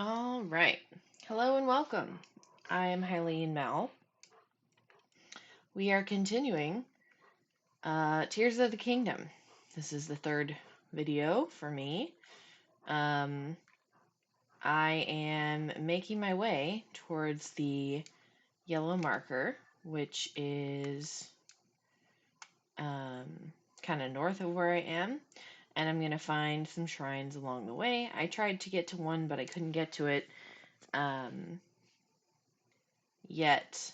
All right. Hello and welcome. I am Hyleen Mal. We are continuing Tears of the Kingdom. This is the third video for me. I am making my way towards the yellow marker, which is kind of north of where I am. And I'm going to find some shrines along the way. I tried to get to one, but I couldn't get to it yet.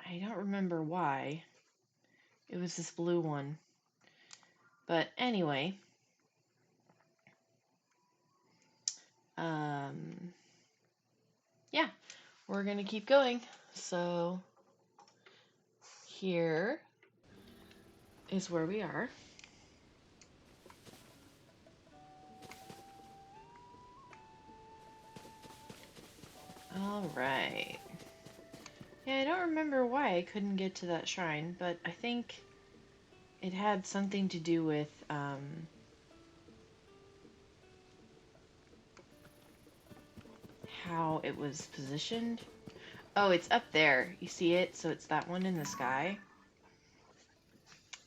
I don't remember why. It was this blue one. But anyway, yeah, we're gonna keep going. So here is where we are. All right. Yeah, I don't remember why I couldn't get to that shrine, but I think it had something to do with how it was positioned. Oh, it's up there. You see it? So it's that one in the sky.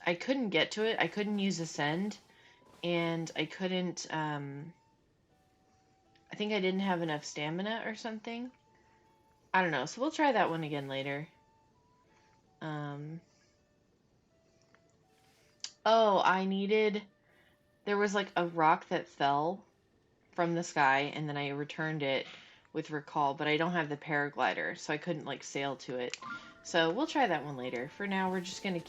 I couldn't get to it. I couldn't use Ascend, and I couldn't, I think I didn't have enough stamina or something. I don't know. So we'll try that one again later. Oh, there was like a rock that fell from the sky, and then I returned it with recall, but I don't have the paraglider, so I couldn't like sail to it. So we'll try that one later. For now, we're just gonna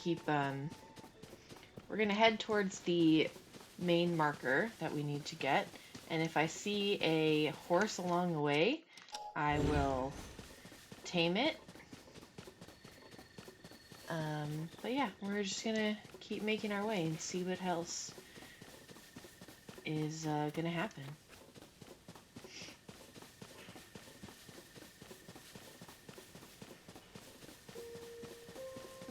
we're gonna head towards the main marker that we need to get, and if I see a horse along the way, I will tame it. But yeah, we're just gonna keep making our way and see what else is gonna happen.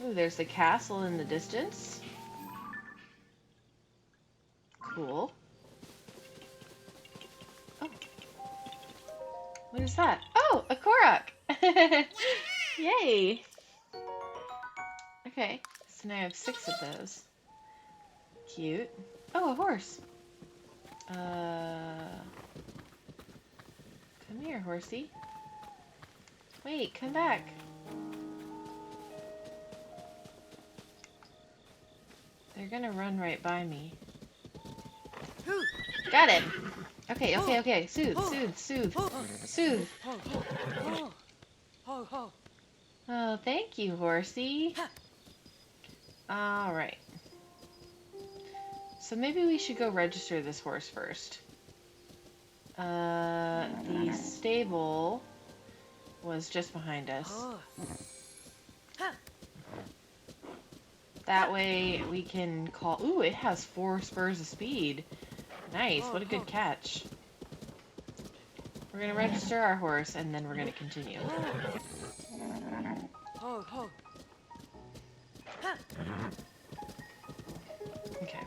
Ooh, there's the castle in the distance. Cool. Oh, what is that? Oh, a Korok! Yay! Okay, so now I have 6 of those. Cute. Oh, a horse. Come here, horsey. Wait, come back. They're gonna run right by me. Got it! Okay, okay. Soothe. Soothe. Oh, thank you, horsey. Alright. So maybe we should go register this horse first. The stable was just behind us. That way we can call... Ooh, it has 4 spurs of speed. Nice, what a good catch. We're gonna register our horse, and then we're gonna continue. Okay. Okay.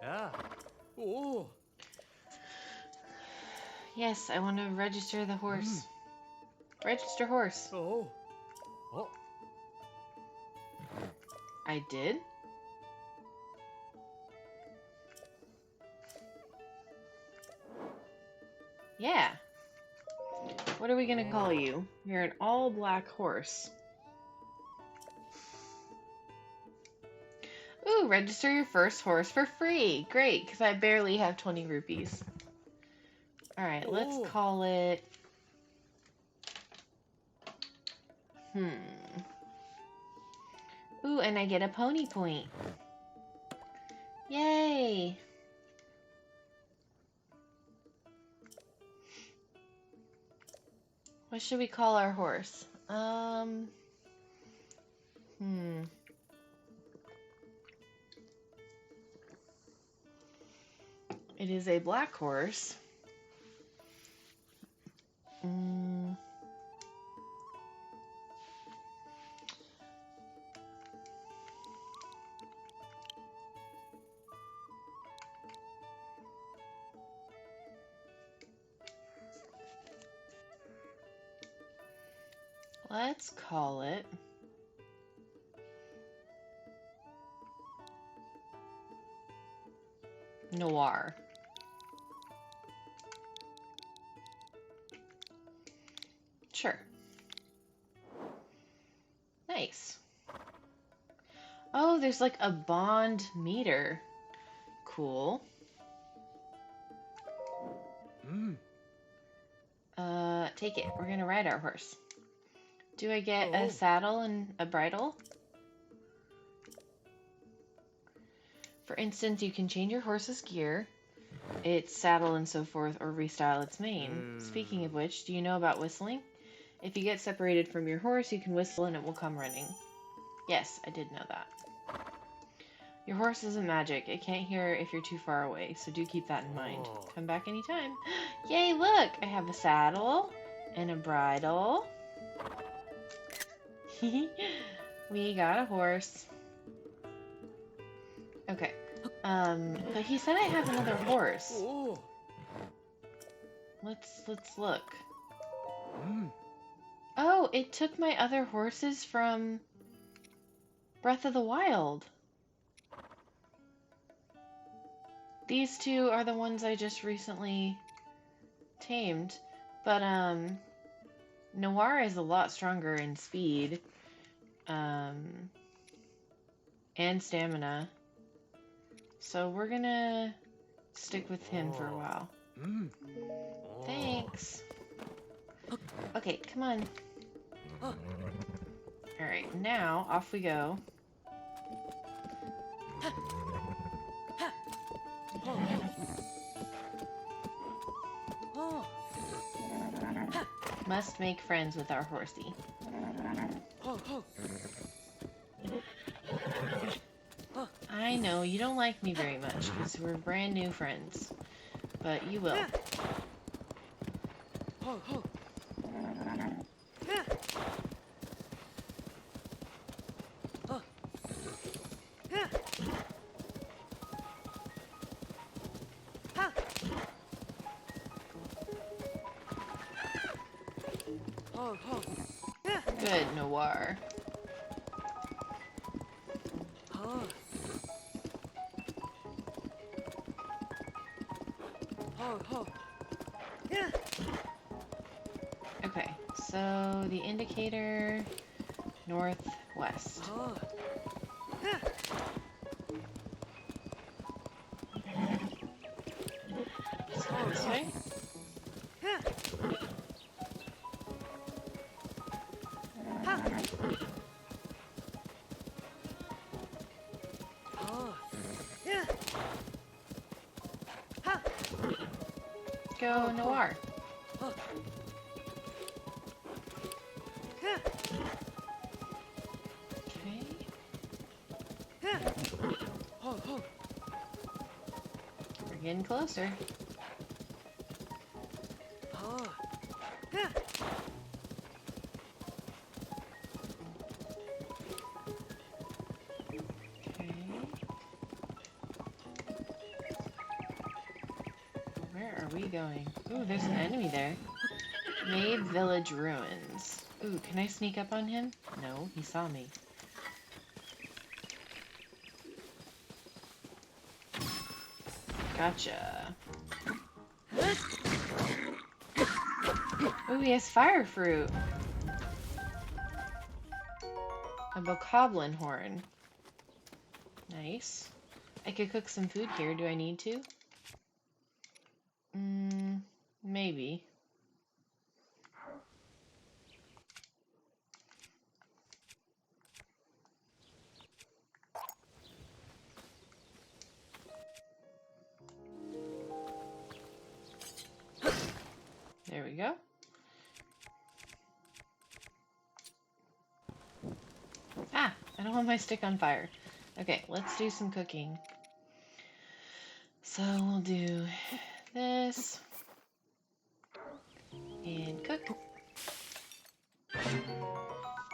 Yeah. Oh. Yes, I want to register the horse. Register horse. Oh. Oh. I did? Yeah. What are we gonna call you? You're an all-black horse. Ooh, register your first horse for free. Great, because I barely have 20 rupees. Alright, let's call it... Ooh, and I get a pony point. Yay! What should we call our horse? It is a black horse. Mm. Let's call it Noir. Sure. Nice. Oh, there's like a bond meter. Cool. Take it. We're gonna ride our horse. Do I get a Oh. saddle and a bridle? For instance, you can change your horse's gear, its saddle and so forth, or restyle its mane. Speaking of which, do you know about whistling? If you get separated from your horse, you can whistle and it will come running. Yes, I did know that. Your horse isn't magic. It can't hear if you're too far away, so do keep that in mind. Oh. Come back anytime. Yay, look! I have a saddle and a bridle. We got a horse. Okay. But he said I have another horse. Oh. Let's look. Oh, it took my other horses from Breath of the Wild. These two are the ones I just recently tamed, but Noir is a lot stronger in speed, and stamina. So we're gonna stick with him for a while. Oh. Thanks. Okay, come on. Alright, now off we go. Must make friends with our horsey. I know, you don't like me very much, because we're brand new friends. But you will. Good, Noir. Okay, so the indicator northwest. Let's go this way. Go Noir. Okay. We're getting closer. Okay. Where are we going? Ooh, there's an enemy there. Mabe Village Ruins. Ooh, can I sneak up on him? No, he saw me. Gotcha. Ooh, he has fire fruit. A bokoblin horn. Nice. I could cook some food here. Do I need to? Maybe. There we go. Ah, I don't want my stick on fire. Okay, let's do some cooking. So we'll do this and cook.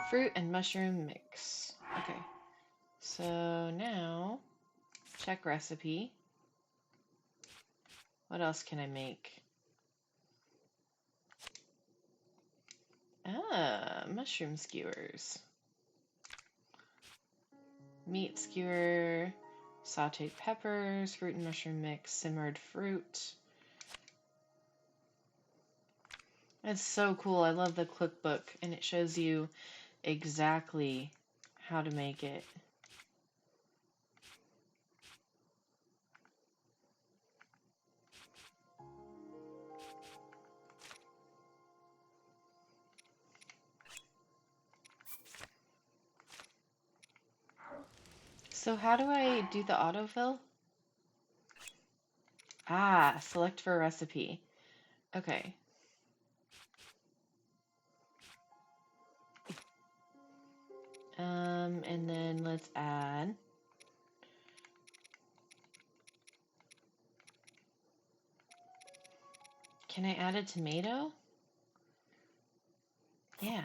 Fruit and mushroom mix. Okay. So now, check recipe. What else can I make? Ah, mushroom skewers. Meat skewer, sauteed peppers, fruit and mushroom mix, simmered fruit. That's so cool. I love the cookbook, and it shows you exactly how to make it. So how do I do the autofill? Ah, select for a recipe. Okay. And then let's add. Can I add a tomato? Yeah.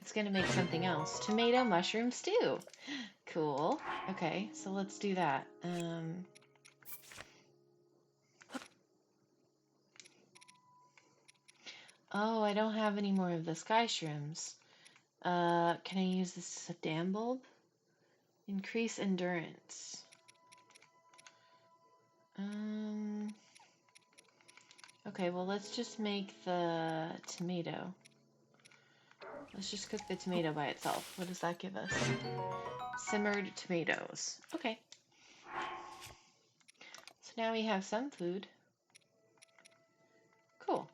It's gonna make something else. Tomato mushroom stew. Cool. Okay, so let's do that. Oh, I don't have any more of the sky shrooms. Can I use this dam bulb? Increase endurance. Okay, well, let's just make the tomato. Let's just cook the tomato by itself. What does that give us? Simmered tomatoes. Okay. So now we have some food. Cool.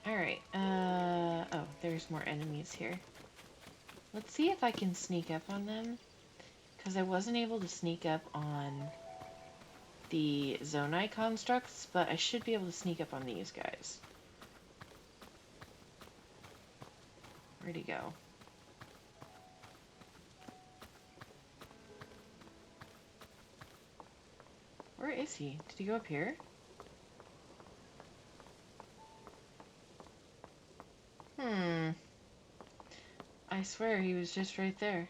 Alright, oh, there's more enemies here. Let's see if I can sneak up on them, because I wasn't able to sneak up on the Zonai constructs, but I should be able to sneak up on these guys. Where'd he go? Where is he? Did he go up here? I swear he was just right there.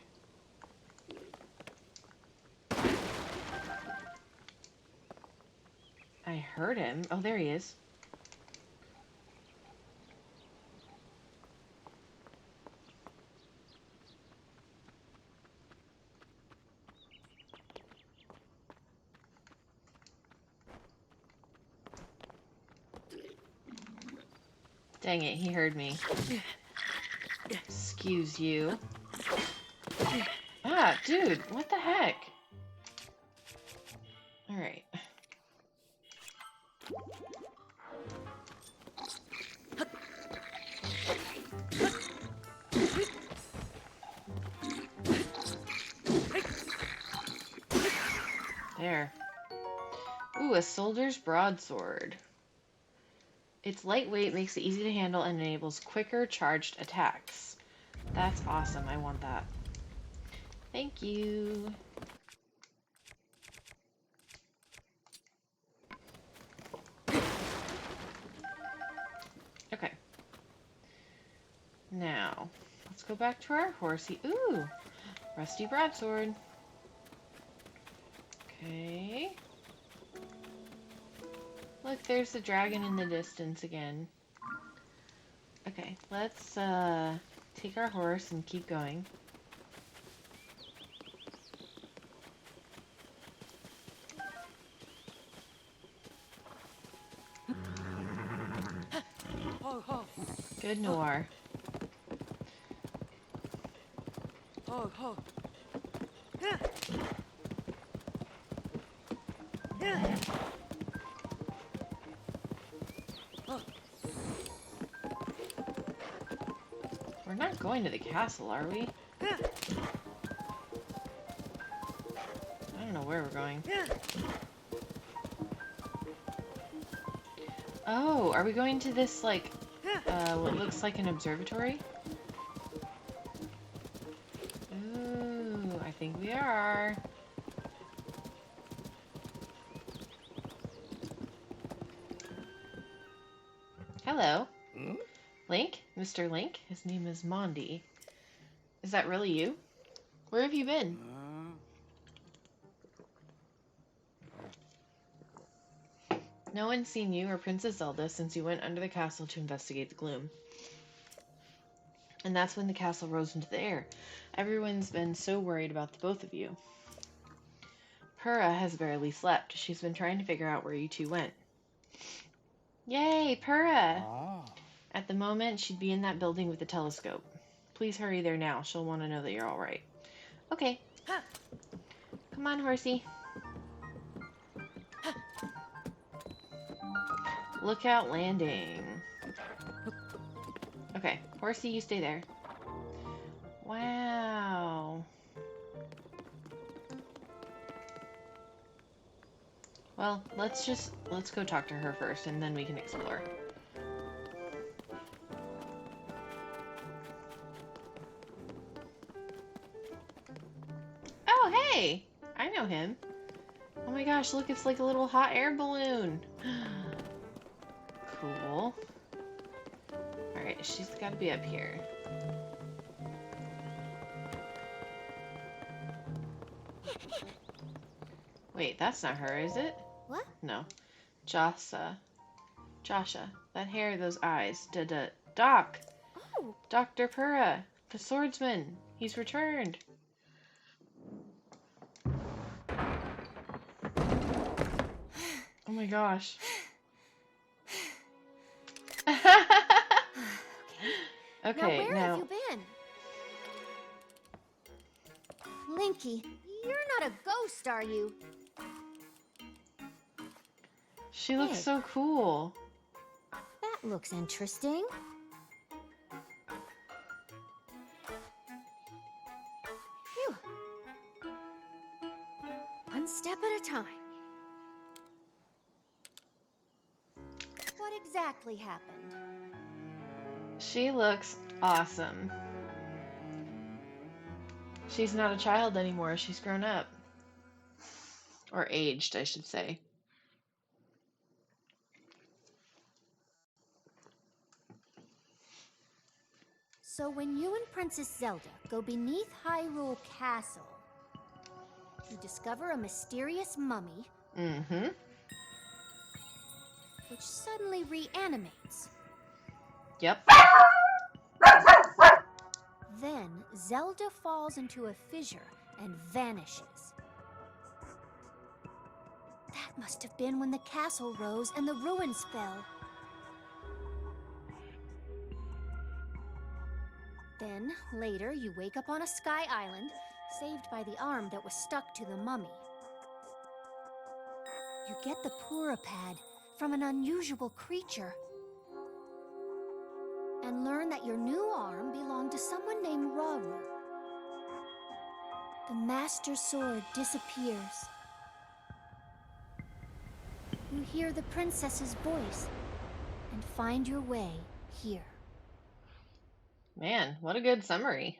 I heard him. Oh, there he is. Dang it, he heard me. Excuse you. Ah, dude, what the heck? Alright. There. Ooh, a soldier's broadsword. Its lightweight makes it easy to handle and enables quicker charged attacks. That's awesome. I want that. Thank you. Okay. Now, let's go back to our horsey. Ooh, rusty broadsword. Okay. Look, there's the dragon in the distance again. Okay, let's take our horse and keep going. Good noir. We're not going to the castle, are we? I don't know where we're going. Oh, are we going to this, like, what looks like an observatory? Ooh, I think we are. Hello. Hmm? Link? Mr. Link? His name is Mondi. Is that really you? Where have you been? No one's seen you or Princess Zelda since you went under the castle to investigate the gloom. And that's when the castle rose into the air. Everyone's been so worried about the both of you. Purah has barely slept. She's been trying to figure out where you two went. Yay, Purah! Ah. At the moment, she'd be in that building with the telescope. Please hurry there now. She'll want to know that you're all right. Okay. Come on, horsey. Lookout landing. Okay, horsey, you stay there. Wow. Well, let's go talk to her first, and then we can explore. Oh, hey! I know him. Oh my gosh, look, it's like a little hot air balloon. Cool. Alright, she's gotta be up here. Wait, that's not her, is it? What? No. Jossa. Josha. That hair, those eyes. Doc! Oh! Dr. Purah! The swordsman! He's returned! Oh my gosh. Okay, Now where have you been? Linky, you're not a ghost, are you? She looks Hey. so cool. That looks interesting. Phew. One step at a time. What exactly happened? She looks awesome. She's not a child anymore. She's grown up. Or aged, I should say. So when you and Princess Zelda go beneath Hyrule Castle, you discover a mysterious mummy Mm-hmm. which suddenly reanimates. Yep. Then Zelda falls into a fissure and vanishes. That must have been when the castle rose and the ruins fell. Then, later, you wake up on a sky island, saved by the arm that was stuck to the mummy. You get the Pura pad from an unusual creature, and learn that your new arm belonged to someone named Rauru. The Master Sword disappears. You hear the princess's voice and find your way here. Man, what a good summary.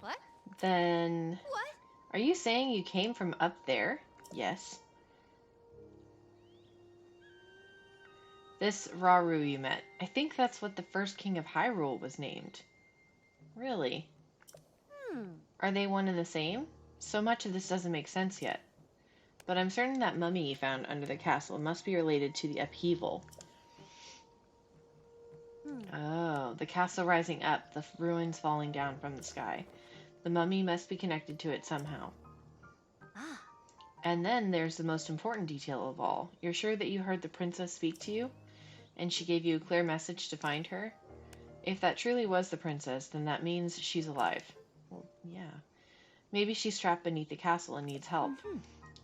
What? Then, What? are you saying you came from up there? Yes. This Rauru you met. I think that's what the first king of Hyrule was named. Really? Are they one and the same? So much of this doesn't make sense yet. But I'm certain that mummy you found under the castle must be related to the upheaval. Oh, the castle rising up, the ruins falling down from the sky. The mummy must be connected to it somehow. Ah, And then there's the most important detail of all. You're sure that you heard the princess speak to you? And she gave you a clear message to find her? If that truly was the princess, then that means she's alive. Well, yeah. Maybe she's trapped beneath the castle and needs help.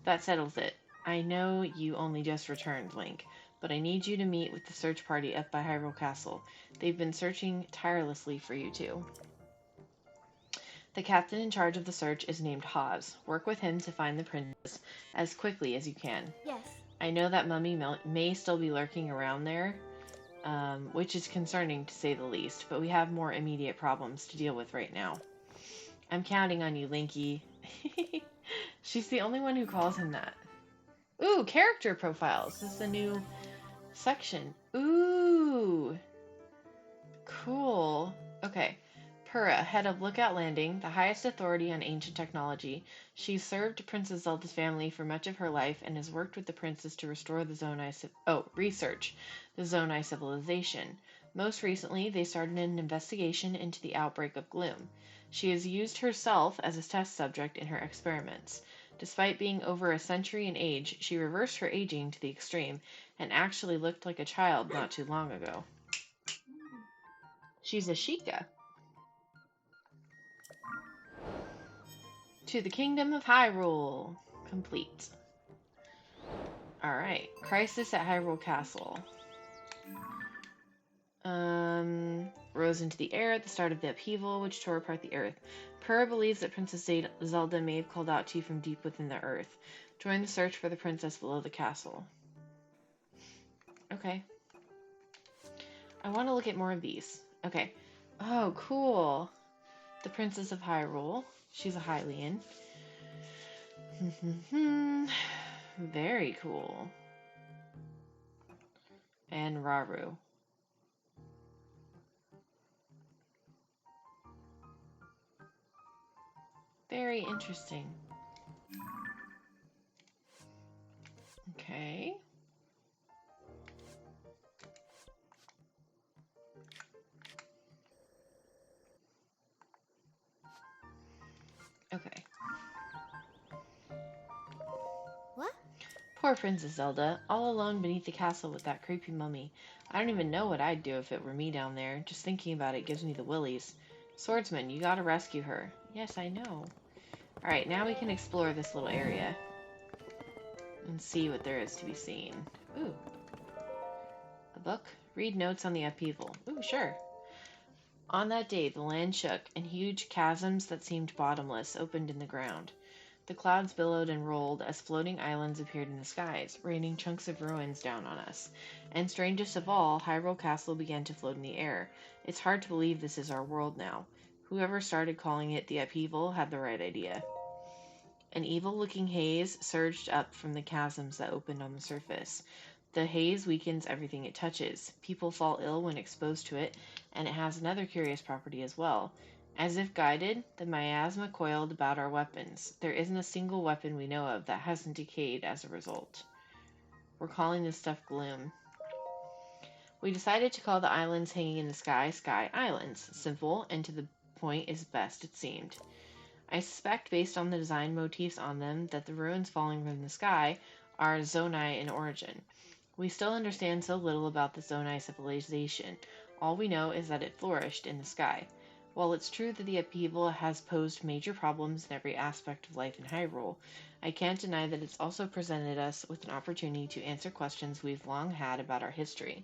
That settles it. I know you only just returned, Link, but I need you to meet with the search party up by Hyrule Castle. They've been searching tirelessly for you two. The captain in charge of the search is named Haz. Work with him to find the princess as quickly as you can. yes. I know that mummy may still be lurking around there, which is concerning to say the least, but we have more immediate problems to deal with right now. I'm counting on you, Linky. She's the only one who calls him that. Ooh, character profiles. This is a new section. Ooh, cool. Okay. Purah, head of Lookout Landing, the highest authority on ancient technology. She served Princess Zelda's family for much of her life and has worked with the princess to restore the research the Zonai civilization. Most recently, they started an investigation into the outbreak of gloom. She has used herself as a test subject in her experiments. Despite being over a century in age, she reversed her aging to the extreme and actually looked like a child not too long ago. She's a Sheikah. To the Kingdom of Hyrule. Complete. Alright. Crisis at Hyrule Castle. Rose into the air at the start of the upheaval, which tore apart the earth. Purah believes that Princess Zelda may have called out to you from deep within the earth. Join the search for the princess below the castle. Okay. I want to look at more of these. Okay. Oh, cool. The Princess of Hyrule. She's a Hylian. Very cool. And Raru. Very interesting. Okay. Okay. What? Poor Princess Zelda, all alone beneath the castle with that creepy mummy. I don't even know what I'd do if it were me down there. Just thinking about it gives me the willies. Swordsman, you gotta rescue her. Yes, I know. Alright, now we can explore this little area. And see what there is to be seen. Ooh. A book? Read notes on the upheaval. Ooh, sure. On that day, the land shook, and huge chasms that seemed bottomless opened in the ground. The clouds billowed and rolled as floating islands appeared in the skies, raining chunks of ruins down on us. And strangest of all, Hyrule Castle began to float in the air. It's hard to believe this is our world now. Whoever started calling it the upheaval had the right idea. An evil-looking haze surged up from the chasms that opened on the surface. The haze weakens everything it touches. People fall ill when exposed to it, and it has another curious property as well. As if guided, the miasma coiled about our weapons. There isn't a single weapon we know of that hasn't decayed as a result. We're calling this stuff gloom. We decided to call the islands hanging in the sky Sky Islands. Simple and to the point as best it seemed. I suspect, based on the design motifs on them, that the ruins falling from the sky are Zonai in origin. We still understand so little about the Zonai civilization. All we know is that it flourished in the sky. While it's true that the upheaval has posed major problems in every aspect of life in Hyrule, I can't deny that it's also presented us with an opportunity to answer questions we've long had about our history.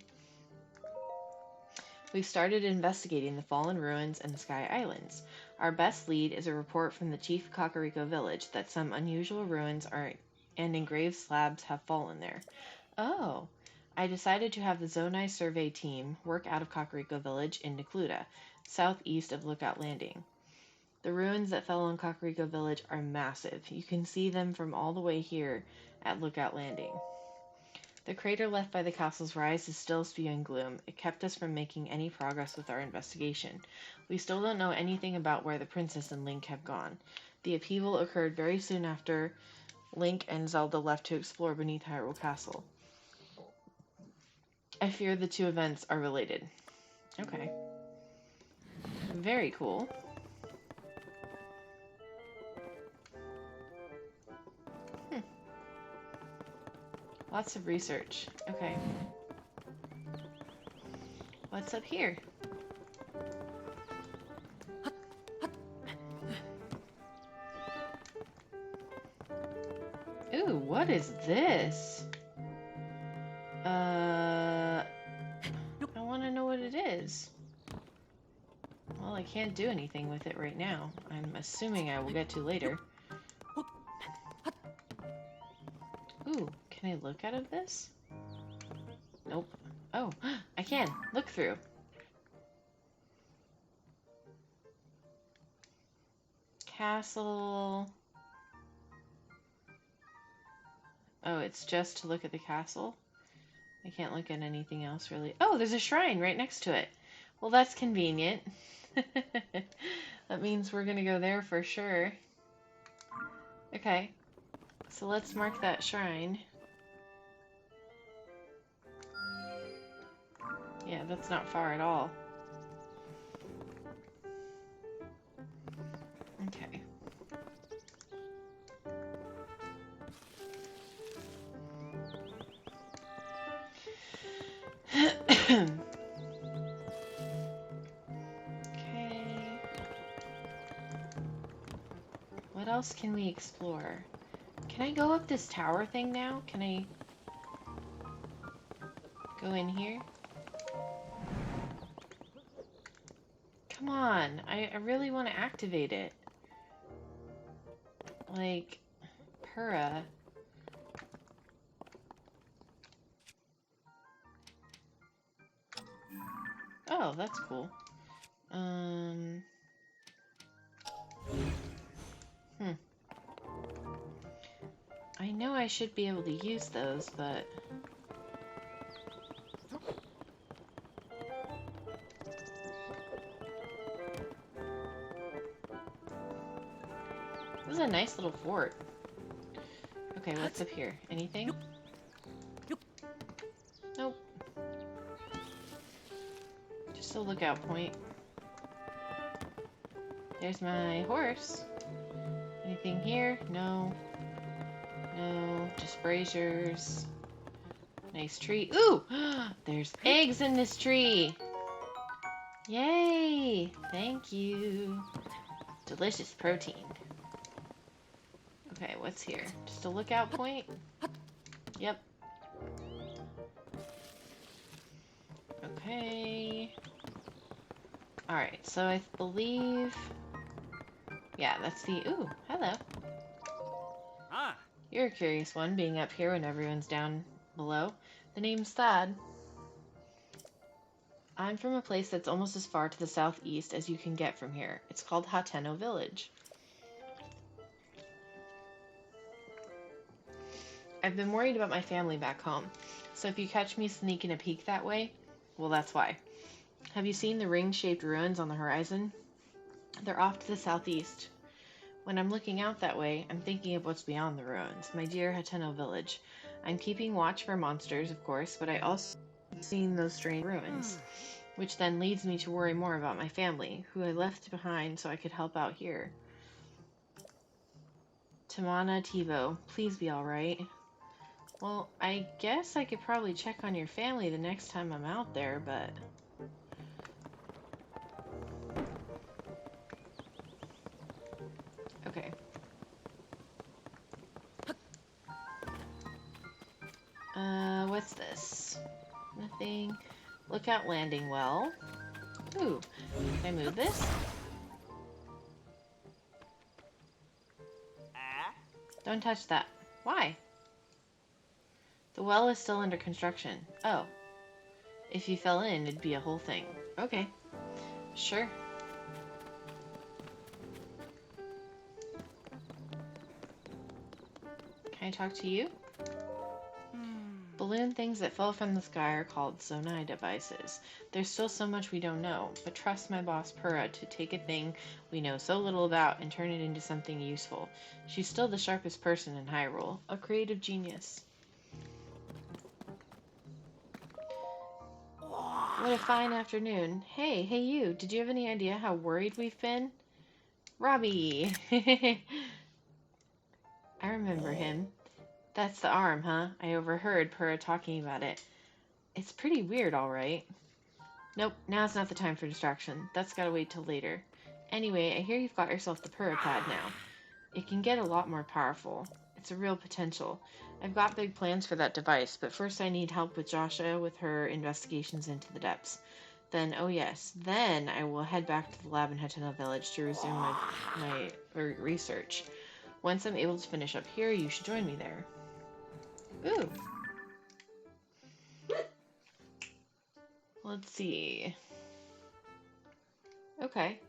We've started investigating the fallen ruins and the Sky Islands. Our best lead is a report from the chief of Kakariko Village that some unusual ruins and engraved slabs have fallen there. Oh. I decided to have the Zonai survey team work out of Kakariko Village in Necluda, southeast of Lookout Landing. The ruins that fell on Kakariko Village are massive. You can see them from all the way here at Lookout Landing. The crater left by the castle's rise is still spewing gloom. It kept us from making any progress with our investigation. We still don't know anything about where the princess and Link have gone. The upheaval occurred very soon after Link and Zelda left to explore beneath Hyrule Castle. I fear the two events are related. Okay. Very cool. Lots of research. Okay. What's up here? Ooh, what is this? I want to know what it is. Well, I can't do anything with it right now. I'm assuming I will get to later. Ooh, can I look out of this? Nope. Oh, I can. Look through. Castle. Oh, it's just to look at the castle? I can't look at anything else, really. Oh, there's a shrine right next to it. Well, that's convenient. That means we're gonna go there for sure. Okay, so let's mark that shrine. Yeah, that's not far at all. Okay. Okay. What else can we explore? Can I go up this tower thing now? Can I go in here? Come on, I really want to activate it. Like, Pura. Oh, that's cool. Hmm. I know I should be able to use those, but... This is a nice little fort. Okay, what's up here? Anything? Nope. Just a lookout point. There's my horse. Anything here? No. No. Just braziers. Nice tree. Ooh! There's eggs in this tree! Yay! Thank you. Delicious protein. Okay, what's here? Just a lookout point? Yep. Okay. Alright, so I believe... Yeah, that's the... Ooh, hello. Ah. You're a curious one, being up here when everyone's down below. The name's Thad. I'm from a place that's almost as far to the southeast as you can get from here. It's called Hateno Village. I've been worried about my family back home, so if you catch me sneaking a peek that way, well, that's why. Have you seen the ring-shaped ruins on the horizon? They're off to the southeast. When I'm looking out that way, I'm thinking of what's beyond the ruins, my dear Hateno village. I'm keeping watch for monsters, of course, but I also have seen those strange ruins, which then leads me to worry more about my family, who I left behind so I could help out here. Tamana Tivo, please be alright. Well, I guess I could probably check on your family the next time I'm out there, but... Okay. What's this? Nothing. Lookout landing well. Ooh, can I move this? Don't touch that. Why? The well is still under construction. Oh. If you fell in, it'd be a whole thing. Okay. Sure. Can I talk to you? Balloon things that fell from the sky are called Zonai devices. There's still so much we don't know, but trust my boss Pura to take a thing we know so little about and turn it into something useful. She's still the sharpest person in Hyrule, a creative genius. What a fine afternoon. Hey you, did you have any idea how worried we've been? Robbie! I remember him. That's the arm, huh? I overheard Pura talking about it. It's pretty weird, alright. Nope, now's not the time for distraction. That's gotta wait till later. Anyway, I hear you've got yourself the Pura pad now. It can get a lot more powerful. It's a real potential. I've got big plans for that device, but first I need help with Joshua with her investigations into the depths. Then, oh yes, then I will head back to the lab in Hateno Village to resume my research. Once I'm able to finish up here, you should join me there. Ooh. Let's see. Okay.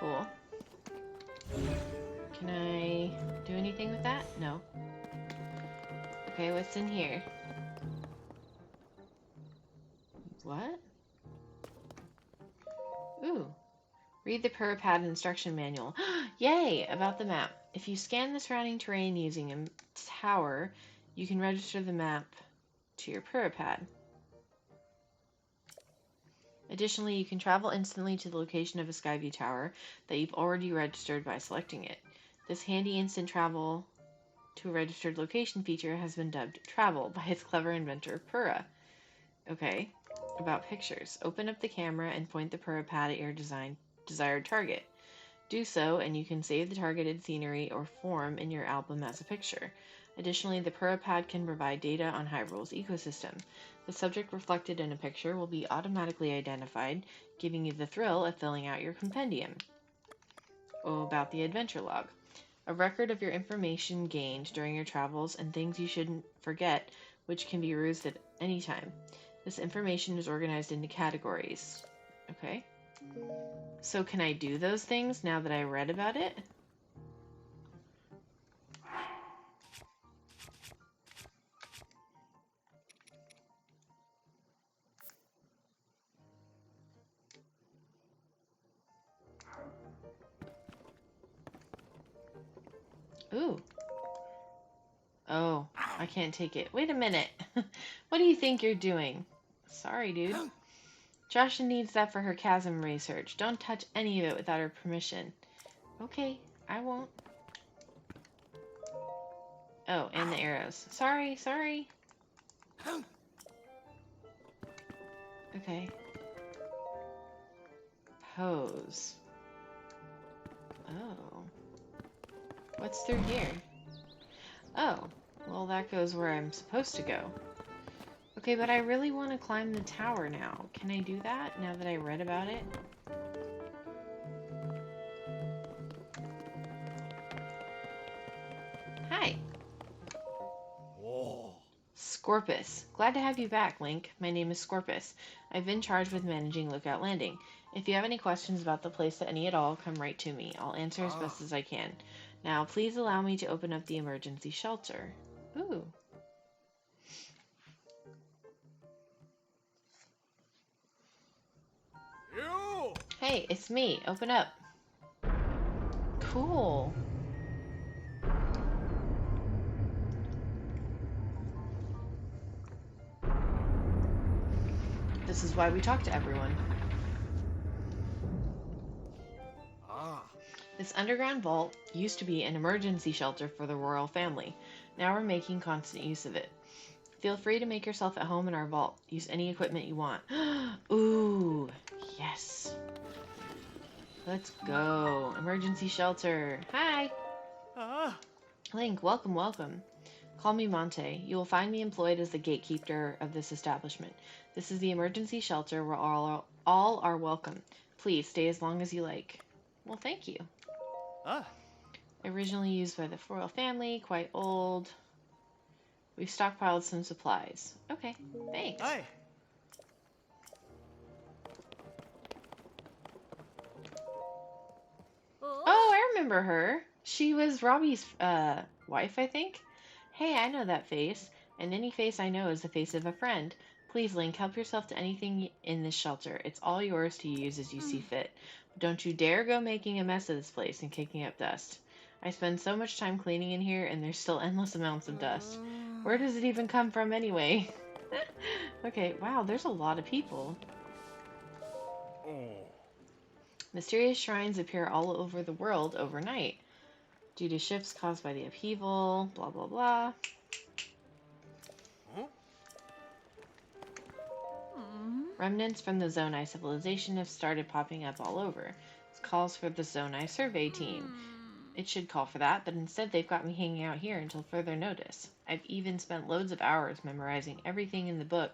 Cool. Can I do anything with that? No. Okay, what's in here? What? Ooh. Read the Puripad instruction manual. Yay! About the map. If you scan the surrounding terrain using a tower, you can register the map to your Puripad. Additionally, you can travel instantly to the location of a Skyview tower that you've already registered by selecting it. This handy instant travel to a registered location feature has been dubbed Travel by its clever inventor, Pura. Okay. About pictures. Open up the camera and point the Puripad at your desired target. Do so, and you can save the targeted scenery or form in your album as a picture. Additionally, the Puripad can provide data on Hyrule's ecosystem. The subject reflected in a picture will be automatically identified, giving you the thrill of filling out your compendium. Oh, about the adventure log. A record of your information gained during your travels and things you shouldn't forget, which can be used at any time. This information is organized into categories. Okay. So can I do those things now that I read about it? Ooh. Oh, I can't take it. Wait a minute. What do you think you're doing? Sorry, dude. Joshua needs that for her chasm research. Don't touch any of it without her permission. Okay, I won't. Oh, and the arrows. Sorry, sorry. Okay. Pose. Oh. What's through here? Oh. Well, that goes where I'm supposed to go. Okay, but I really want to climb the tower now. Can I do that now that I read about it? Hi. Oh. Scorpus. Glad to have you back, Link. My name is Scorpus. I've been charged with managing Lookout Landing. If you have any questions about the place any at all, come right to me. I'll answer as best as I can. Now, please allow me to open up the emergency shelter. Ooh. You! Hey, it's me. Open up. Cool. This is why we talk to everyone. This underground vault used to be an emergency shelter for the royal family. Now we're making constant use of it. Feel free to make yourself at home in our vault. Use any equipment you want. Ooh, yes. Let's go. Emergency shelter. Hi. Link, welcome, welcome. Call me Monte. You will find me employed as the gatekeeper of this establishment. This is the emergency shelter where all are welcome. Please stay as long as you like. Well, thank you. Originally used by the royal family, quite old. We've stockpiled some supplies. Okay, thanks. Hey. Oh, I remember her. She was Robbie's wife, I think. Hey, I know that face. And any face I know is the face of a friend. Please, Link, help yourself to anything in this shelter. It's all yours to use as you see fit. But don't you dare go making a mess of this place and kicking up dust. I spend so much time cleaning in here, and there's still endless amounts of dust. Where does it even come from anyway? Okay, wow, there's a lot of people. Mysterious shrines appear all over the world overnight due to shifts caused by the upheaval, blah blah blah. Remnants from the Zonai civilization have started popping up all over. This calls for the Zonai survey team. It should call for that, but instead they've got me hanging out here until further notice. I've even spent loads of hours memorizing everything in the book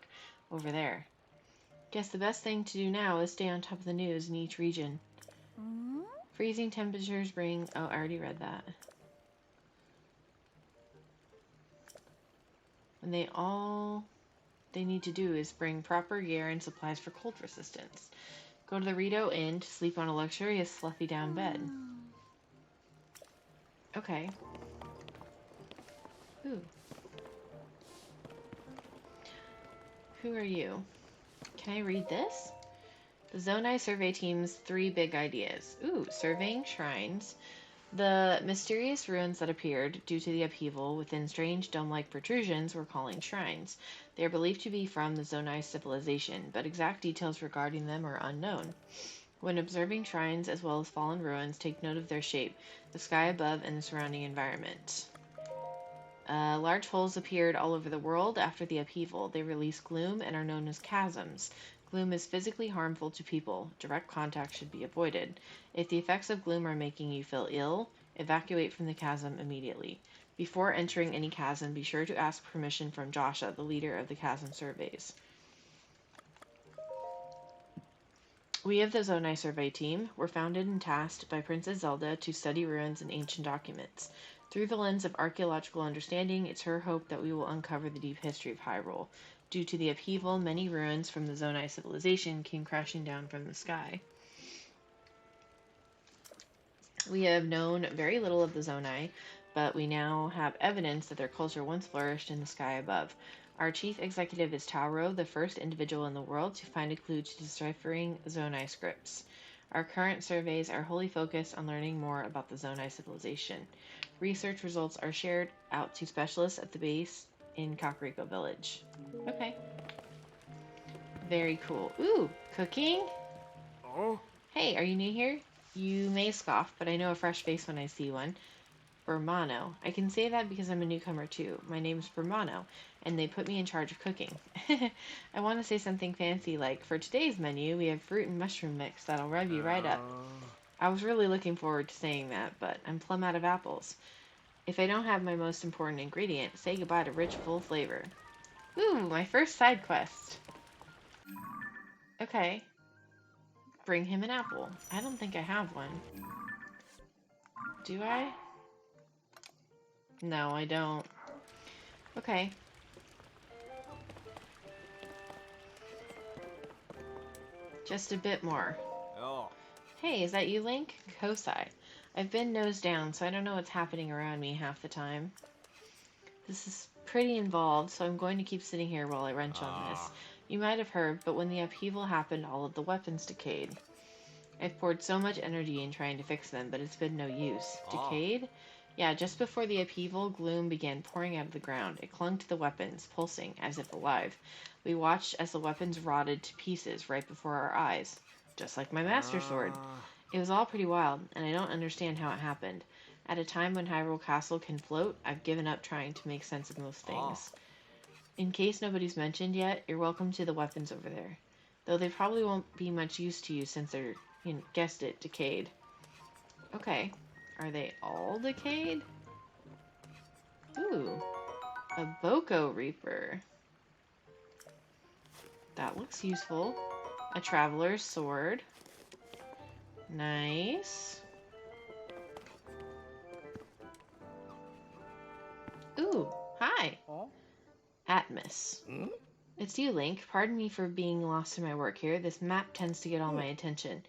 over there. Guess the best thing to do now is stay on top of the news in each region. Freezing temperatures bring... Oh, I already read that. When they all they need to do is bring proper gear and supplies for cold resistance. Go to the Rito Inn to sleep on a luxurious fluffy down bed. Okay. Ooh. Who are you? Can I read this? The Zonai survey team's 3 big ideas. Ooh, surveying shrines. The mysterious ruins that appeared due to the upheaval within strange dome-like protrusions we're calling shrines. They are believed to be from the Zonai civilization, but exact details regarding them are unknown. When observing shrines as well as fallen ruins, take note of their shape, the sky above, and the surrounding environment. Large holes appeared all over the world after the upheaval. They release gloom and are known as chasms. Gloom is physically harmful to people. Direct contact should be avoided. If the effects of gloom are making you feel ill, evacuate from the chasm immediately. Before entering any chasm, be sure to ask permission from Joshua, the leader of the chasm surveys. We of the Zonai survey team were founded and tasked by Princess Zelda to study ruins and ancient documents. Through the lens of archaeological understanding, it's her hope that we will uncover the deep history of Hyrule. Due to the upheaval, many ruins from the Zonai civilization came crashing down from the sky. We have known very little of the Zonai, but we now have evidence that their culture once flourished in the sky above. Our chief executive is Tauro, the first individual in the world to find a clue to deciphering Zonai scripts. Our current surveys are wholly focused on learning more about the Zonai civilization. Research results are shared out to specialists at the base in Kakariko Village. Okay. Very cool. Ooh, cooking? Oh? Hey, are you new here? You may scoff, but I know a fresh face when I see one. Bermano. I can say that because I'm a newcomer too. My name's Bermano, and they put me in charge of cooking. I want to say something fancy like, for today's menu, we have fruit and mushroom mix that'll rev you right up. I was really looking forward to saying that, but I'm plumb out of apples. If I don't have my most important ingredient, say goodbye to rich, full flavor. Ooh, my first side quest. Okay. Bring him an apple. I don't think I have one. Do I? No, I don't. Okay. Just a bit more. Oh. Hey, is that you, Link? Kosai. I've been nose down, so I don't know what's happening around me half the time. This is pretty involved, so I'm going to keep sitting here while I wrench on this. You might have heard, but when the upheaval happened, all of the weapons decayed. I've poured so much energy in trying to fix them, but it's been no use. Decayed? Yeah, just before the upheaval, gloom began pouring out of the ground. It clung to the weapons, pulsing, as if alive. We watched as the weapons rotted to pieces right before our eyes. Just like my Master Sword. It was all pretty wild, and I don't understand how it happened. At a time when Hyrule Castle can float, I've given up trying to make sense of most things. In case nobody's mentioned yet, you're welcome to the weapons over there. Though they probably won't be much use to you since they're, you guessed it, decayed. Okay. Are they all decayed? Ooh. A Boko Reaper. That looks useful. A Traveler's Sword. Nice. Ooh, hi. Atmos. It's you, Link. Pardon me for being lost in my work here. This map tends to get all my attention.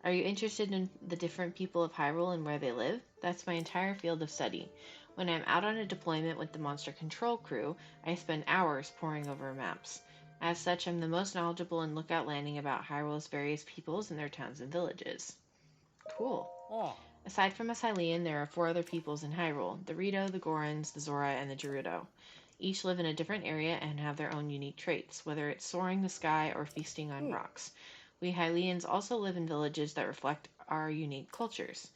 Are you interested in the different people of Hyrule and where they live? That's my entire field of study. When I'm out on a deployment with the Monster Control crew, I spend hours poring over maps. As such, I'm the most knowledgeable in Lookout Landing about Hyrule's various peoples and their towns and villages. Cool. Aside from us Hylian, there are 4 other peoples in Hyrule: the Rito, the Gorons, the Zora, and the Gerudo. Each live in a different area and have their own unique traits, whether it's soaring the sky or feasting on rocks. We Hylians also live in villages that reflect our unique cultures.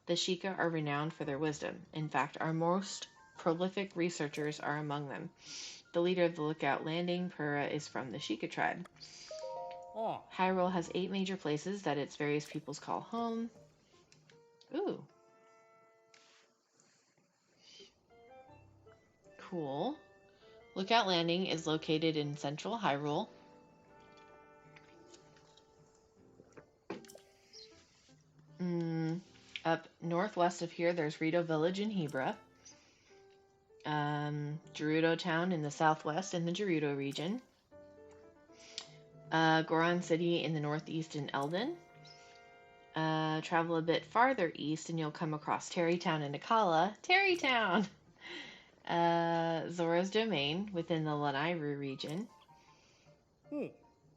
The Sheikah are renowned for their wisdom. In fact, our most prolific researchers are among them. The leader of the Lookout Landing, Pura, is from the Sheikah tribe. Hyrule has 8 major places that its various peoples call home. Ooh. Cool. Lookout Landing is located in central Hyrule. Up northwest of here, there's Rito Village in Hebra. Gerudo Town in the southwest in the Gerudo region. Goron City in the northeast in Eldon. Travel a bit farther east and you'll come across Terrytown in Akala. Terrytown! Zora's Domain within the Lanayru region.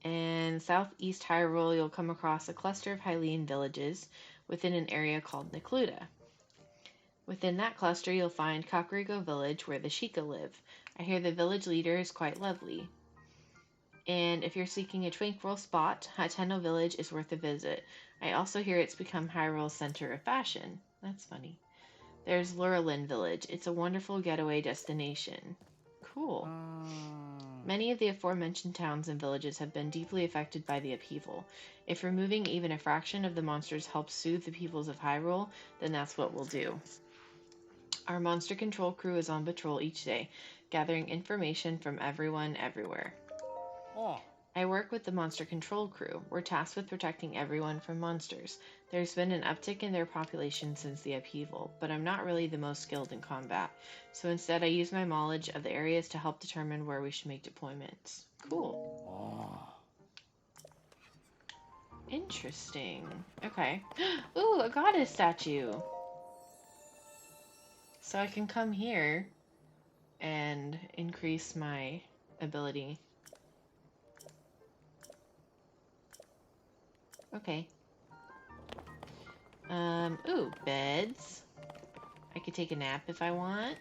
And southeast Hyrule, you'll come across a cluster of Hylian villages within an area called Necluda. Within that cluster, you'll find Kakariko Village, where the Sheikah live. I hear the village leader is quite lovely. And if you're seeking a tranquil spot, Hateno Village is worth a visit. I also hear it's become Hyrule's center of fashion. That's funny. There's Lurelin Village. It's a wonderful getaway destination. Cool. Many of the aforementioned towns and villages have been deeply affected by the upheaval. If removing even a fraction of the monsters helps soothe the peoples of Hyrule, then that's what we'll do. Our monster control crew is on patrol each day, gathering information from everyone everywhere. Oh. I work with the monster control crew. We're tasked with protecting everyone from monsters. There's been an uptick in their population since the upheaval, but I'm not really the most skilled in combat, so instead I use my knowledge of the areas to help determine where we should make deployments. Cool. Interesting. Okay. Ooh, a goddess statue! So I can come here and increase my ability. Okay. Ooh, beds. I could take a nap if I want.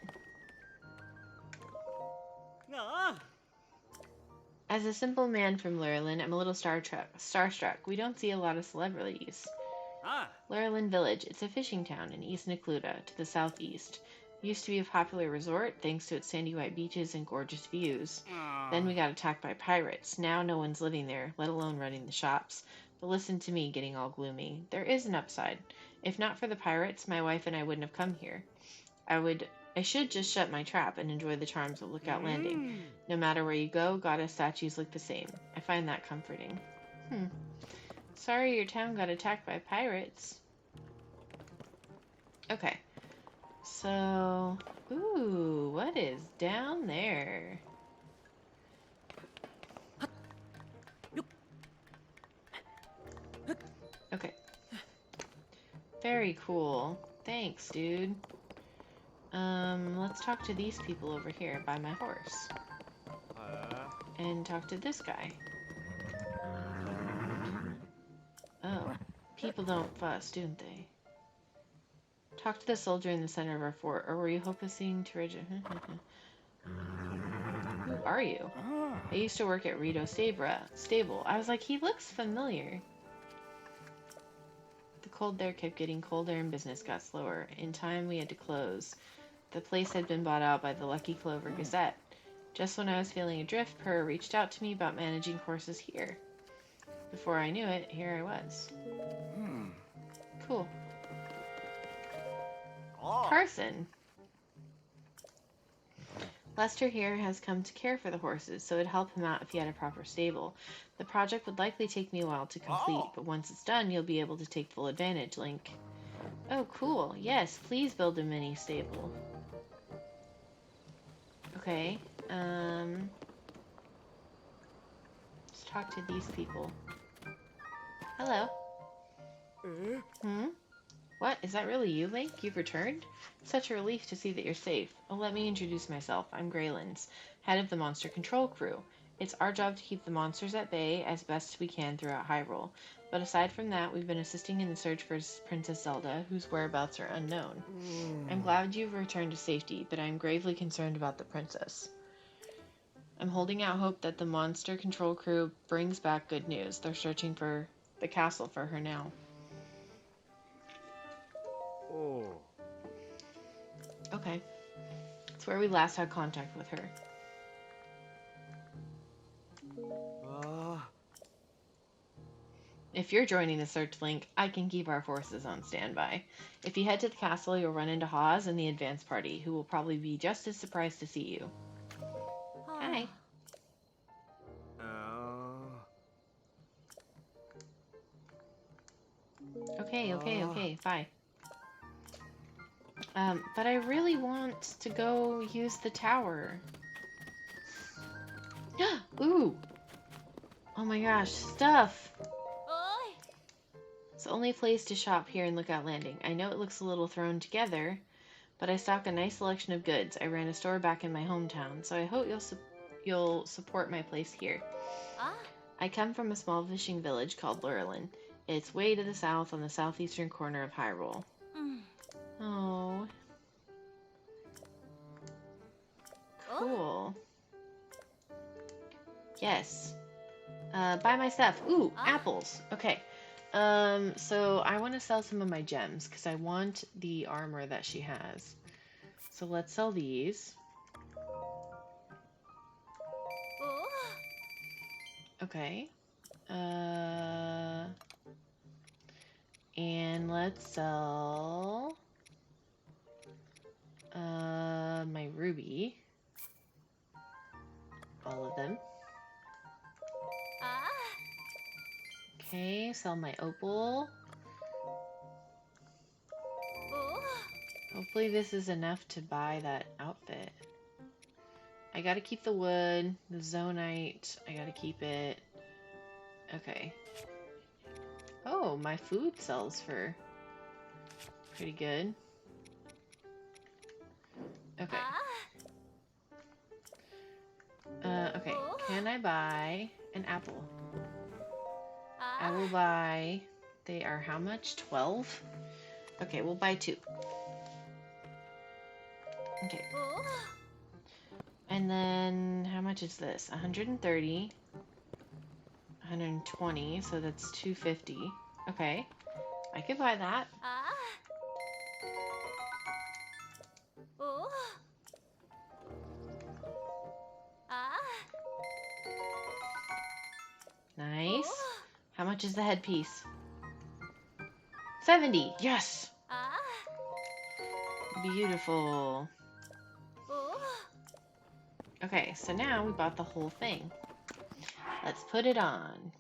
As a simple man from Lurelin, I'm a little starstruck. We don't see a lot of celebrities. Lurelin Village. It's a fishing town in East Necluda, to the southeast. It used to be a popular resort, thanks to its sandy white beaches and gorgeous views. Then we got attacked by pirates. Now no one's living there, let alone running the shops. But listen to me getting all gloomy. There is an upside. If not for the pirates, my wife and I wouldn't have come here. I should just shut my trap and enjoy the charms of Lookout Landing. No matter where you go, goddess statues look the same. I find that comforting. Sorry your town got attacked by pirates. Okay. So, ooh, what is down there? Okay. Very cool. Thanks, dude. Let's talk to these people over here by my horse. And talk to this guy. Oh, people don't fuss, don't they? Talk to the soldier in the center of our fort, or were you hoping to Who are you? I used to work at Rito Stable. I was like, he looks familiar. The cold there kept getting colder and business got slower. In time, we had to close. The place had been bought out by the Lucky Clover Gazette. Just when I was feeling adrift, Purr reached out to me about managing horses here. Before I knew it, here I was. Cool. Carson. Lester here has come to care for the horses, so it'd help him out if he had a proper stable. The project would likely take me a while to complete, but once it's done, you'll be able to take full advantage, Link. Oh, cool. Yes, please build a mini stable. Okay, let's talk to these people. Hello. What? Is that really you, Link? You've returned? Such a relief to see that you're safe. Oh, let me introduce myself. I'm Graylins, head of the Monster Control Crew. It's our job to keep the monsters at bay as best we can throughout Hyrule. But aside from that, we've been assisting in the search for Princess Zelda, whose whereabouts are unknown. I'm glad you've returned to safety, but I'm gravely concerned about the princess. I'm holding out hope that the Monster Control Crew brings back good news. They're searching for the castle for her now. Okay. It's where we last had contact with her. If you're joining the search, Link, I can keep our forces on standby. If you head to the castle, you'll run into Hawes and the advance party, who will probably be just as surprised to see you. Hi. Okay, bye. But I really want to go use the tower. Ooh! Oh my gosh, stuff! Oi! It's the only place to shop here in Lookout Landing. I know it looks a little thrown together, but I stock a nice selection of goods. I ran a store back in my hometown, so I hope you'll support my place here. Ah. I come from a small fishing village called Lurelin. It's way to the south on the southeastern corner of Hyrule. Mm. Oh, Oh. cool. Yes. Buy my stuff. Ooh, Ah. apples. Okay. So I want to sell some of my gems because I want the armor that she has. So let's sell these. Oh. Okay. And let's sell my ruby. All of them. Ah. Okay, sell my opal. Oh. Hopefully this is enough to buy that outfit. I gotta keep the wood, the zonite, I gotta keep it. Okay. Oh, my food sells for pretty good. Okay. Okay. Oh. Can I buy an apple? I Ah. will buy... They are how much? 12? Okay, we'll buy 2. Okay. Oh. And then, how much is this? 130. 120, so that's 250. Okay. I could buy that. Ah. Oh. Ah. Nice. Oh. How much is the headpiece? 70. Yes. Ah. Beautiful. Oh. Okay, so now we bought the whole thing. Let's put it on.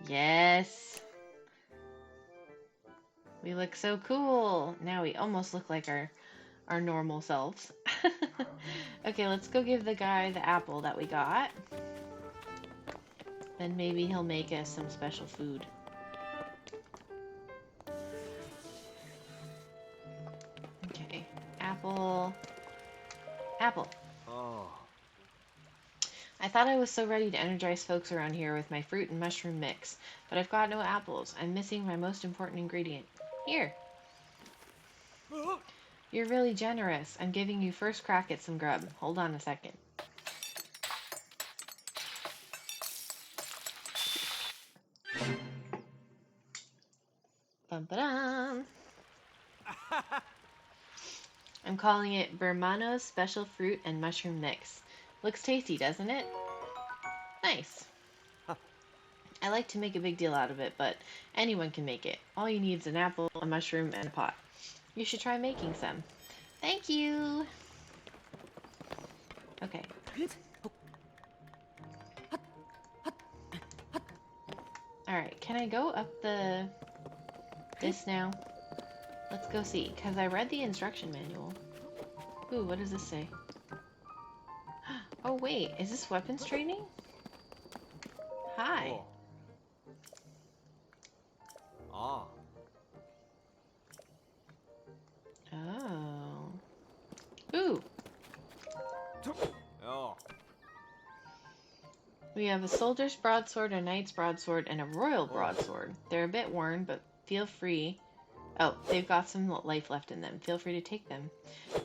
Yes. We look so cool. Now we almost look like our normal selves. Okay, let's go give the guy the apple that we got. Then maybe he'll make us some special food. Okay, apple. Apple. Oh. I thought I was so ready to energize folks around here with my fruit and mushroom mix, but I've got no apples. I'm missing my most important ingredient. Here. You're really generous. I'm giving you first crack at some grub. Hold on a second. Bum-ba-dum. I'm calling it Bermano's Special Fruit and Mushroom Mix. Looks tasty, doesn't it? Nice. I like to make a big deal out of it, but anyone can make it. All you need is an apple, a mushroom, and a pot. You should try making some. Thank you! Okay. Alright, can I go up this now? Let's go see, because I read the instruction manual. Ooh, what does this say? Oh wait, is this weapons training? Hi. Ah. Oh. Ooh. Oh. We have a soldier's broadsword, a knight's broadsword, and a royal broadsword. They're a bit worn, but feel free. Oh, they've got some life left in them. Feel free to take them.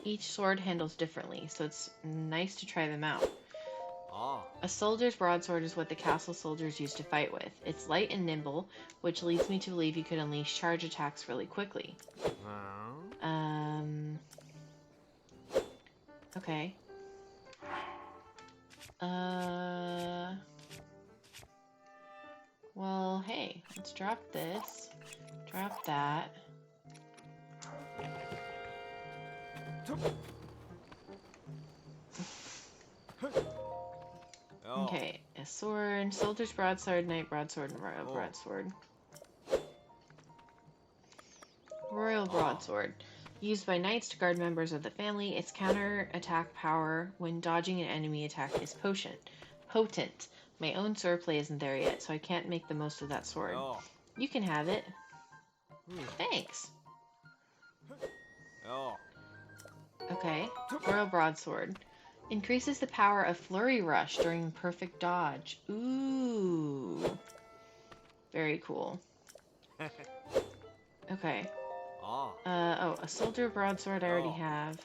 Each sword handles differently, so it's nice to try them out. Ah. A soldier's broadsword is what the castle soldiers used to fight with. It's light and nimble, which leads me to believe you could unleash charge attacks really quickly. Okay. Well, hey, let's drop this. Drop that. Okay, a sword, soldier's broadsword, knight broadsword, and royal broadsword. Royal broadsword. Used by knights to guard members of the family, its counter-attack power when dodging an enemy attack is potent. My own swordplay isn't there yet, so I can't make the most of that sword. Oh. You can have it. Thanks. Oh. Okay. Royal Broadsword. Increases the power of Flurry Rush during perfect dodge. Ooh. Very cool. Okay. Ah. Oh, a Soldier Broadsword I already Oh. have.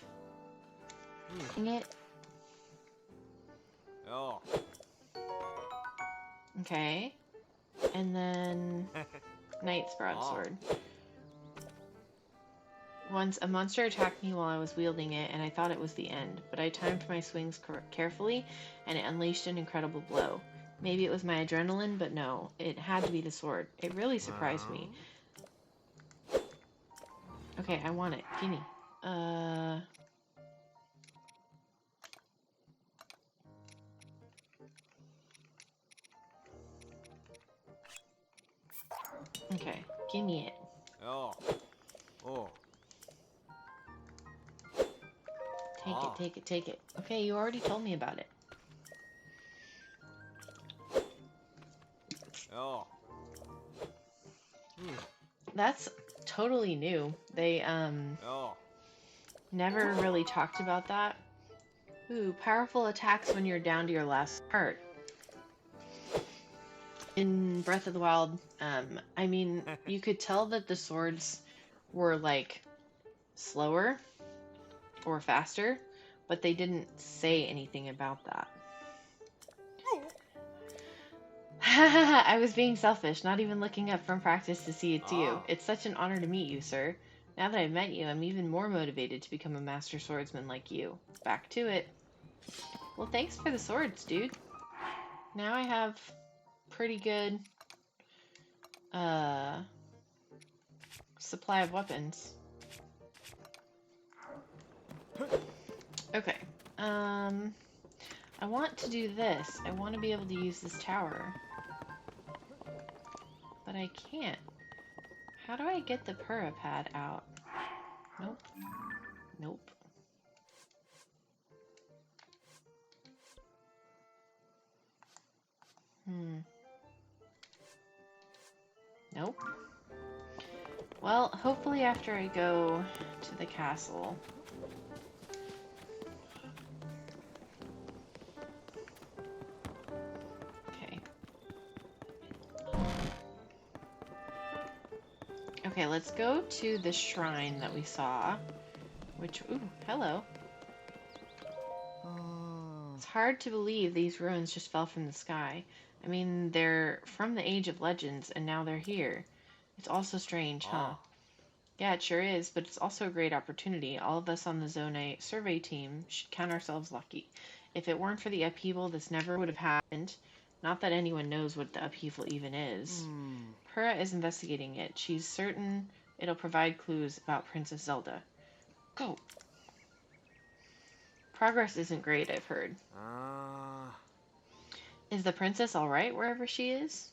Dang it. Oh. Okay. And then Knight's Ah. Broadsword. Once a monster attacked me while I was wielding it, and I thought it was the end, but I timed my swings carefully, and it unleashed an incredible blow. Maybe it was my adrenaline, but no, it had to be the sword. It really surprised me. Okay, I want it. Gimme. Okay, gimme it. Oh. Oh. Take it, take it, take it. Okay, you already told me about it. Oh. That's totally new. They, Oh. never really talked about that. Ooh, powerful attacks when you're down to your last heart. In Breath of the Wild, I mean, you could tell that the swords were, like, slower or faster, but they didn't say anything about that. I was being selfish, not even looking up from practice to see it's you. Ah. It's such an honor to meet you, sir. Now that I've met you, I'm even more motivated to become a master swordsman like you. Back to it. Well, thanks for the swords, dude. Now I have pretty good, supply of weapons. Okay. I want to do this. I want to be able to use this tower. But I can't. How do I get the Pura pad out? Nope. Nope. Nope. Well, hopefully after I go to the castle. Okay. Okay, let's go to the shrine that we saw. Which, ooh, hello. It's hard to believe these ruins just fell from the sky. I mean, they're from the Age of Legends, and now they're here. It's also strange, huh? Ah. Yeah, it sure is, but it's also a great opportunity. All of us on the Zone survey team should count ourselves lucky. If it weren't for the upheaval, this never would have happened. Not that anyone knows what the upheaval even is. Pura is investigating it. She's certain it'll provide clues about Princess Zelda. Go! Progress isn't great, I've heard. Ah. Is the princess alright wherever she is?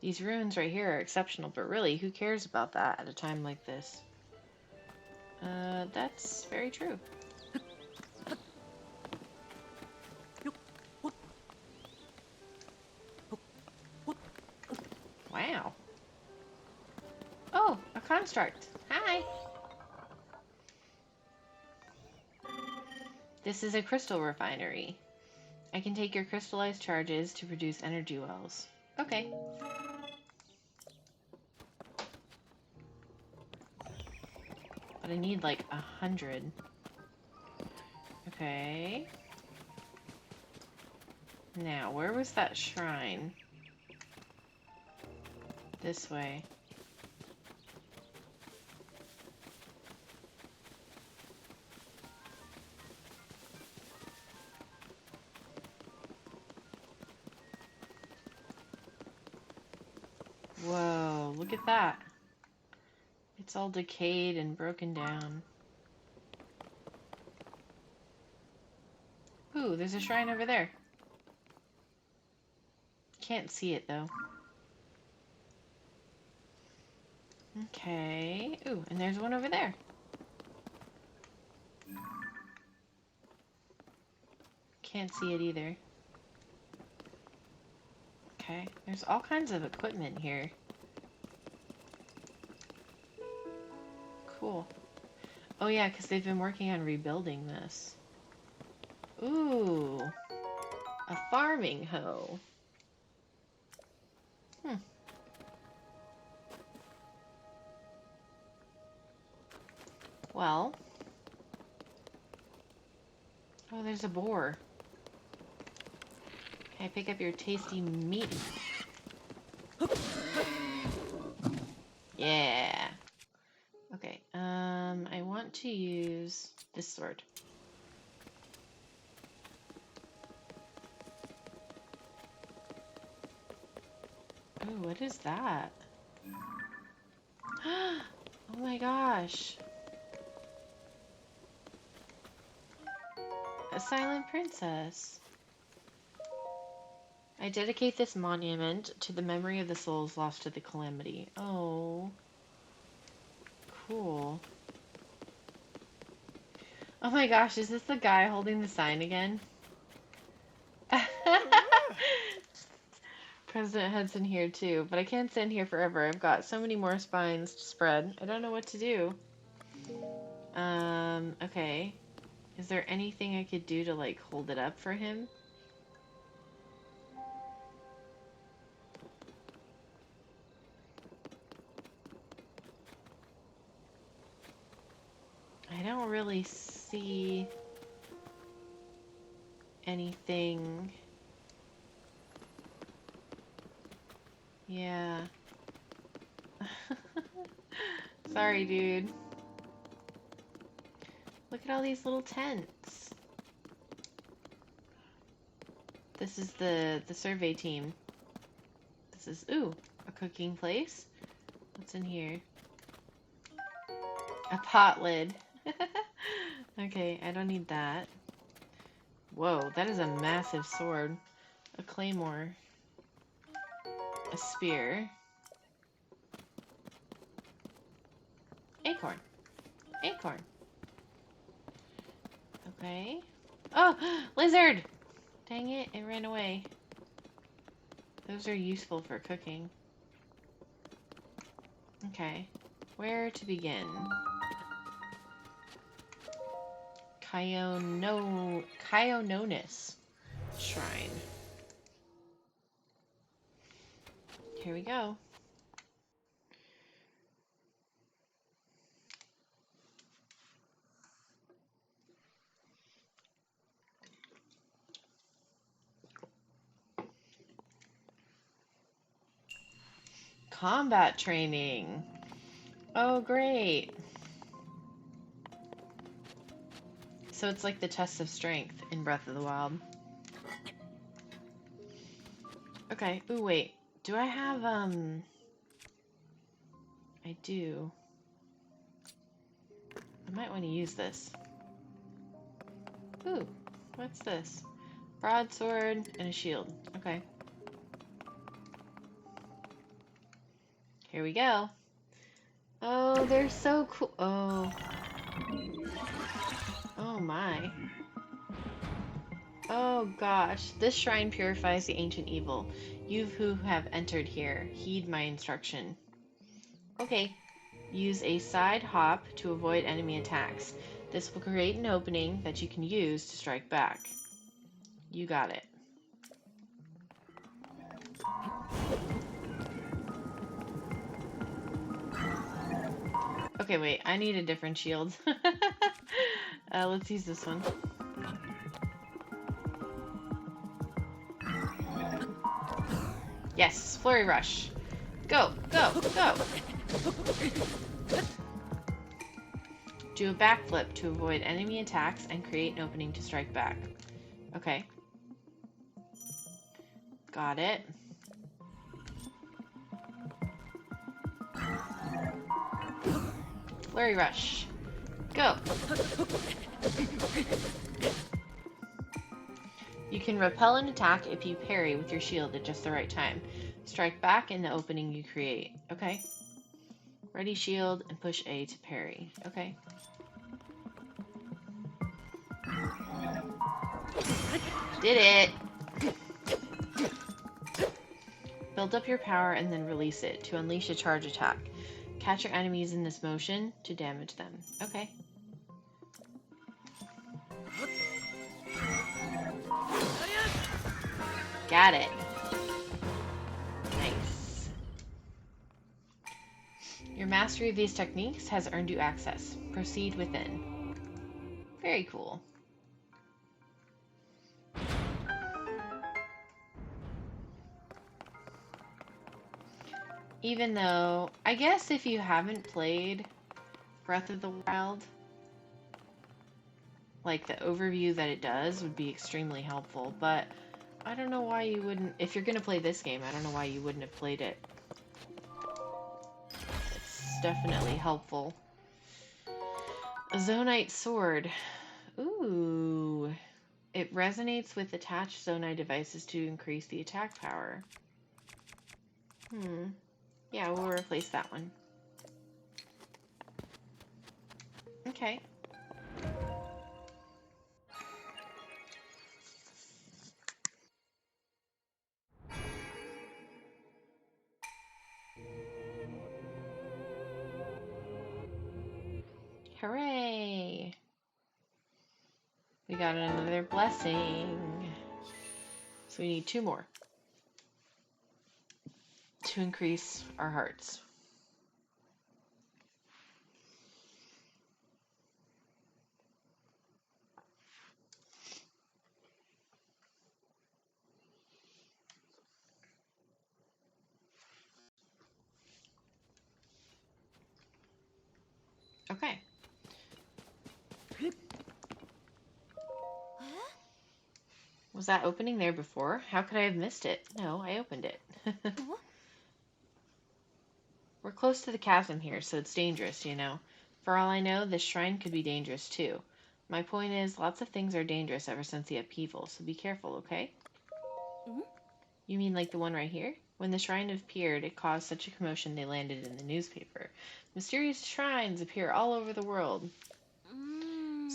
These ruins right here are exceptional, but really, who cares about that at a time like this? That's very true. Wow. Oh, a construct. Hi. This is a crystal refinery. I can take your crystallized charges to produce energy wells. Okay. But I need like 100. Okay. Now, where was that shrine? This way. Whoa, look at that. It's all decayed and broken down. Ooh, there's a shrine over there. Can't see it though. Okay. Ooh, and there's one over there. Can't see it either. Okay. There's all kinds of equipment here. Cool. Oh yeah, because they've been working on rebuilding this. Ooh. A farming hoe. Hmm. Well. Oh, there's a boar. Can I pick up your tasty meat? Yeah. Okay, I want to use this sword. Oh, what is that? Oh my gosh. A silent princess. I dedicate this monument to the memory of the souls lost to the calamity. Oh. Cool. Oh my gosh, is this the guy holding the sign again? President Hudson here too, but I can't stand here forever. I've got so many more spines to spread. I don't know what to do. Okay. Is there anything I could do to, like, hold it up for him? I don't really see anything. Yeah. Sorry, dude. Look at all these little tents. This is the survey team. This is, ooh, a cooking place. What's in here? A pot lid. Okay, I don't need that. Whoa, that is a massive sword. A claymore. A spear. Acorn. Acorn. Okay. Oh, lizard! Dang it, it ran away. Those are useful for cooking. Okay. Where to begin? Kyononis Shrine. Here we go. Combat training. Oh, great. So it's like the test of strength in Breath of the Wild. Okay. Ooh, wait. Do I have, I do. I might want to use this. Ooh, what's this? Broadsword and a shield. Okay. Here we go. Oh, they're so cool. Oh. Oh my. Oh gosh. This shrine purifies the ancient evil. You who have entered here, heed my instruction. Okay. Use a side hop to avoid enemy attacks. This will create an opening that you can use to strike back. You got it. Okay, wait. I need a different shield. Let's use this one. Yes, Flurry Rush. Go, go, go! Do a backflip to avoid enemy attacks and create an opening to strike back. Okay. Got it. Flurry Rush. Go! You can repel an attack if you parry with your shield at just the right time. Strike back in the opening you create. Okay. Ready shield and push A to parry. Okay. Did it! Build up your power and then release it to unleash a charge attack. Catch your enemies in this motion to damage them. Okay. Got it. Nice. Your mastery of these techniques has earned you access. Proceed within. Very cool. Even though, I guess if you haven't played Breath of the Wild, like the overview that it does would be extremely helpful, but I don't know why you wouldn't, if you're going to play this game, I don't know why you wouldn't have played it. It's definitely helpful. A Zonite sword. Ooh. It resonates with attached Zonite devices to increase the attack power. Yeah, we'll replace that one. Okay. Hooray! We got another blessing. So we need 2 more to increase our hearts. Okay. Was that opening there before? How could I have missed it? No, I opened it. We're close to the chasm here, so it's dangerous, you know. For all I know, this shrine could be dangerous too. My point is, lots of things are dangerous ever since the upheaval, so be careful, okay? You mean like the one right here? When the shrine appeared, it caused such a commotion they landed in the newspaper. Mysterious shrines appear all over the world.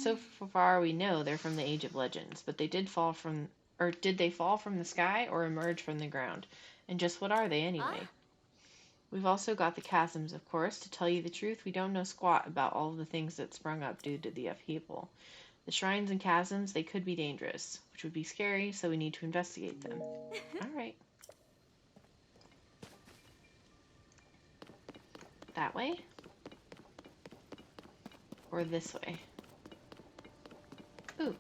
So far we know they're from the Age of Legends, but they did fall from, or did they fall from the sky or emerge from the ground? And just what are they anyway? We've also got the chasms, of course. To tell you the truth, we don't know squat about all of the things that sprung up due to the upheaval. The shrines and chasms, they could be dangerous, which would be scary, so we need to investigate them. Alright. That way? Or this way? Ooh.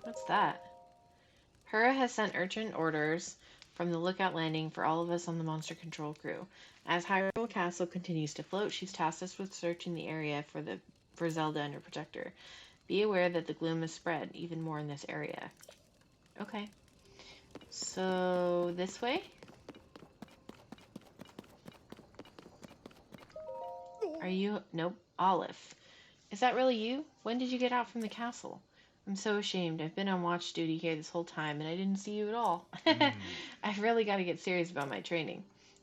What's that? Hera has sent urgent orders from the lookout landing for all of us on the monster control crew. As Hyrule Castle continues to float, she's tasked us with searching the area for Zelda and her protector. Be aware that the gloom has spread even more in this area. Okay. So, this way? Are you... Nope. Olive. Is that really you? When did you get out from the castle? I'm so ashamed. I've been on watch duty here this whole time, and I didn't see you at all. I've really got to get serious about my training.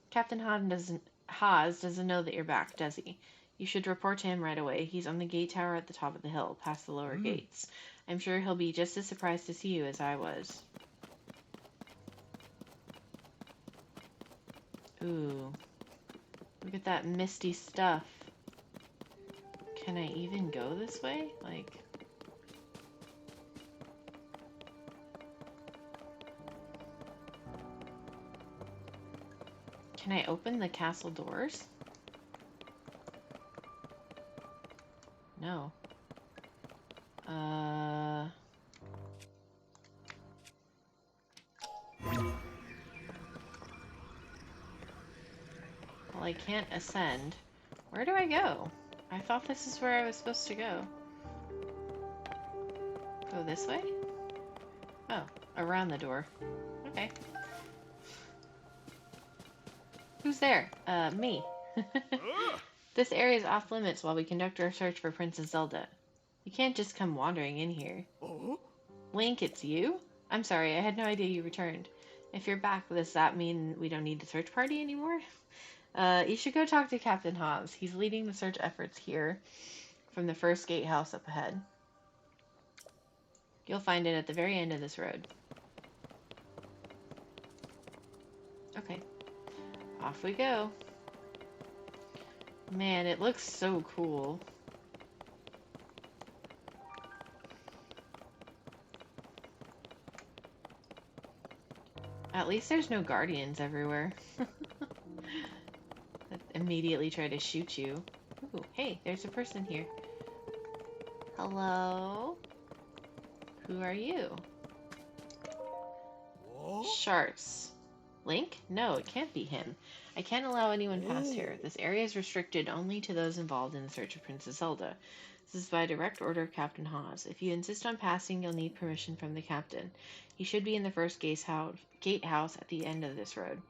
Captain Haas doesn't know that you're back, does he? You should report to him right away. He's on the gate tower at the top of the hill, past the lower gates. I'm sure he'll be just as surprised to see you as I was. Ooh. Look at that misty stuff. Can I even go this way? Like... Can I open the castle doors? No. Well, I can't ascend. Where do I go? I thought this is where I was supposed to go. Go this way? Oh, around the door. Okay. Who's there? Me. This area is off limits while we conduct our search for Princess Zelda. You can't just come wandering in here. Link, it's you? I'm sorry, I had no idea you returned. If you're back, does that mean we don't need the search party anymore? You should go talk to Captain Haas. He's leading the search efforts here from the first gatehouse up ahead. You'll find it at the very end of this road. Okay, off we go. Man, it looks so cool. At least there's no guardians everywhere that immediately try to shoot you. Ooh, hey, there's a person here. Hello? Who are you? Sharks. Link? No, it can't be him. I can't allow anyone past here. This area is restricted only to those involved in the search of Princess Zelda. This is by direct order of Captain Haas. If you insist on passing, you'll need permission from the captain. He should be in the first gatehouse at the end of this road.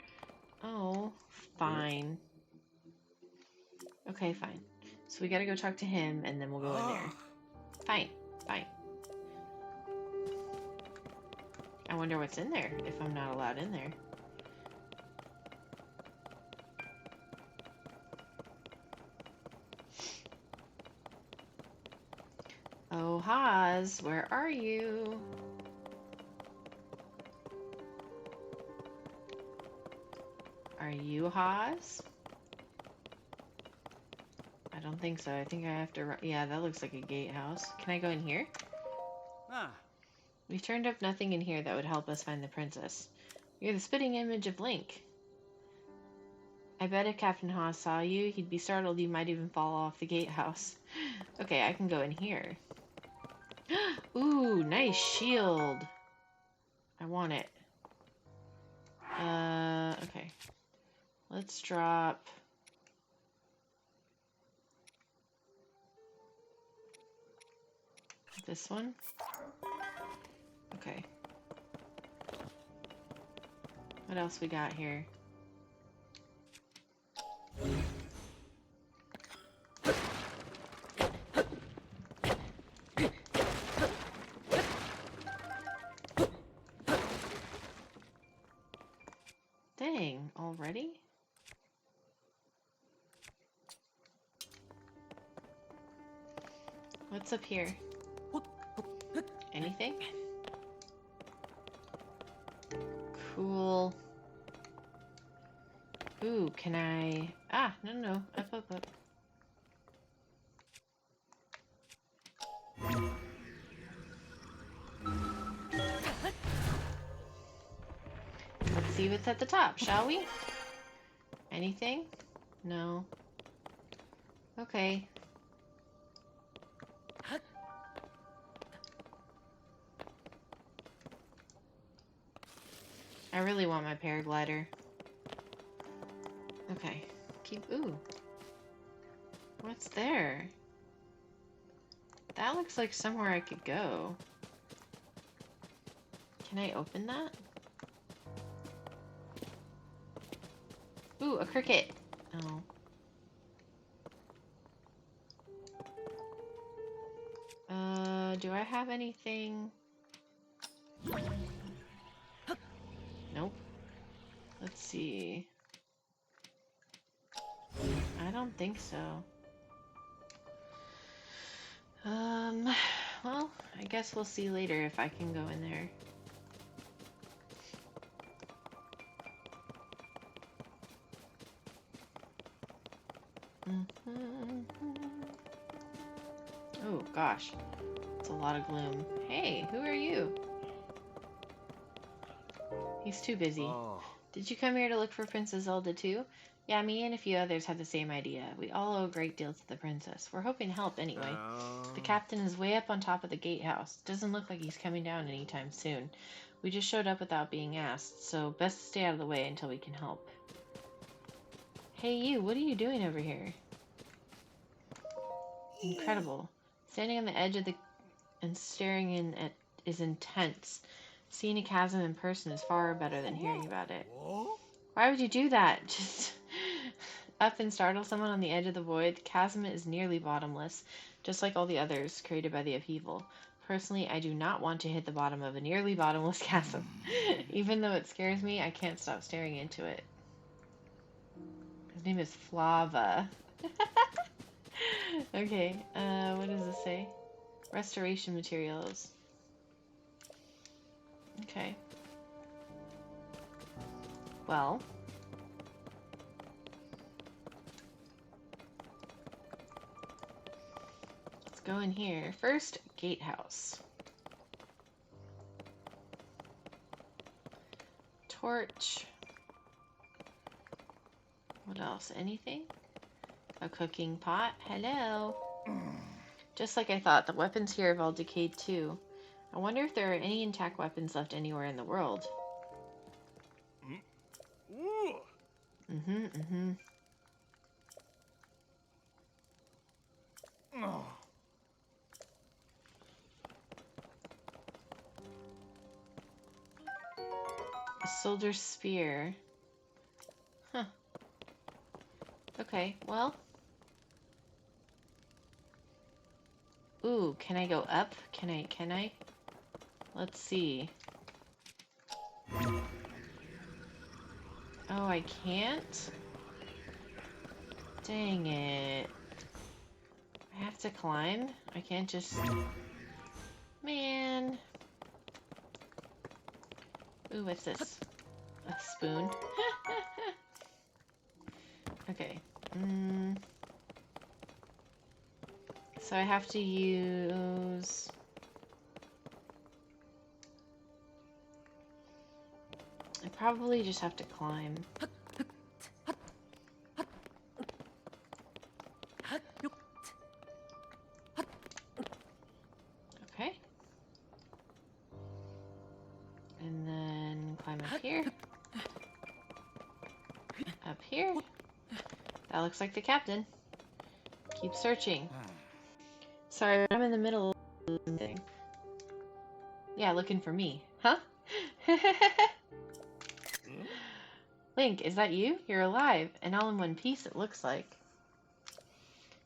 Oh, fine. Okay, fine. So we gotta go talk to him, and then we'll go in there. Fine, fine. I wonder what's in there, if I'm not allowed in there. Oh, Haas, where are you? Are you Haas? I don't think so. I think I have to run. Yeah, that looks like a gatehouse. Can I go in here? We've turned up nothing in here that would help us find the princess. You're the spitting image of Link. I bet if Captain Haas saw you, he'd be startled you might even fall off the gatehouse. Okay, I can go in here. Ooh, nice shield. I want it. Okay. Let's drop... this one? Okay. What else we got here? Dang, already? What's up here? Anything? Cool. Ooh, can I... Ah, no. Up. Let's see what's at the top, shall we? Anything? No. Okay. I really want my paraglider. Okay. Ooh. What's there? That looks like somewhere I could go. Can I open that? Ooh, a cricket. Oh. Do I have anything? Nope. Let's see. I don't think so. Well, I guess we'll see later if I can go in there. Oh, gosh. It's a lot of gloom. Hey, who are you? He's too busy. Oh. Did you come here to look for Princess Zelda too? Yeah, me and a few others have the same idea. We all owe a great deal to the princess. We're hoping to help anyway. The captain is way up on top of the gatehouse. Doesn't look like he's coming down anytime soon. We just showed up without being asked, so best to stay out of the way until we can help. Hey you, what are you doing over here? Incredible. Standing on the edge of the... and staring in at is intense. Seeing a chasm in person is far better than hearing about it. Why would you do that? Just up and startle someone on the edge of the void? The chasm is nearly bottomless, just like all the others created by the upheaval. Personally, I do not want to hit the bottom of a nearly bottomless chasm. Even though it scares me, I can't stop staring into it. His name is Flava. Okay, what does this say? Restoration materials. Okay. Well. Let's go in here. First, gatehouse. Torch. What else? Anything? A cooking pot. Hello. Just like I thought, the weapons here have all decayed too. I wonder if there are any intact weapons left anywhere in the world. Mm-hmm. A soldier's spear. Huh. Okay, well. Ooh, can I go up? Can I? Let's see. Oh, I can't? Dang it. I have to climb? I can't just... Man. Ooh, what's this? A spoon. Okay. So I have to use... I probably just have to climb. Okay. And then climb up here. Up here. That looks like the captain. Keep searching. Sorry, I'm in the middle of something. Yeah, looking for me. Huh? Link, is that you? You're alive, and all in one piece, it looks like.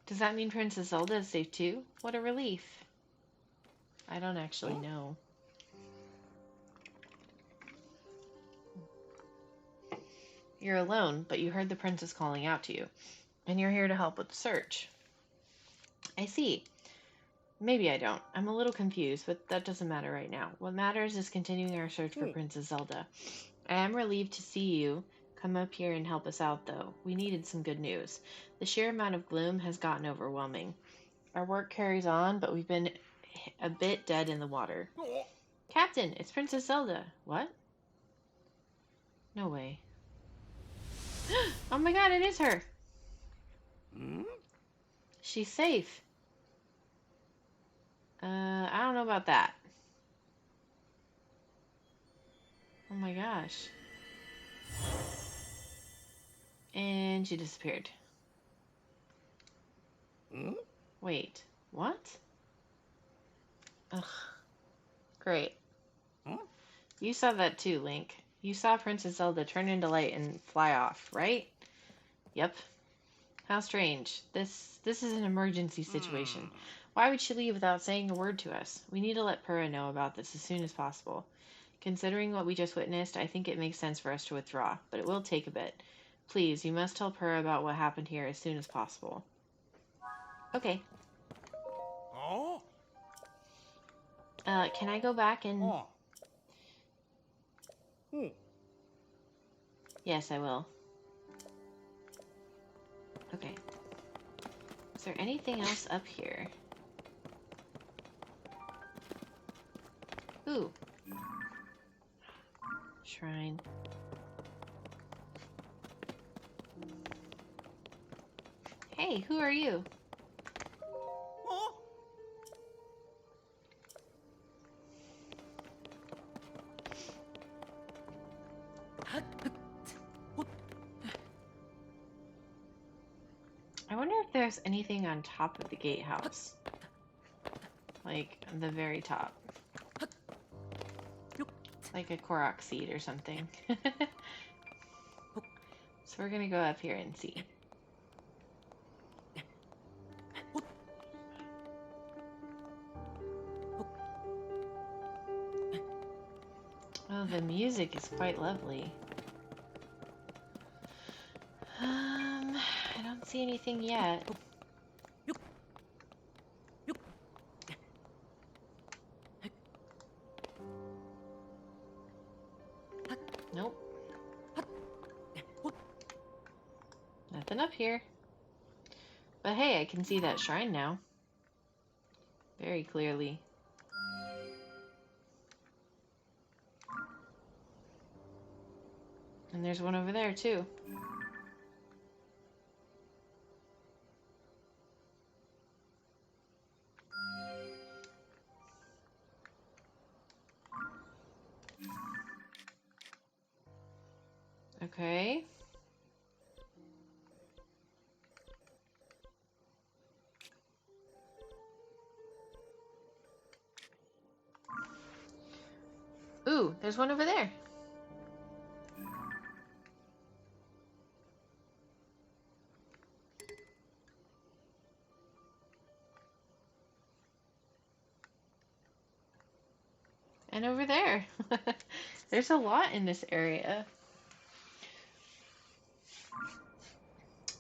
Does that mean Princess Zelda is safe too? What a relief. I don't actually know. You're alone, but you heard the princess calling out to you, and you're here to help with the search. I see. Maybe I don't. I'm a little confused, but that doesn't matter right now. What matters is continuing our search for Princess Zelda. I am relieved to see you come up here and help us out, though. We needed some good news. The sheer amount of gloom has gotten overwhelming. Our work carries on, but we've been a bit dead in the water. Captain, it's Princess Zelda. What? No way. Oh my god, it is her! She's safe. I don't know about that. Oh my gosh. And she disappeared. Wait, what? Ugh. Great. You saw that too, Link. You saw Princess Zelda turn into light and fly off, right? Yep. How strange. This is an emergency situation. Why would she leave without saying a word to us? We need to let Purah know about this as soon as possible. Considering what we just witnessed, I think it makes sense for us to withdraw, but it will take a bit. Please, you must tell Purah about what happened here as soon as possible. Okay. Can I go back and... Yes, I will. Okay. Is there anything else up here? Ooh. Shrine. Hey, who are you? I wonder if there's anything on top of the gatehouse. Like, the very top. Like a Korok seed or something. So we're gonna go up here and see. The music is quite lovely. I don't see anything yet. Nope. Nothing up here. But hey, I can see that shrine now. Very clearly. And there's one over there too. Okay. Ooh, there's one over there. And over there. There's a lot in this area.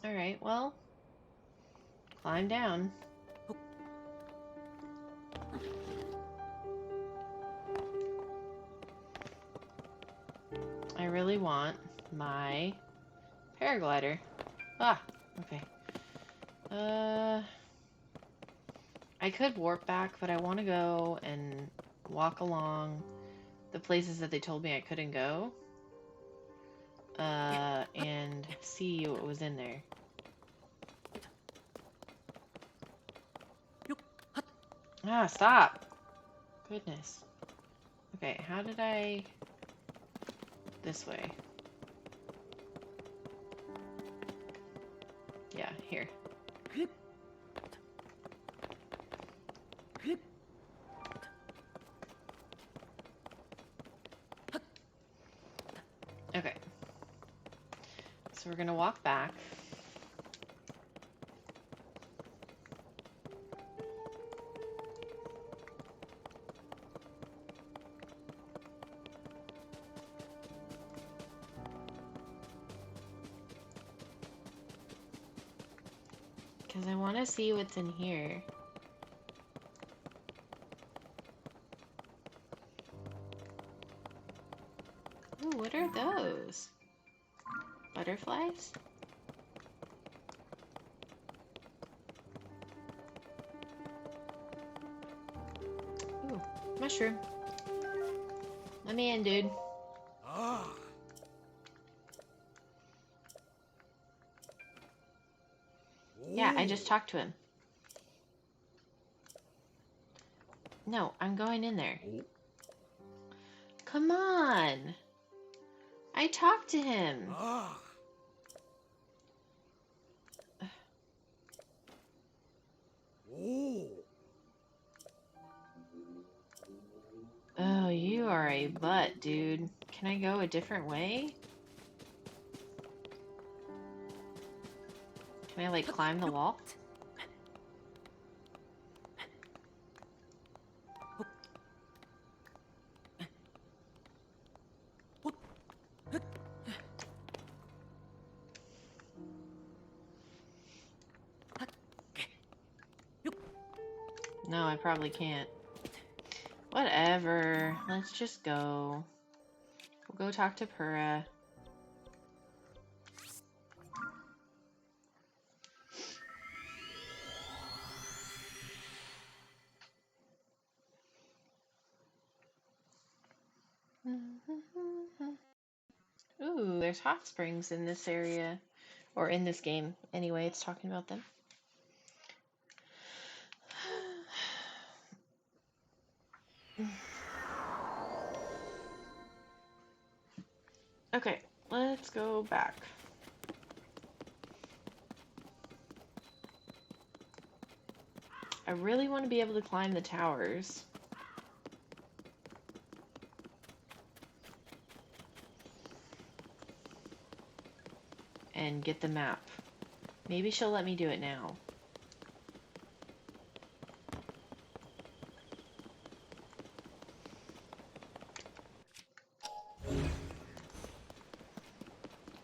Alright, well, climb down. I really want my paraglider. Ah, okay. I could warp back, but I want to go and walk along the places that they told me I couldn't go. And see what was in there. Ah, stop! Goodness. Okay, how did I... This way. Yeah, here. Okay. So we're gonna walk back. Because I want to see what's in here. Ooh, what are those? Butterflies? Ooh, mushroom. Let me in, dude. Ah. Yeah, I just talked to him. No, I'm going in there. Come on! I talked to him! Ah. Oh. Oh, you are a butt, dude. Can I go a different way? Can I, like, climb the wall? No, I probably can't. Whatever. Let's just go. We'll go talk to Pura. Ooh, there's hot springs in this area. Or in this game. Anyway, it's talking about them. Okay, let's go back. I really want to be able to climb the towers. And get the map. Maybe she'll let me do it now.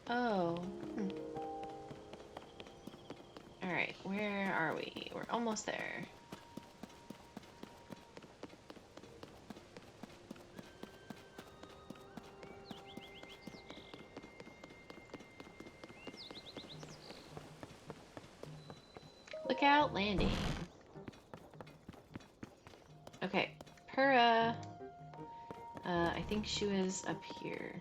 Oh. Hmm. Alright, where are we? We're almost there. Lookout landing. Okay, Pura. I think she was up here.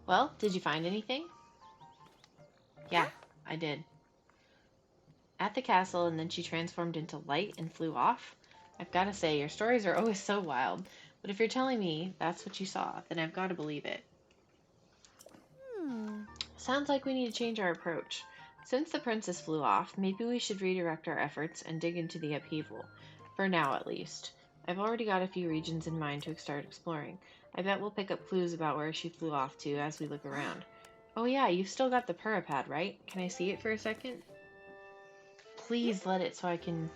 Well, did you find anything? Yeah, Huh? I did. At the castle, and then she transformed into light and flew off. I've got to say, your stories are always so wild. But if you're telling me that's what you saw, then I've got to believe it. Sounds like we need to change our approach. Since the princess flew off, maybe we should redirect our efforts and dig into the upheaval. For now, at least. I've already got a few regions in mind to start exploring. I bet we'll pick up clues about where she flew off to as we look around. Oh yeah, you've still got the Purapad, right? Can I see it for a second? Please let it so I can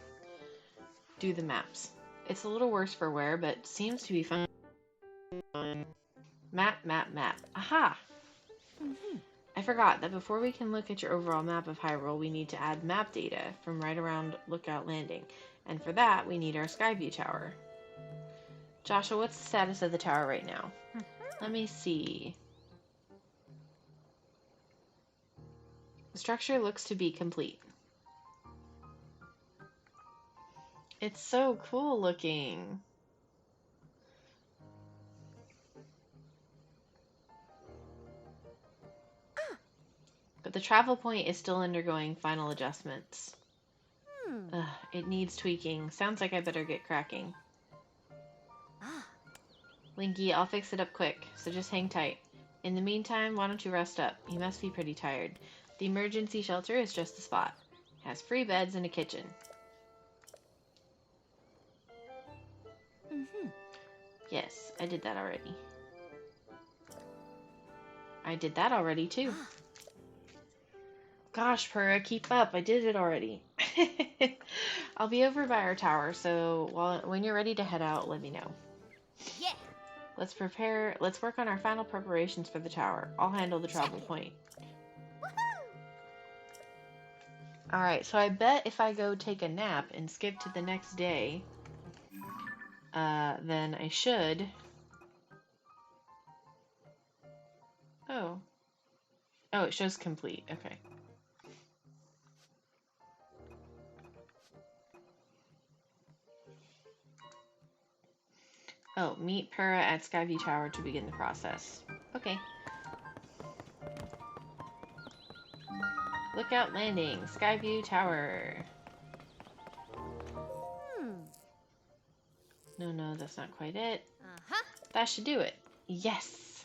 do the maps. It's a little worse for wear, but seems to be fun. Map, map, map. Aha! I forgot that before we can look at your overall map of Hyrule, we need to add map data from right around Lookout Landing. And for that, we need our Skyview Tower. Joshua, what's the status of the tower right now? Let me see. The structure looks to be complete. It's so cool looking. But the travel point is still undergoing final adjustments. Ugh, it needs tweaking. Sounds like I better get cracking. Linky, I'll fix it up quick, so just hang tight. In the meantime, why don't you rest up? You must be pretty tired. The emergency shelter is just the spot. It has free beds and a kitchen. Yes, I did that already. I did that already, too. Gosh, Purah, keep up. I did it already. I'll be over by our tower, so when you're ready to head out, let me know. Yeah. Let's work on our final preparations for the tower. I'll handle the travel point. Alright, so I bet if I go take a nap and skip to the next day, then I should... Oh. Oh, it shows complete. Okay. Oh, meet Purah at Skyview Tower to begin the process. Okay. Lookout Landing, Skyview Tower. No, that's not quite it. That should do it. Yes!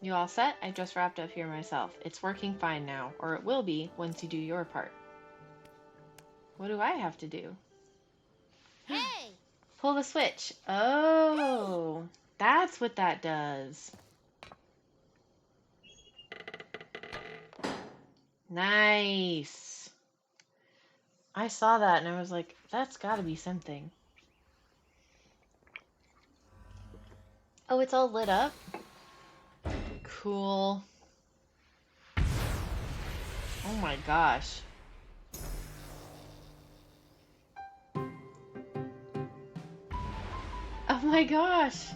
You all set? I just wrapped up here myself. It's working fine now, or it will be once you do your part. What do I have to do? Hey! Pull the switch. Oh, that's what that does. Nice. I saw that and I was like, that's gotta be something. Oh, it's all lit up? Cool. Oh my gosh. Oh my gosh.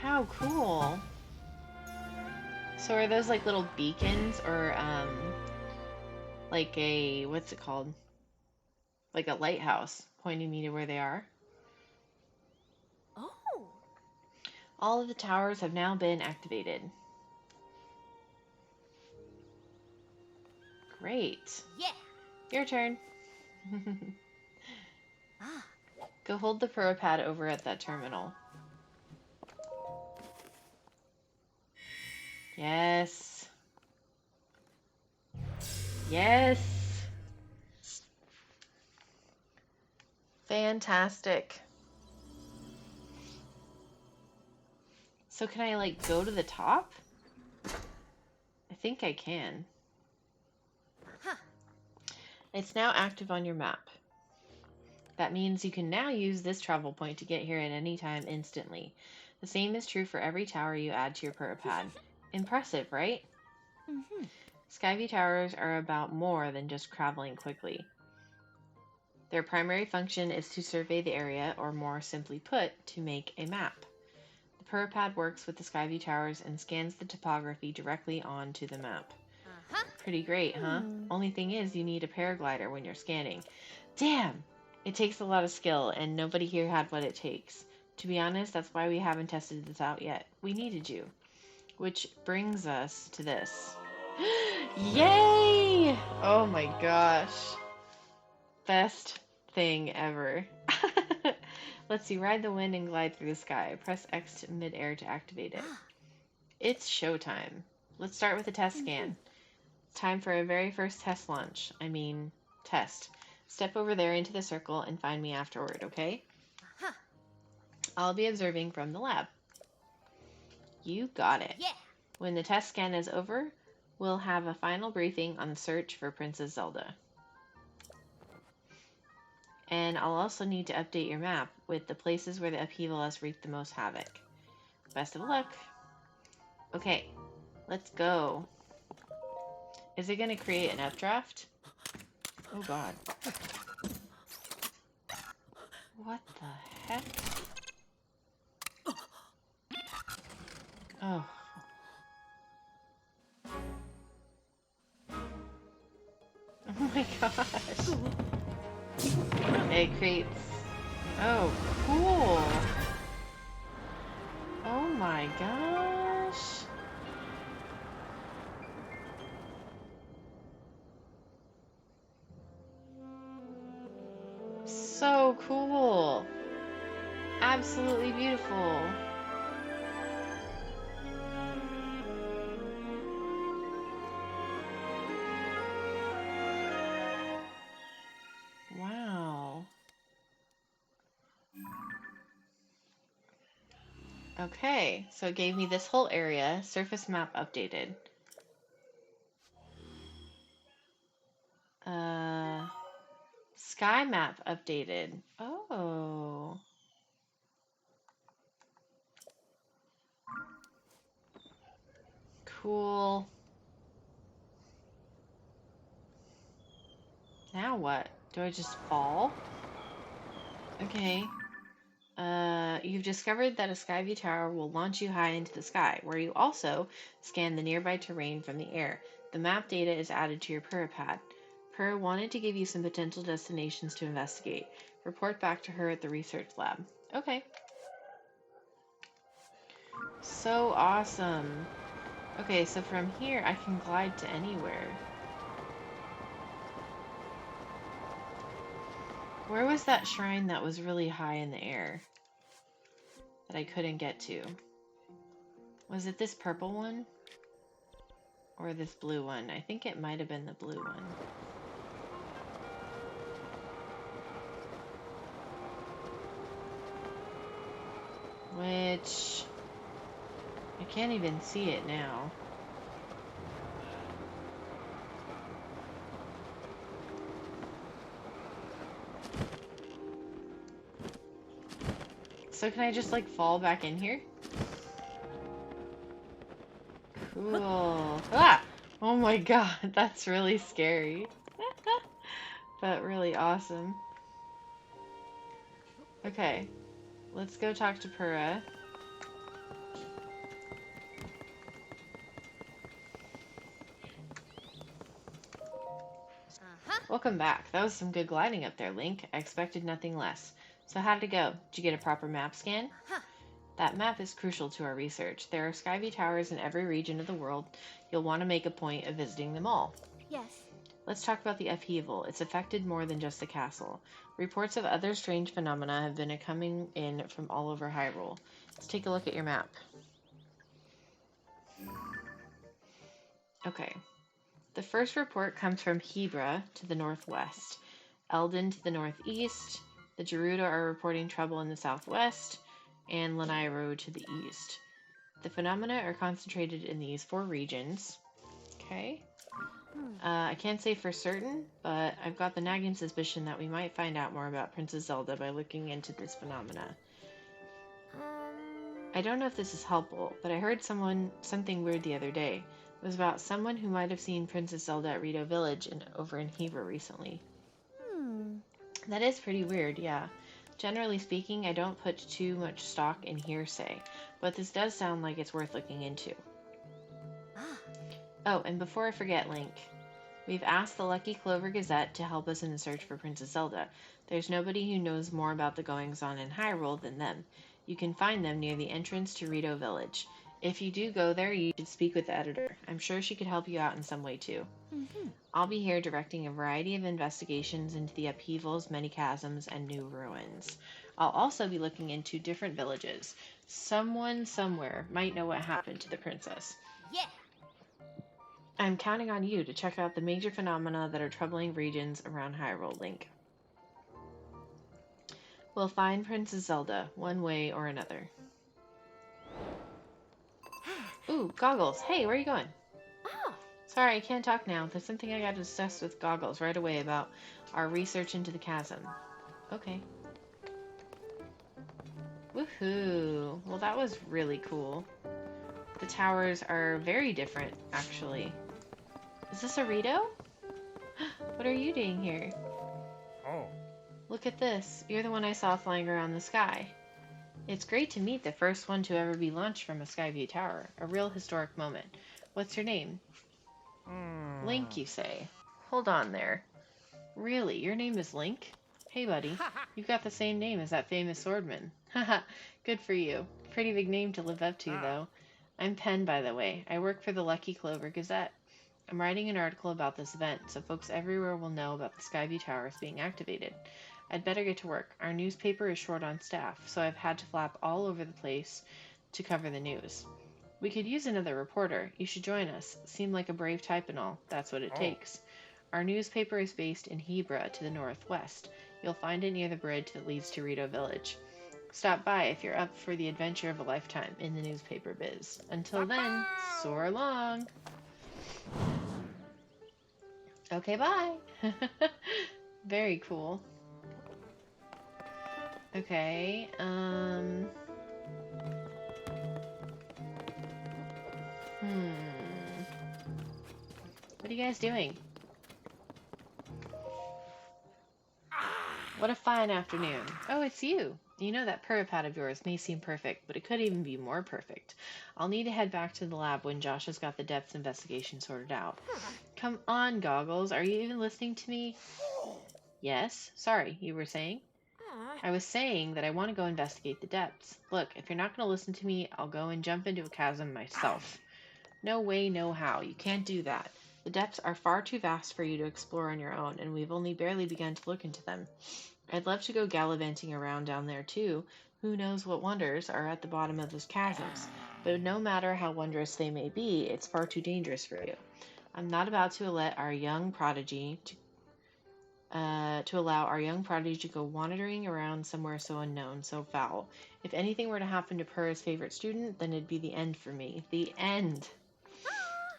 How cool. So are those like little beacons or like a, what's it called? Like a lighthouse pointing me to where they are? Oh. All of the towers have now been activated. Great. Yeah. Your turn. Go hold the Purapad over at that terminal. Yes. Yes. Fantastic. So can I like go to the top? think I can. Huh. It's now active on your map. That means you can now use this travel point to get here at any time instantly. The same is true for every tower you add to your pad. Impressive, right? Mm-hmm. Skyview towers are about more than just traveling quickly. Their primary function is to survey the area, or more simply put, to make a map. The pad works with the Skyview towers and scans the topography directly onto the map. Uh-huh. Pretty great, huh? Only thing is, you need a paraglider when you're scanning. Damn! It takes a lot of skill, and nobody here had what it takes. To be honest, that's why we haven't tested this out yet. We needed you. Which brings us to this. Yay! Oh my gosh. Best thing ever. Let's see, ride the wind and glide through the sky. Press X to mid-air to activate it. Ah. It's showtime. Let's start with a test scan. Time for a very first test launch. Test. Step over there into the circle and find me afterward, okay? Uh-huh. I'll be observing from the lab. You got it. Yeah. When the test scan is over, we'll have a final briefing on the search for Princess Zelda. And I'll also need to update your map with the places where the upheaval has wreaked the most havoc. Best of luck. Okay, let's go. Is it going to create an updraft? Oh god. What the heck? Oh. Oh my gosh. It creates... Oh, cool. Oh my gosh. So cool. Absolutely beautiful. Wow. Okay, so it gave me this whole area, surface map updated. Sky map updated. Oh. Cool. Now what? Do I just fall? Okay. You've discovered that a Skyview tower will launch you high into the sky, where you also scan the nearby terrain from the air. The map data is added to your pad. Purr wanted to give you some potential destinations to investigate. Report back to her at the research lab. Okay. So awesome. Okay, so from here I can glide to anywhere. Where was that shrine that was really high in the air that I couldn't get to? Was it this purple one? Or this blue one? I think it might have been the blue one. Which... I can't even see it now. So can I just like fall back in here? Cool. Ah! Oh my god, that's really scary. But really awesome. Okay, let's go talk to Purah. Uh-huh. Welcome back. That was some good gliding up there, Link. I expected nothing less. So how did it go? Did you get a proper map scan? Huh. That map is crucial to our research. There are Skyview towers in every region of the world. You'll want to make a point of visiting them all. Yes. Let's talk about the upheaval. It's affected more than just the castle. Reports of other strange phenomena have been coming in from all over Hyrule. Let's take a look at your map. Okay. The first report comes from Hebra to the northwest, Eldon to the northeast, the Gerudo are reporting trouble in the southwest, and Lanai Road to the east. The phenomena are concentrated in these 4 regions. Okay. I can't say for certain, but I've got the nagging suspicion that we might find out more about Princess Zelda by looking into this phenomena. I don't know if this is helpful, but I heard something weird the other day. It was about someone who might have seen Princess Zelda at Rito Village over in Hebra recently. That is pretty weird, yeah. Generally speaking, I don't put too much stock in hearsay, but this does sound like it's worth looking into. Oh, and before I forget, Link, we've asked the Lucky Clover Gazette to help us in the search for Princess Zelda. There's nobody who knows more about the goings-on in Hyrule than them. You can find them near the entrance to Rito Village. If you do go there, you should speak with the editor. I'm sure she could help you out in some way, too. I'll be here directing a variety of investigations into the upheavals, many chasms, and new ruins. I'll also be looking into different villages. Someone somewhere might know what happened to the princess. Yeah. I'm counting on you to check out the major phenomena that are troubling regions around Hyrule, Link. We'll find Princess Zelda, one way or another. Ooh, Goggles. Hey, where are you going? Oh. Sorry, I can't talk now. There's something I gotta discuss with Goggles right away about our research into the chasm. Okay. Woohoo! Well, that was really cool. The towers are very different, actually. Is this a Rito? What are you doing here? Oh. Look at this. You're the one I saw flying around the sky. It's great to meet the first one to ever be launched from a Skyview tower. A real historic moment. What's your name? Link, you say. Hold on there. Really? Your name is Link? Hey, buddy. You've got the same name as that famous swordman. Haha, good for you. Pretty big name to live up to, though. I'm Pen, by the way. I work for the Lucky Clover Gazette. I'm writing an article about this event, so folks everywhere will know about the Skyview Towers being activated. I'd better get to work. Our newspaper is short on staff, so I've had to flap all over the place to cover the news. We could use another reporter. You should join us. Seem like a brave type and all. That's what it takes. Our newspaper is based in Hebra to the northwest. You'll find it near the bridge that leads to Rito Village. Stop by if you're up for the adventure of a lifetime in the newspaper biz. Until then, soar along! Okay, bye! Very cool. Okay, What are you guys doing? What a fine afternoon. Oh, it's you. You know that pad of yours may seem perfect, but it could even be more perfect. I'll need to head back to the lab when Josh has got the depth investigation sorted out. Come on, Goggles. Are you even listening to me? Yes? Sorry, you were saying? I was saying that I want to go investigate the depths. Look, if you're not going to listen to me, I'll go and jump into a chasm myself. No way, no how. You can't do that. The depths are far too vast for you to explore on your own, and we've only barely begun to look into them. I'd love to go gallivanting around down there, too. Who knows what wonders are at the bottom of those chasms. But no matter how wondrous they may be, it's far too dangerous for you. I'm not about to let our young prodigy allow our young prodigy to go wandering around somewhere so unknown, so foul. If anything were to happen to Purr's favorite student, then it'd be the end for me. The end!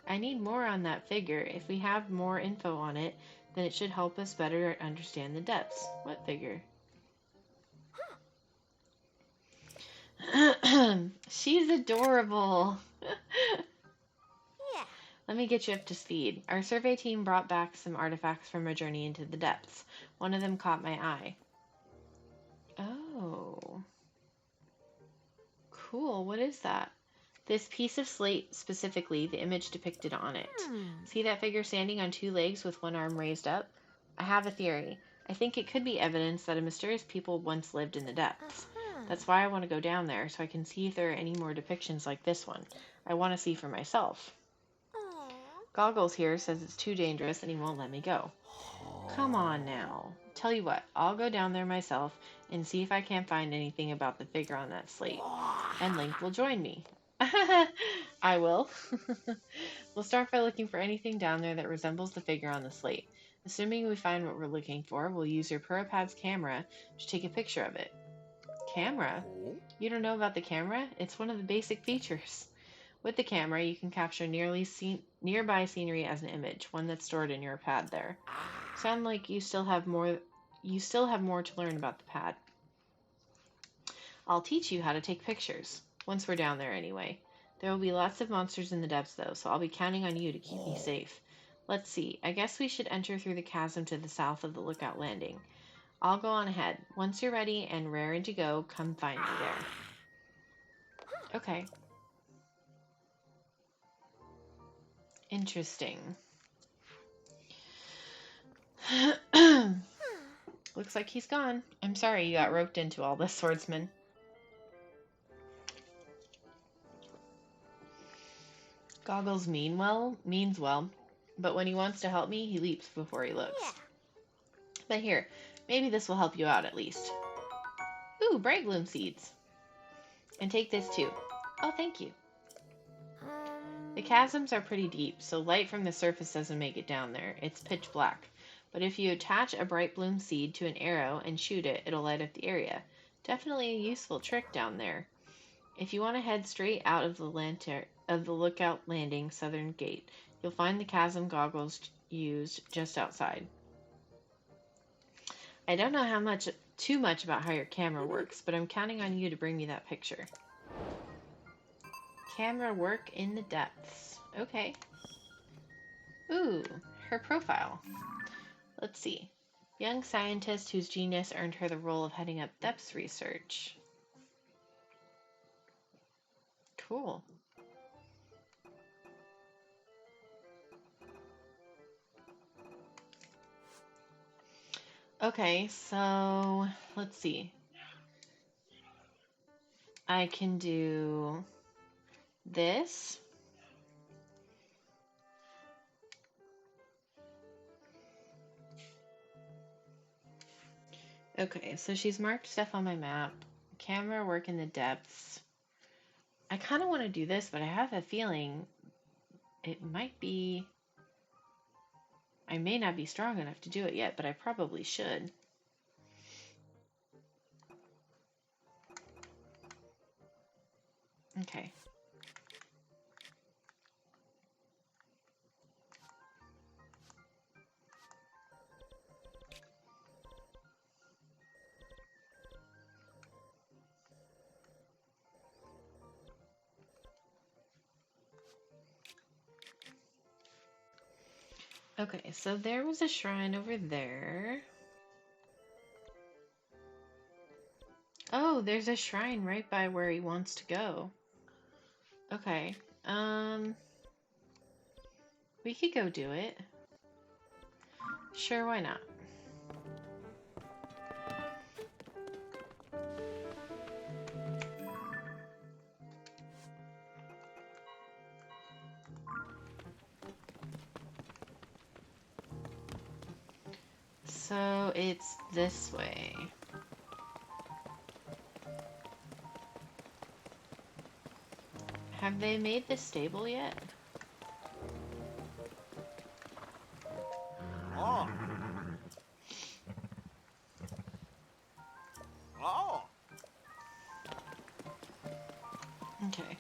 I need more on that figure. If we have more info on it, then it should help us better understand the depths. What figure? She's adorable! Yeah. Let me get you up to speed. Our survey team brought back some artifacts from our journey into the depths. One of them caught my eye. Oh. Cool. What is that? This piece of slate, specifically, the image depicted on it. See that figure standing on two legs with one arm raised up? I have a theory. I think it could be evidence that a mysterious people once lived in the depths. That's why I want to go down there, so I can see if there are any more depictions like this one. I want to see for myself. Goggles here says it's too dangerous and he won't let me go. Come on now. Tell you what, I'll go down there myself and see if I can't find anything about the figure on that slate. And Link will join me. I will. We'll start by looking for anything down there that resembles the figure on the slate. Assuming we find what we're looking for, we'll use your Purrpad's camera to take a picture of it. Camera? You don't know about the camera? It's one of the basic features. With the camera, you can capture nearby scenery as an image, one that's stored in your pad there. Sound like you still have more to learn about the pad. I'll teach you how to take pictures, once we're down there anyway. There will be lots of monsters in the depths though, so I'll be counting on you to keep me safe. Let's see, I guess we should enter through the chasm to the south of the lookout landing. I'll go on ahead. Once you're ready and raring to go, come find me there. Okay. Interesting. Looks like he's gone. I'm sorry you got roped into all this, swordsman. Goggles means well, but when he wants to help me, he leaps before he looks. Yeah. But here, maybe this will help you out at least. Ooh, bright bloom seeds. And take this too. Oh, thank you. The chasms are pretty deep, so light from the surface doesn't make it down there. It's pitch black. But if you attach a bright bloom seed to an arrow and shoot it, it'll light up the area. Definitely a useful trick down there. If you want to head straight out of the lookout landing southern gate, you'll find the chasm goggles used just outside. I don't know too much about how your camera works, but I'm counting on you to bring me that picture. Camera work in the depths. Okay. Ooh, her profile. Let's see. Young scientist whose genius earned her the role of heading up depths research. Cool. Okay, so let's see. I can do this. Okay, so she's marked stuff on my map. Camera work in the depths. I kind of want to do this, but I have a feeling it might be... I may not be strong enough to do it yet, but I probably should. Okay. Okay, so there was a shrine over there. Oh, there's a shrine right by where he wants to go. Okay. We could go do it. Sure, why not? So it's this way. Have they made this stable yet? Oh. Oh. Okay.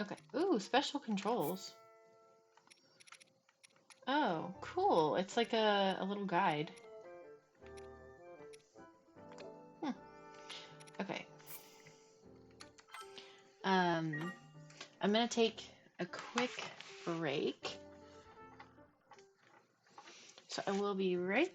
Okay. Ooh, special controls. Oh, cool. It's like a little guide. Okay. I'm gonna take a quick break. So I will be right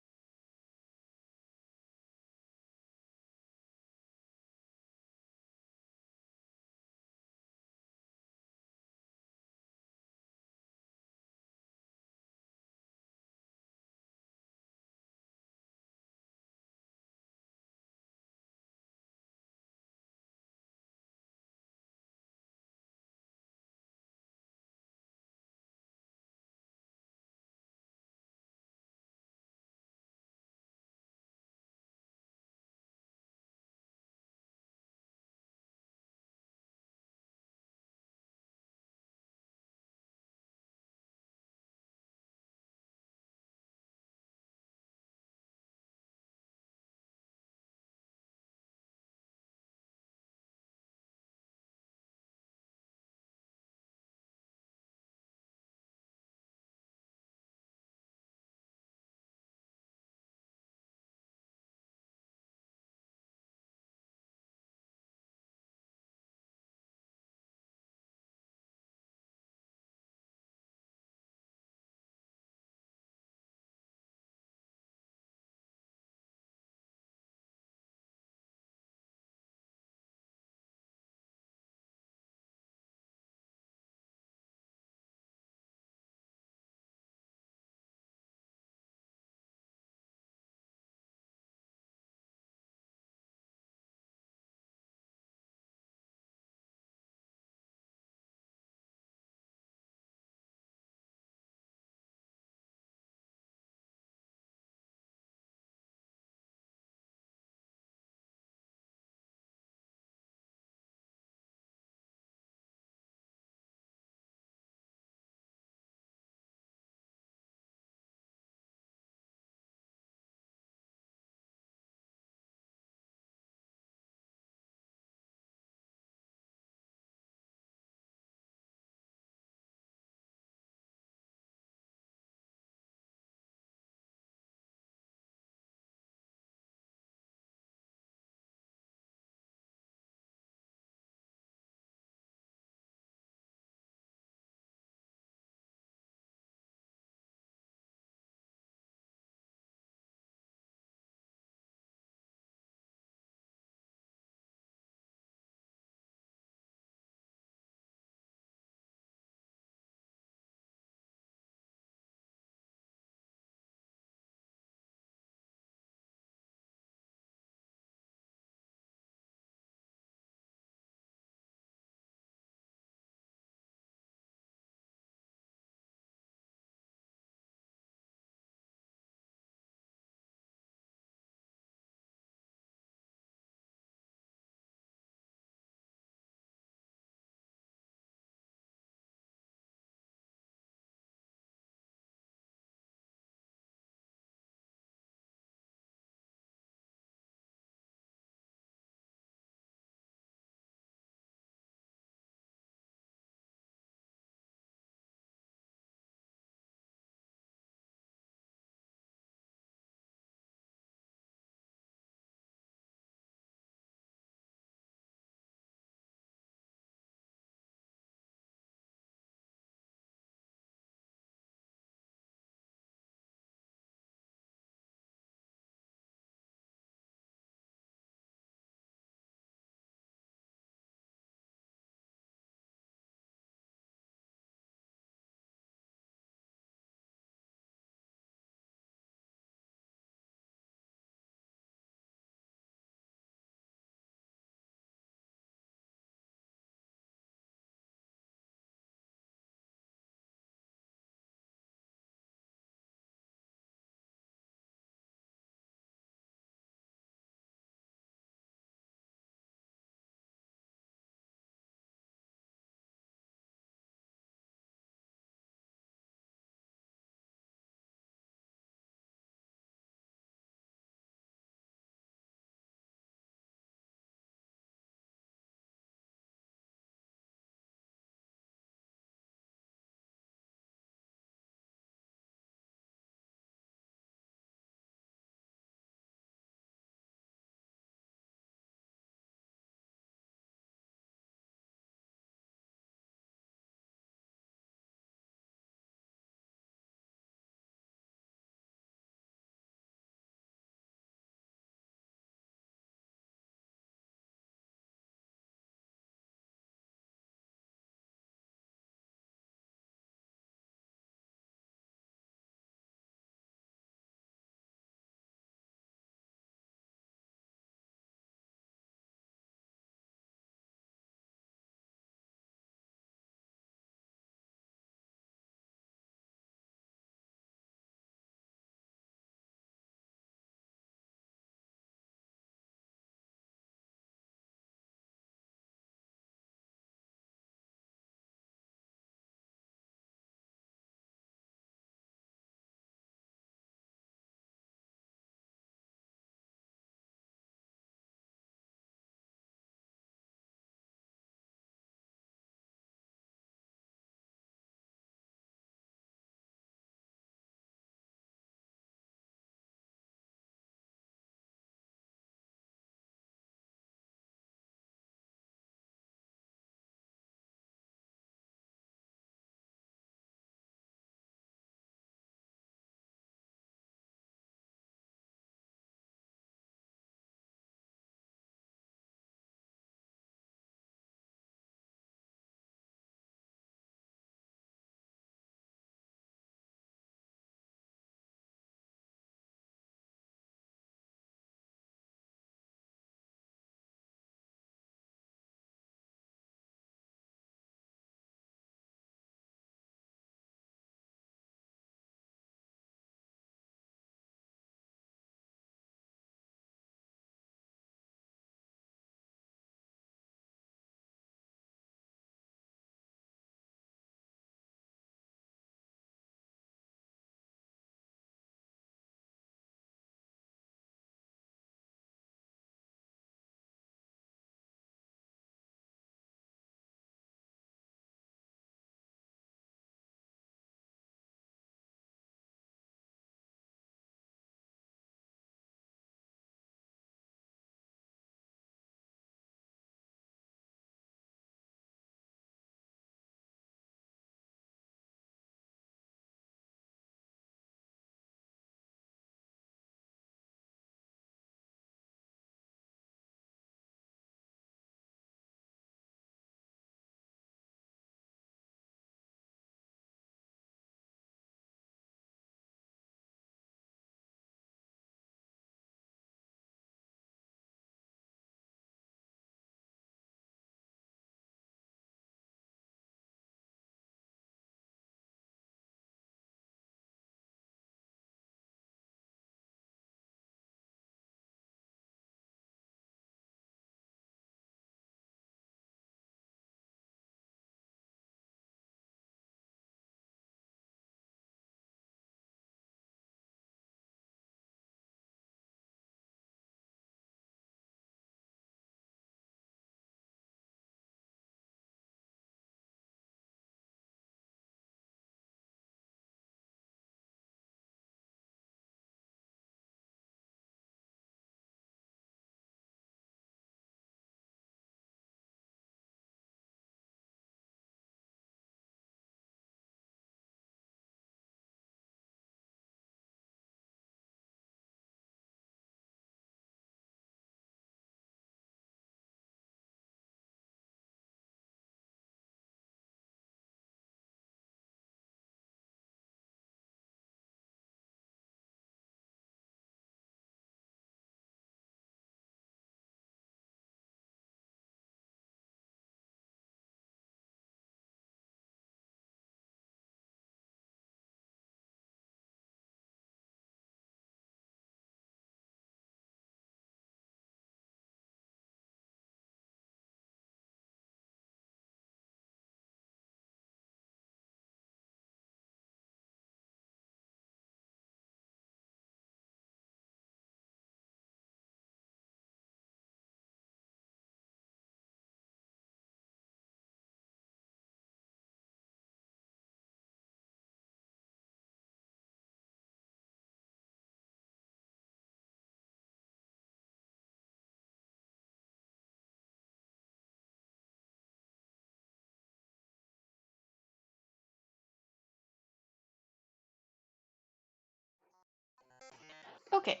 Okay,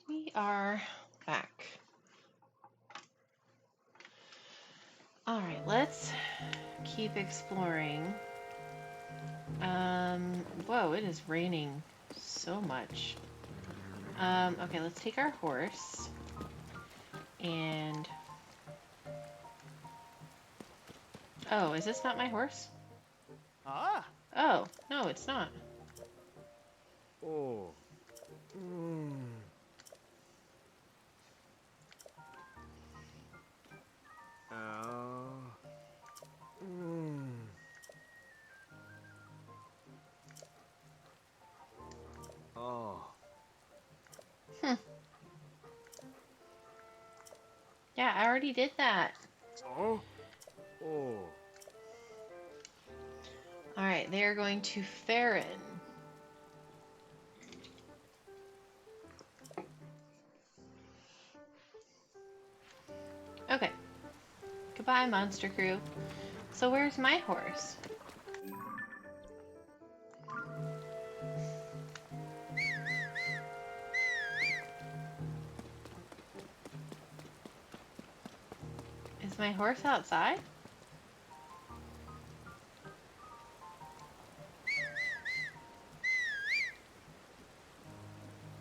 we are back. Alright, let's keep exploring. Whoa, it is raining so much. Okay, let's take our horse. And... Oh, is this not my horse? Ah. Oh, no, it's not. Oh. Mm. Mm. Oh. Hmm. Yeah, I already did that. Oh. Oh. Alright, they are going to Farron. Okay. Goodbye, Monster Crew. So where's my horse? Is my horse outside?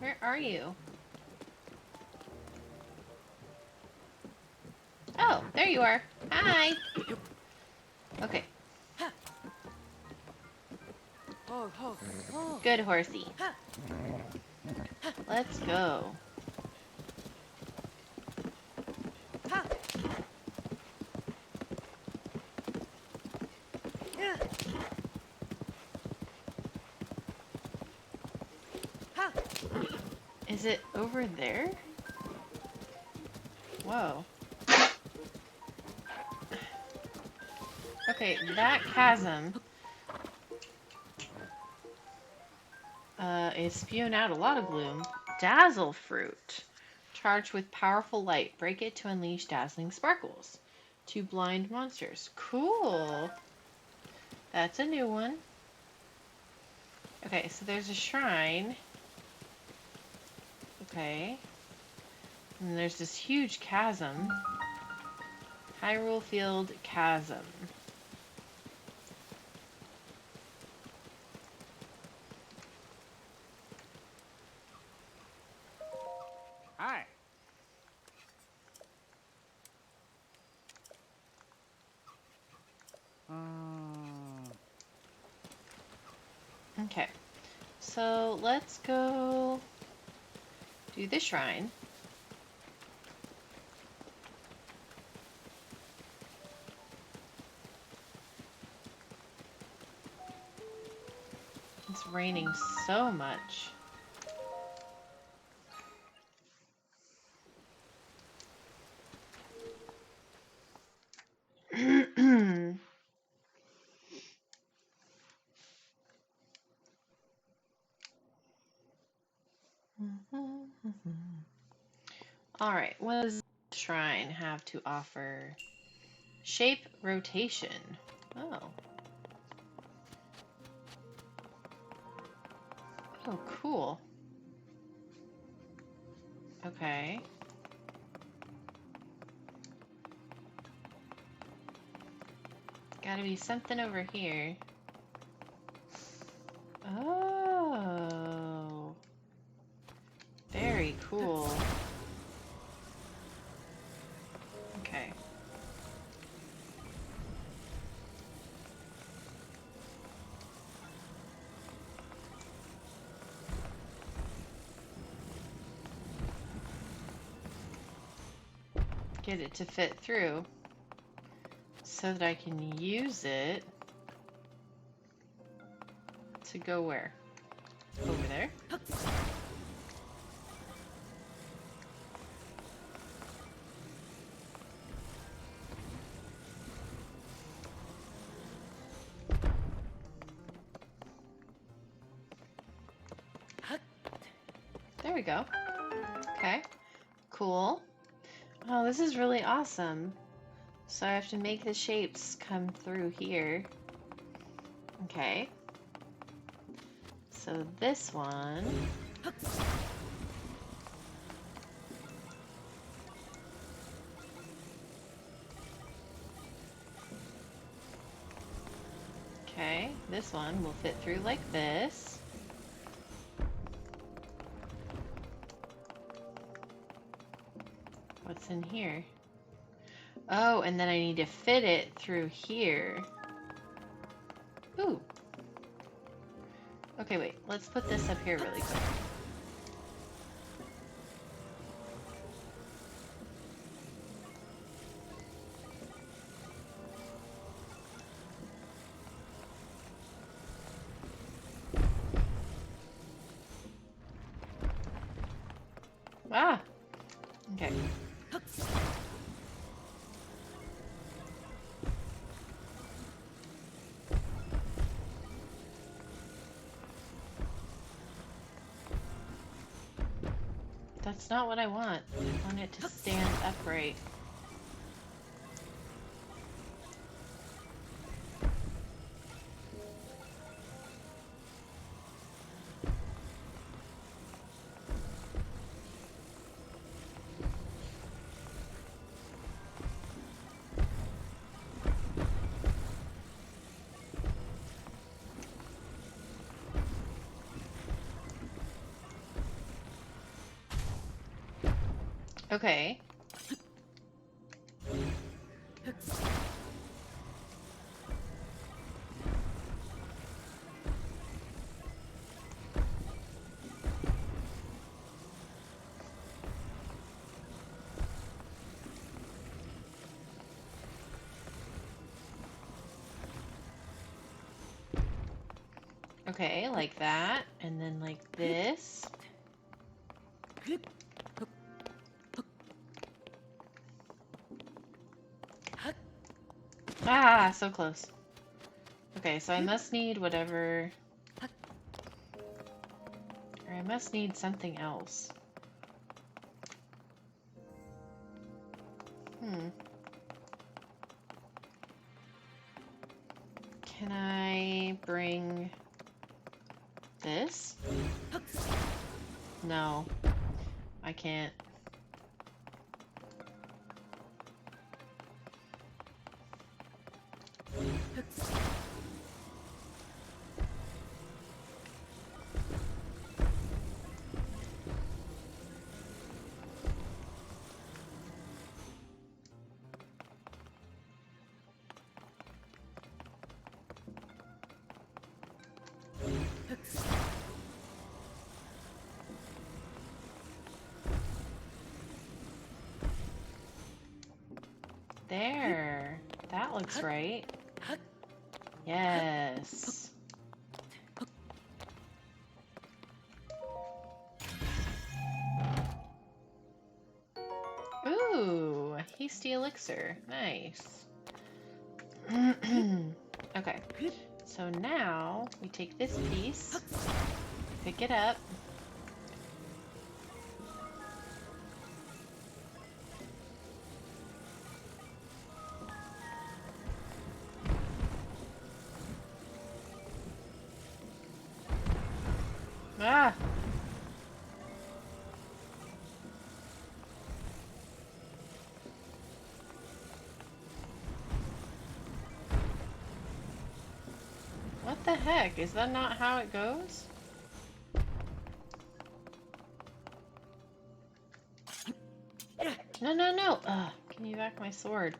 Where are you? Oh, there you are. Hi. Okay. Good horsey. Let's go. Is it over there? Whoa. Okay, that chasm is spewing out a lot of gloom. Dazzle fruit. Charged with powerful light. Break it to unleash dazzling sparkles. To blind monsters. Cool. That's a new one. Okay, so there's a shrine. Okay. And there's this huge chasm. Hyrule Field Chasm. Hi. Okay. So let's go do the shrine. It's raining so much. Alright, what does the shrine have to offer? Shape rotation. Oh. Oh, cool. Okay. Gotta be something over here. Oh. Very cool. Okay. Get it to fit through so that I can use it to go where? Over there? There we go. Okay. Cool. Oh, this is really awesome. So I have to make the shapes come through here. Okay. So this one Okay, this one will fit through like this. What's in here? Oh, and then I need to fit it through here. Ooh. Okay, wait. Let's put this up here really quick. Ah! Okay. That's not what I want. I want it to stand upright. Okay. Okay, like that. And then like this. Ah, so close. Okay, so I must need whatever... Or I must need something else. Can I bring this? No, I can't. There. That looks right. Yes. Ooh, hasty elixir. Nice. Okay. So now we take this piece, pick it up. Ah! What the heck? Is that not how it goes? No, no, no! Ugh, give me back my sword.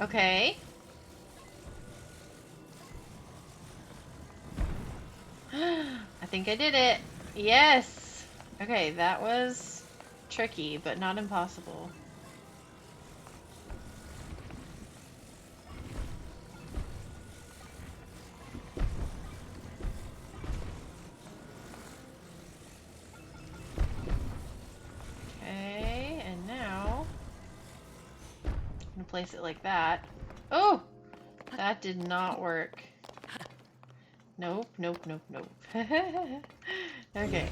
Okay. I think I did it. Yes! Okay, that was tricky, but not impossible. Okay, and now I'm gonna place it like that. Oh! That did not work. Nope, nope, nope, nope. Okay.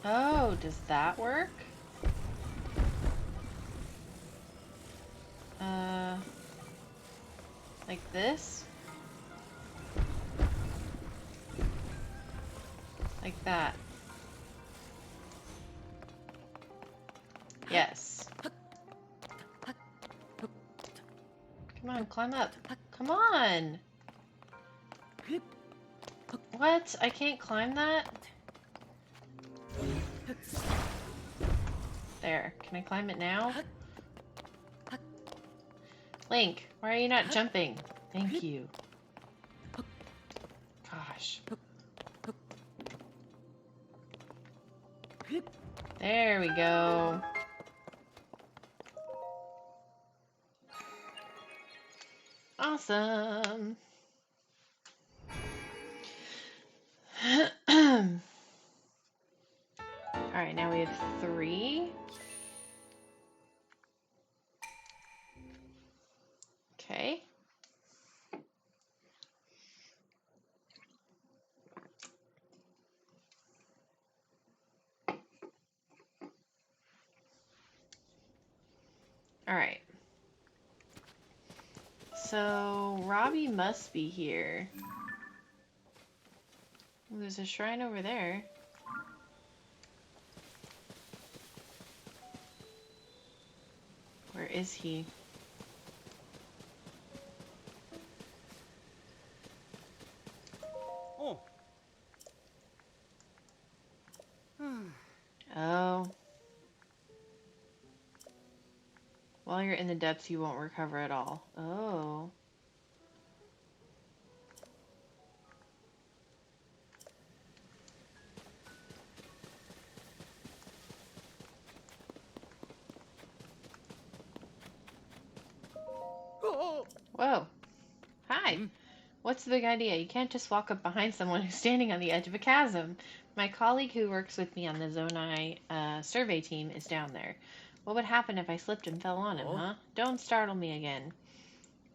Oh, does that work? Uh, like this? Like that. Yes. Come on, climb up. Come on! What? I can't climb that? There. Can I climb it now? Link, why are you not jumping? Thank you. Gosh. There we go. Awesome. Alright, now we have 3. Okay. Alright. So, Robbie must be here. Well, there's a shrine over there. Where is he? Oh. Oh. While you're in the depths, you won't recover at all. Oh. Oh. Whoa. Hi. What's the big idea? You can't just walk up behind someone who's standing on the edge of a chasm. My colleague who works with me on the Zonai survey team is down there. What would happen if I slipped and fell on him, Oh. huh? Don't startle me again.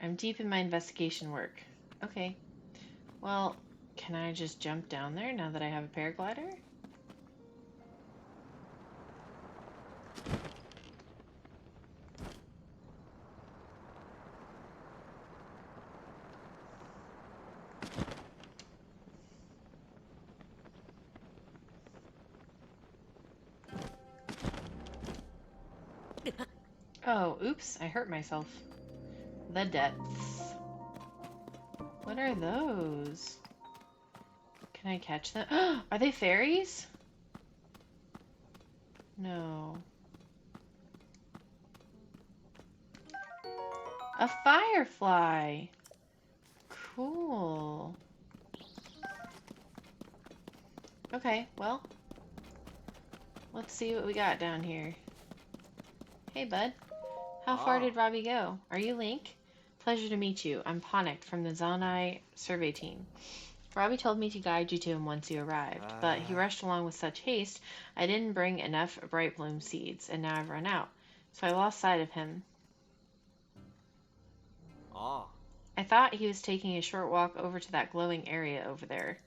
I'm deep in my investigation work. Okay. Well, can I just jump down there now that I have a paraglider? Oh, oops, I hurt myself. The depths. What are those? Can I catch them? Are they fairies? No. A firefly! Cool. Okay, well, let's see what we got down here. Hey, bud. How far did Robbie go? Are you Link? Pleasure to meet you. I'm Ponic from the Zonai survey team. Robbie told me to guide you to him once you arrived, but he rushed along with such haste, I didn't bring enough bright bloom seeds, and now I've run out. So I lost sight of him. Ah. I thought he was taking a short walk over to that glowing area over there.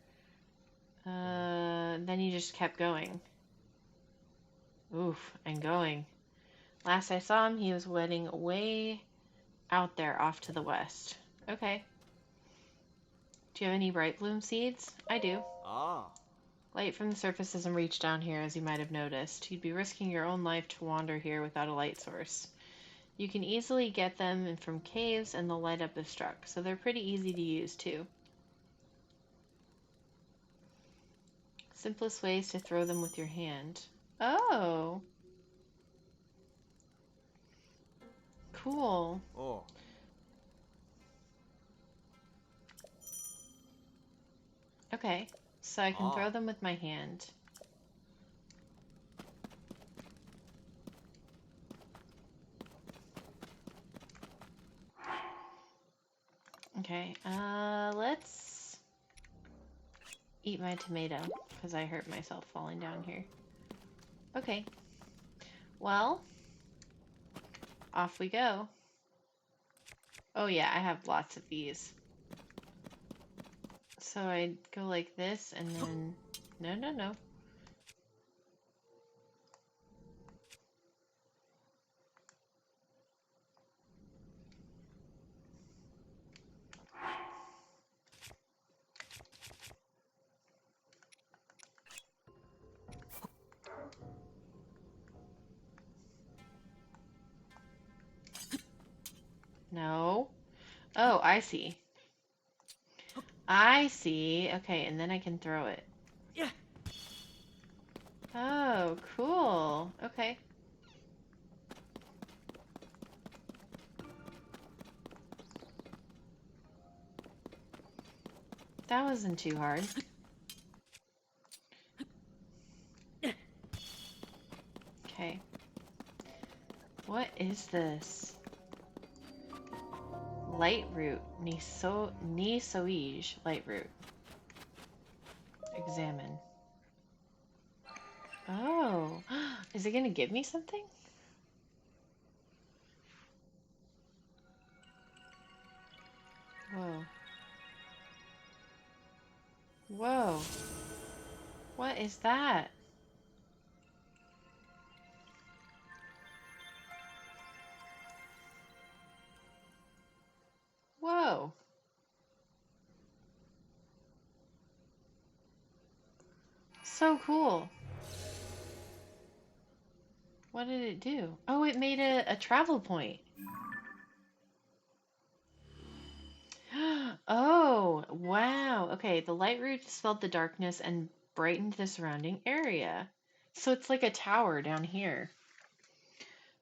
Then he just kept going. Oof, and going. Last I saw him, he was heading way out there off to the west. Okay. Do you have any bright bloom seeds? I do. Ah. Light from the surface doesn't reach down here, as you might have noticed. You'd be risking your own life to wander here without a light source. You can easily get them from caves and they'll light up if struck, so they're pretty easy to use too. Simplest way is to throw them with your hand. Oh! Cool. Oh. Okay, so I can Ah. throw them with my hand. Okay, let's eat my tomato, because I hurt myself falling down here. Okay, well, off we go. Oh yeah, I have lots of these. So I'd go like this, and then... No, no, no. No. Oh, I see. I see. Okay, and then I can throw it. Yeah. Oh, cool. Okay. That wasn't too hard. Okay. What is this? Light root. Nisoige light root. Examine. Oh. Is it gonna give me something? Whoa. Whoa. What is that? Whoa. So cool. What did it do? Oh, it made a travel point. Oh, wow. Okay, the light root dispelled the darkness and brightened the surrounding area. So it's like a tower down here.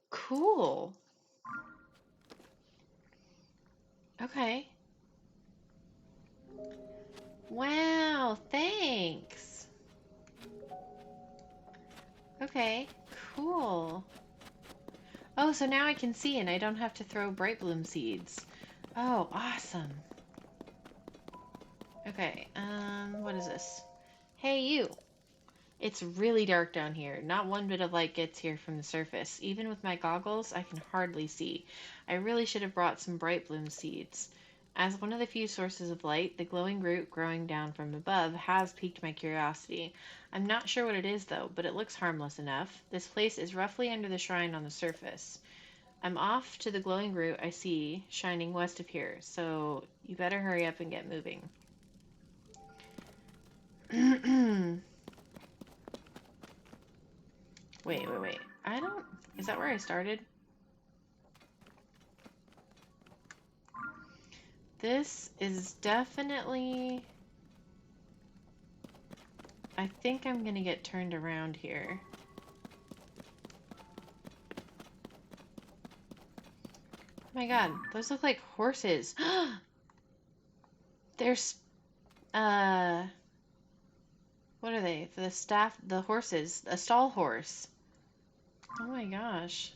Cool. Okay. Wow, thanks. Okay, cool. Oh, so now I can see and I don't have to throw bright bloom seeds. Oh, awesome. Okay, what is this? Hey, you. It's really dark down here. Not one bit of light gets here from the surface. Even with my goggles, I can hardly see. I really should have brought some bright bloom seeds. As one of the few sources of light, the glowing root growing down from above has piqued my curiosity. I'm not sure what it is though, but it looks harmless enough. This place is roughly under the shrine on the surface. I'm off to the glowing root I see shining west of here, so you better hurry up and get moving. Wait. I don't... Is that where I started? This is definitely... I think I'm gonna get turned around here. Oh my god, those look like horses. There's... What are they? The horses. A stall horse. Oh my gosh.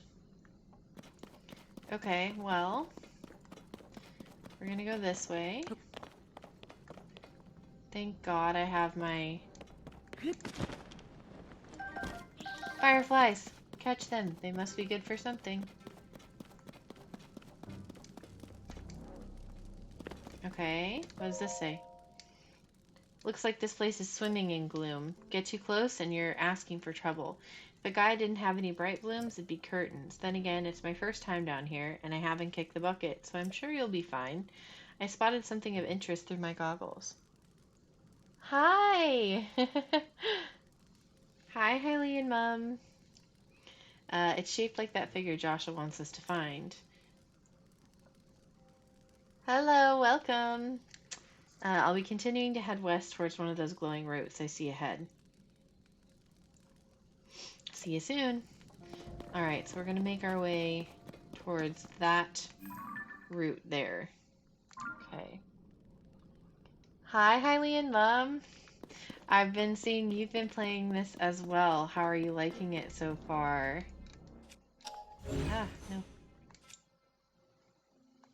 Okay, well... We're gonna go this way. Thank God I have my... Fireflies! Catch them. They must be good for something. Okay, what does this say? Looks like this place is swimming in gloom. Get too close and you're asking for trouble. If a guy didn't have any bright blooms, it'd be curtains. Then again, it's my first time down here, and I haven't kicked the bucket, so I'm sure you'll be fine. I spotted something of interest through my goggles. Hi! Hi, Hylian Mum. It's shaped like that figure Joshua wants us to find. Hello, welcome. I'll be continuing to head west towards one of those glowing routes I see ahead. See you soon. Alright, so we're going to make our way towards that route there. Okay. Hi, Hylian Mom. I've been seeing you've been playing this as well. How are you liking it so far? Ah, no.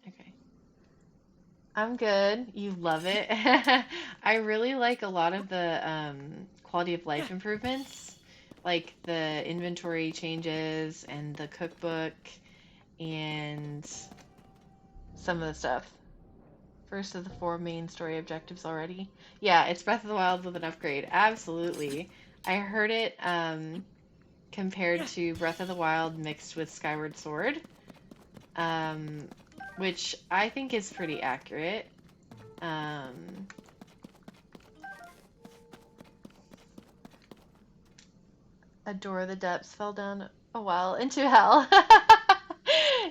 Okay. I'm good. You love it. I really like a lot of the quality of life improvements, like the inventory changes and the cookbook and some of the stuff. First of the 4 main story objectives already. Yeah, it's Breath of the Wild with an upgrade. Absolutely. I heard it compared to Breath of the Wild mixed with Skyward Sword, which I think is pretty accurate. A door of the depths fell down a while into hell.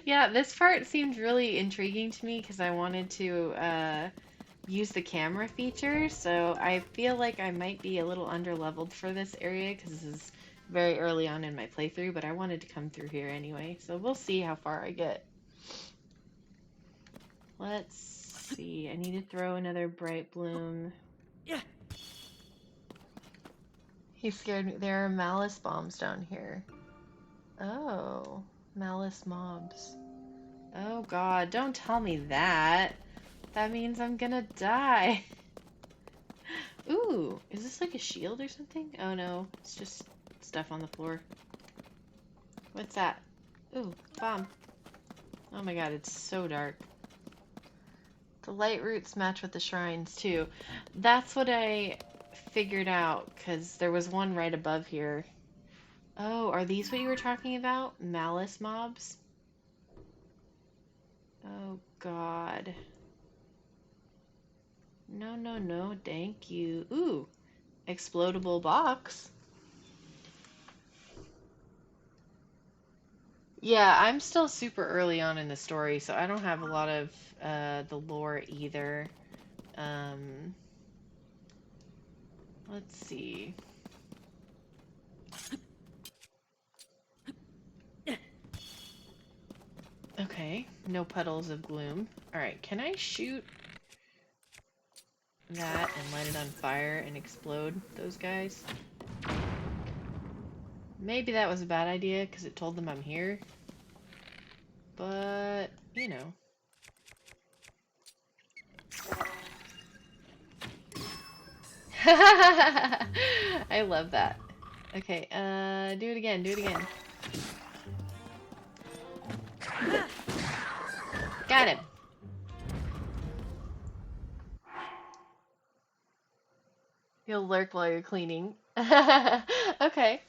Yeah, this part seemed really intriguing to me because I wanted to use the camera feature, so I feel like I might be a little underleveled for this area because this is very early on in my playthrough, but I wanted to come through here anyway, so we'll see how far I get. Let's see, I need to throw another bright bloom. Yeah. He scared me. There are malice bombs down here. Oh, malice mobs. Oh god, don't tell me that. That means I'm gonna die. Ooh, is this like a shield or something? Oh no, it's just stuff on the floor. What's that? Ooh, bomb. Oh my god, it's so dark. The light roots match with the shrines too. That's what I figured out, because there was one right above here. Oh, are these what you were talking about? Malice mobs? Oh god. No, no, no, thank you. Ooh, explodable box. Yeah, I'm still super early on in the story, so I don't have a lot of the lore either. Um, let's see. Okay, no puddles of gloom. Alright, can I shoot that and light it on fire and explode those guys? Maybe that was a bad idea because it told them I'm here. But, you know. I love that. Okay, do it again, do it again. Got him. You'll lurk while you're cleaning. Okay.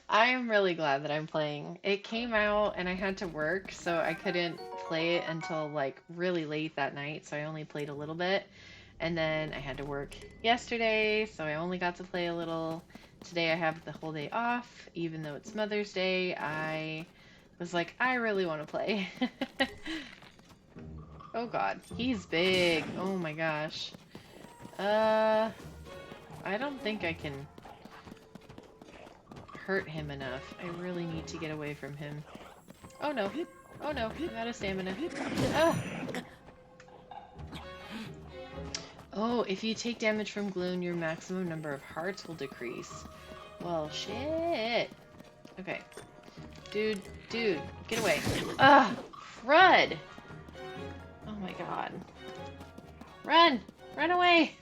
I am really glad that I'm playing. It came out and I had to work, so I couldn't play it until like really late that night, so I only played a little bit. And then I had to work yesterday, so I only got to play a little. Today I have the whole day off, even though it's Mother's Day. I was like, I really want to play. Oh god, he's big. Oh my gosh. I don't think I can hurt him enough. I really need to get away from him. Oh no. Oh no, I'm out of stamina. Ah. Oh, if you take damage from gloom, your maximum number of hearts will decrease. Well, shit. Okay. Dude, get away. Ah, Crud! Oh my god. Run! Run away!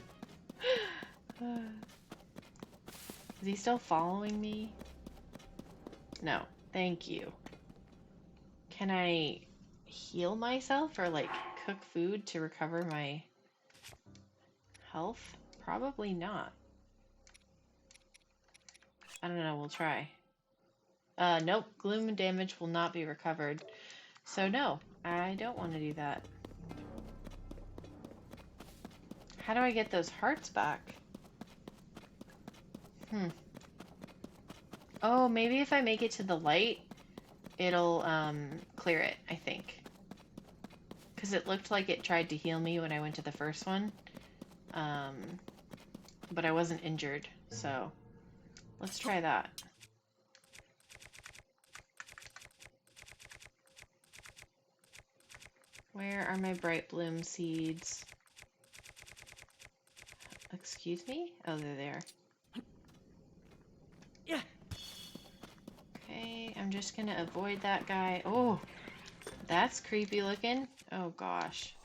Is he still following me? No. Thank you. Can I heal myself or like cook food to recover my health? Probably not. I don't know, we'll try. Nope, gloom damage will not be recovered. So no, I don't want to do that. How do I get those hearts back? Oh, maybe if I make it to the light, it'll clear it, I think. Because it looked like it tried to heal me when I went to the first one. But I wasn't injured, so let's try that. Where are my bright bloom seeds? Excuse me? Oh, they're there. Yeah. Okay, I'm just gonna avoid that guy. Oh, that's creepy looking. Oh gosh.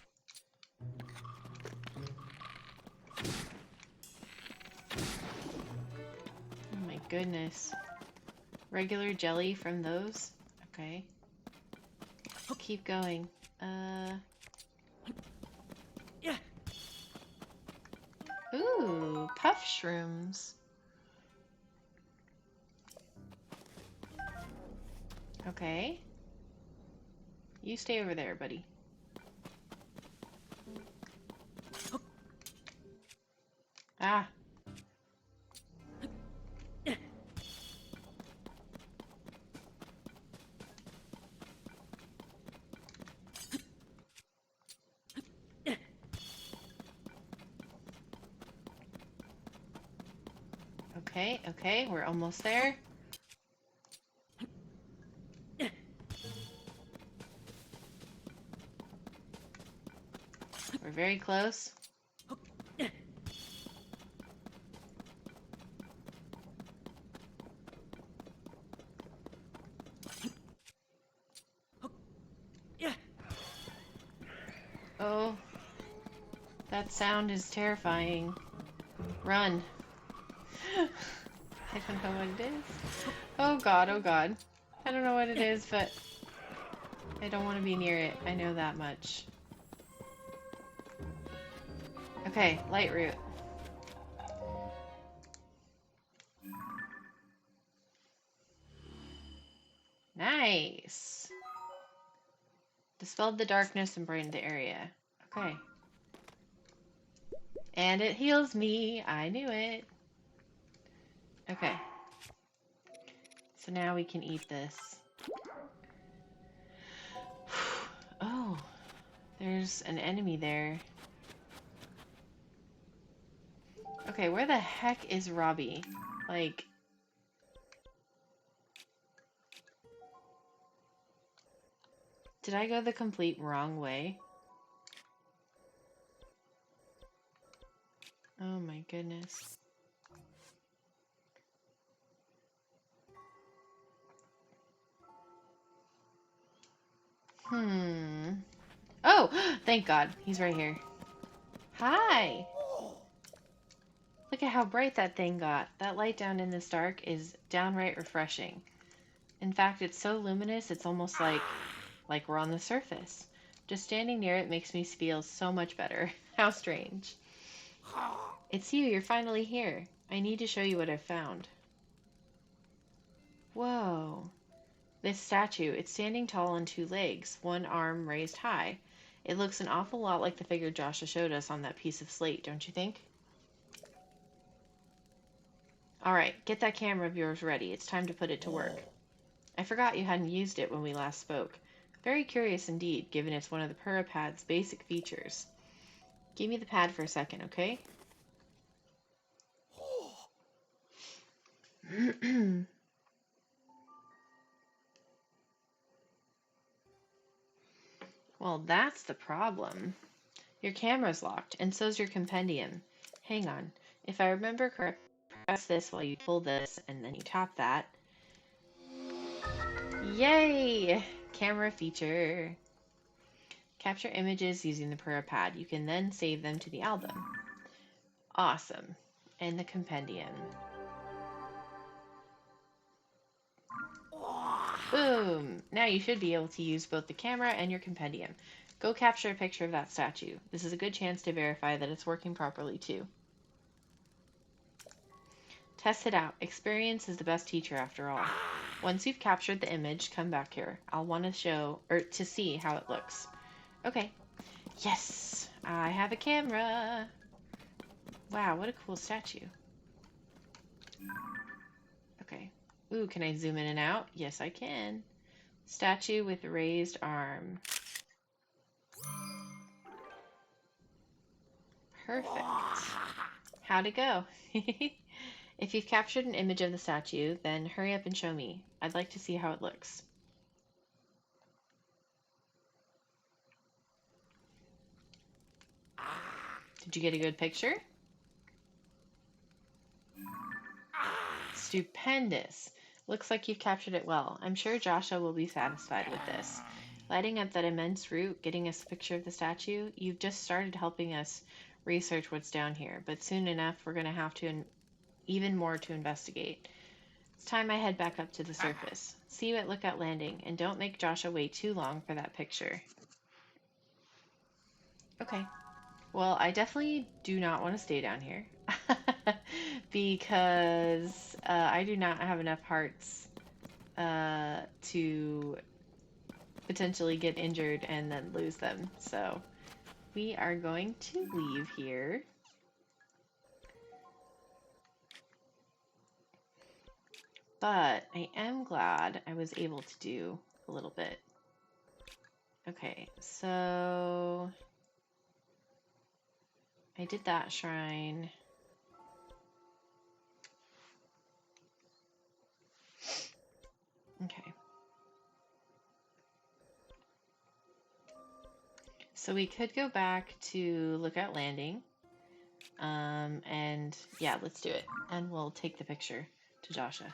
Oh my goodness. Regular jelly from those? Okay. Keep going. Yeah. Ooh, puff shrooms. Okay. You stay over there, buddy. Ah. Okay, okay, we're almost there. We're very close. Oh, that sound is terrifying. Run. I don't know what it is. Oh god, oh god. I don't know what it is, but I don't want to be near it. I know that much. Okay, light root. Nice. Dispelled the darkness and brightened the area. Okay. And it heals me. I knew it. Okay. So now we can eat this. Oh, there's an enemy there. Okay, where the heck is Robbie? Like, did I go the complete wrong way? Oh my goodness. Oh, thank God. He's right here. Hi. Look at how bright that thing got. That light down in this dark is downright refreshing. In fact, it's so luminous, it's almost like we're on the surface. Just standing near it makes me feel so much better. How strange. It's you, you're finally here. I need to show you what I've found. Whoa. This statue, it's standing tall on two legs, one arm raised high. It looks an awful lot like the figure Joshua showed us on that piece of slate, don't you think? Alright, get that camera of yours ready. It's time to put it to work. I forgot you hadn't used it when we last spoke. Very curious indeed, given it's one of the Purapad's basic features. Give me the pad for a second, okay? Well, that's the problem. Your camera's locked, and so's your compendium. Hang on. If I remember correctly, press this while you pull this, and then you tap that. Yay! Camera feature. Capture images using the Purapad. You can then save them to the album. Awesome. And the compendium. Boom! Now you should be able to use both the camera and your compendium. Go capture a picture of that statue. This is a good chance to verify that it's working properly too. Test it out. Experience is the best teacher after all. Once you've captured the image, come back here. I'll want to show, or to see how it looks. Okay. Yes! I have a camera! Wow, what a cool statue. Okay. Ooh, can I zoom in and out? Yes, I can. Statue with raised arm. Perfect. How'd it go? If you've captured an image of the statue, then hurry up and show me. I'd like to see how it looks. Did you get a good picture? Stupendous. Looks like you've captured it well. I'm sure Joshua will be satisfied with this. Lighting up that immense root, getting us a picture of the statue, you've just started helping us research what's down here, but soon enough we're going to have to even more to investigate. It's time I head back up to the surface. See you at Lookout Landing, and don't make Joshua wait too long for that picture. Okay. Well, I definitely do not want to stay down here because I do not have enough hearts to potentially get injured and then lose them. So we are going to leave here. But I am glad I was able to do a little bit. Okay, so I did that shrine. So we could go back to Lookout Landing. And yeah, let's do it. And we'll take the picture to Joshua.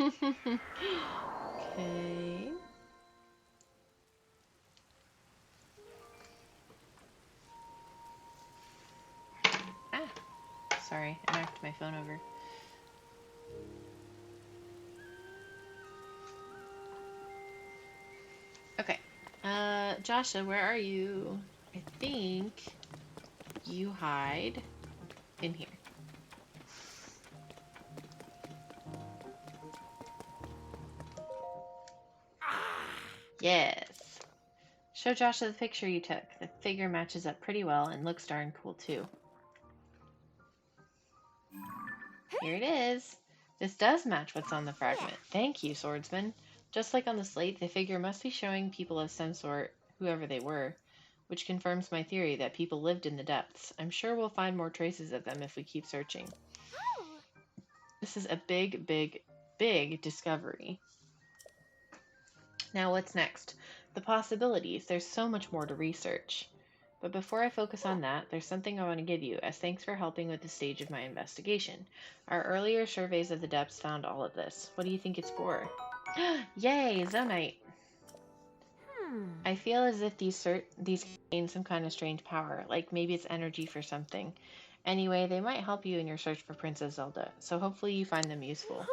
Okay. Ah, sorry, I knocked my phone over. Okay. Joshua, where are you? I think you hide in here. Yes. Show Joshua the picture you took. The figure matches up pretty well and looks darn cool too. Here it is. This does match what's on the fragment. Thank you, swordsman. Just like on the slate, the figure must be showing people of some sort, whoever they were, which confirms my theory that people lived in the depths. I'm sure we'll find more traces of them if we keep searching. This is a big, big, big discovery. Now what's next? The possibilities. There's so much more to research. But before I focus on that, there's something I want to give you as thanks for helping with the stage of my investigation. Our earlier surveys of the depths found all of this. What do you think it's for? Yay, Zonite! I feel as if these contain some kind of strange power, like maybe it's energy for something. Anyway, they might help you in your search for Princess Zelda, so hopefully you find them useful.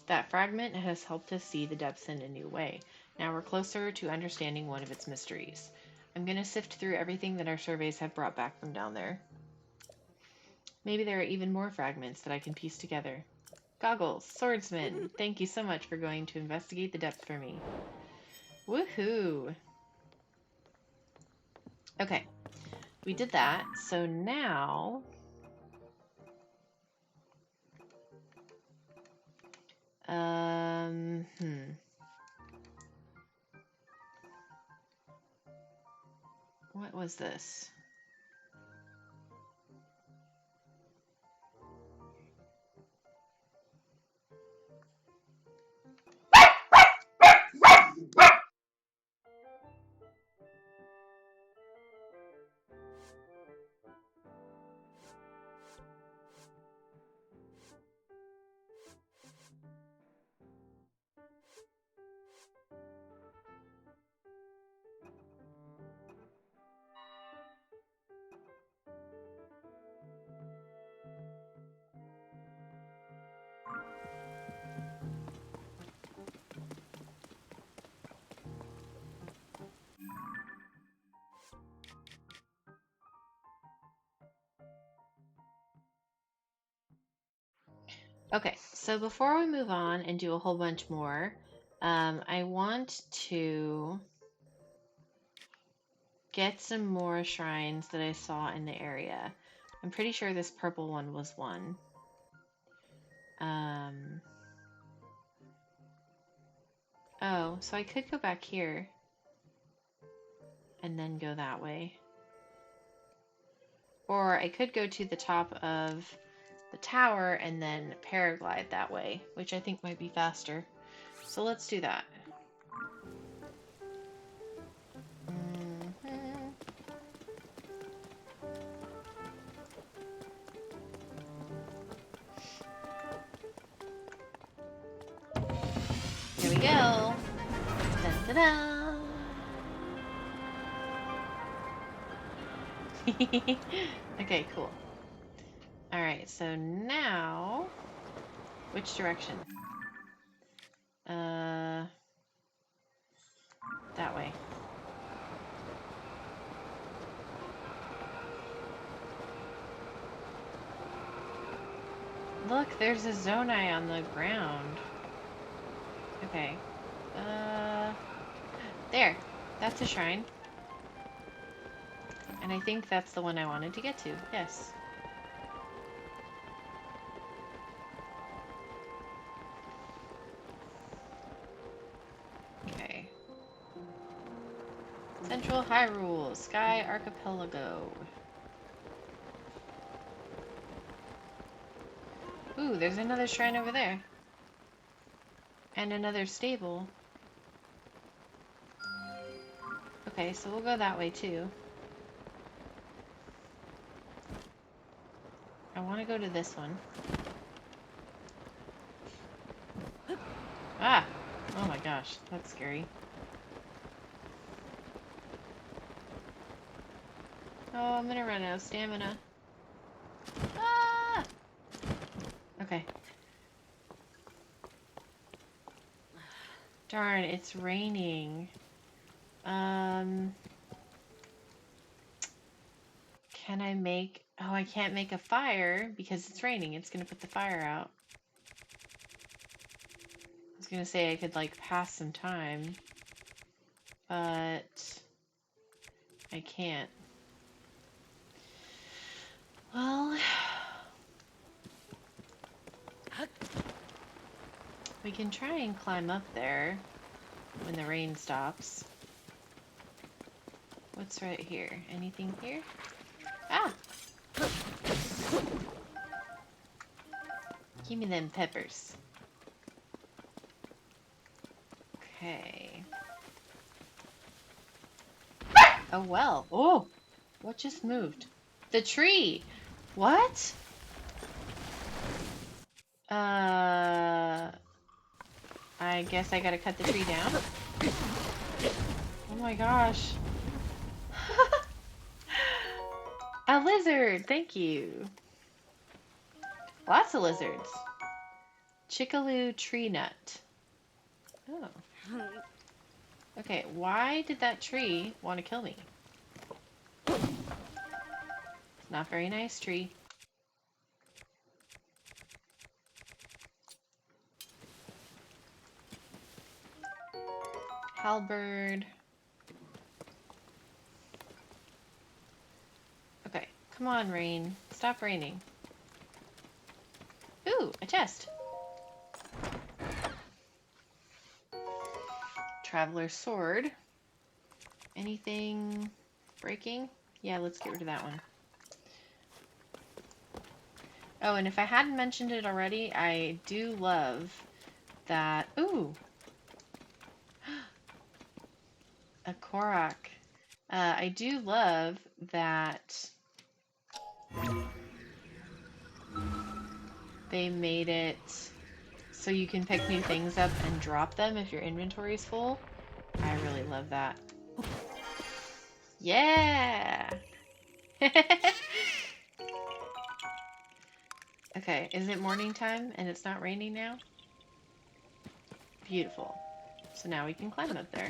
That fragment has helped us see the depths in a new way. Now we're closer to understanding one of its mysteries. I'm going to sift through everything that our surveys have brought back from down there. Maybe there are even more fragments that I can piece together. Goggles, swordsman, thank you so much for going to investigate the depths for me. Woohoo! Okay, we did that, so now... What was this? Okay, so before we move on and do a whole bunch more, I want to get some more shrines that I saw in the area. I'm pretty sure this purple one was one. Oh, so I could go back here and then go that way. Or I could go to the top of the tower and then paraglide that way, which I think might be faster. So let's do that. Here we go. Da-da-da. Okay, cool. Alright, so now... Which direction? That way. Look, there's a Zonai on the ground. Okay. There. That's a shrine. And I think that's the one I wanted to get to. Yes. Central Hyrule, Sky Archipelago. Ooh, there's another shrine over there. And another stable. Okay, so we'll go that way too. I want to go to this one. Ah! Oh my gosh, that's scary. Oh, I'm gonna run out of stamina. Ah! Okay. Darn, it's raining. Can I make... Oh, I can't make a fire because it's raining. It's gonna put the fire out. I was gonna say I could, like, pass some time. But... I can't. Well... We can try and climb up there when the rain stops. What's right here? Anything here? Ah! Give me them peppers. Okay. Oh well. Oh! What just moved? The tree! What? I guess I gotta cut the tree down. Oh my gosh. A lizard! Thank you. Lots of lizards. Chickaloo tree nut. Oh. Okay, why did that tree want to kill me? Not very nice tree. Halberd. Okay, come on, rain. Stop raining. Ooh, a chest. Traveler's sword. Anything breaking? Yeah, let's get rid of that one. Oh, and if I hadn't mentioned it already, I do love that... Ooh! A Korok. I do love that they made it so you can pick new things up and drop them if your inventory is full. I really love that. Yeah! Okay, is it morning time and it's not raining now? Beautiful. So now we can climb up there.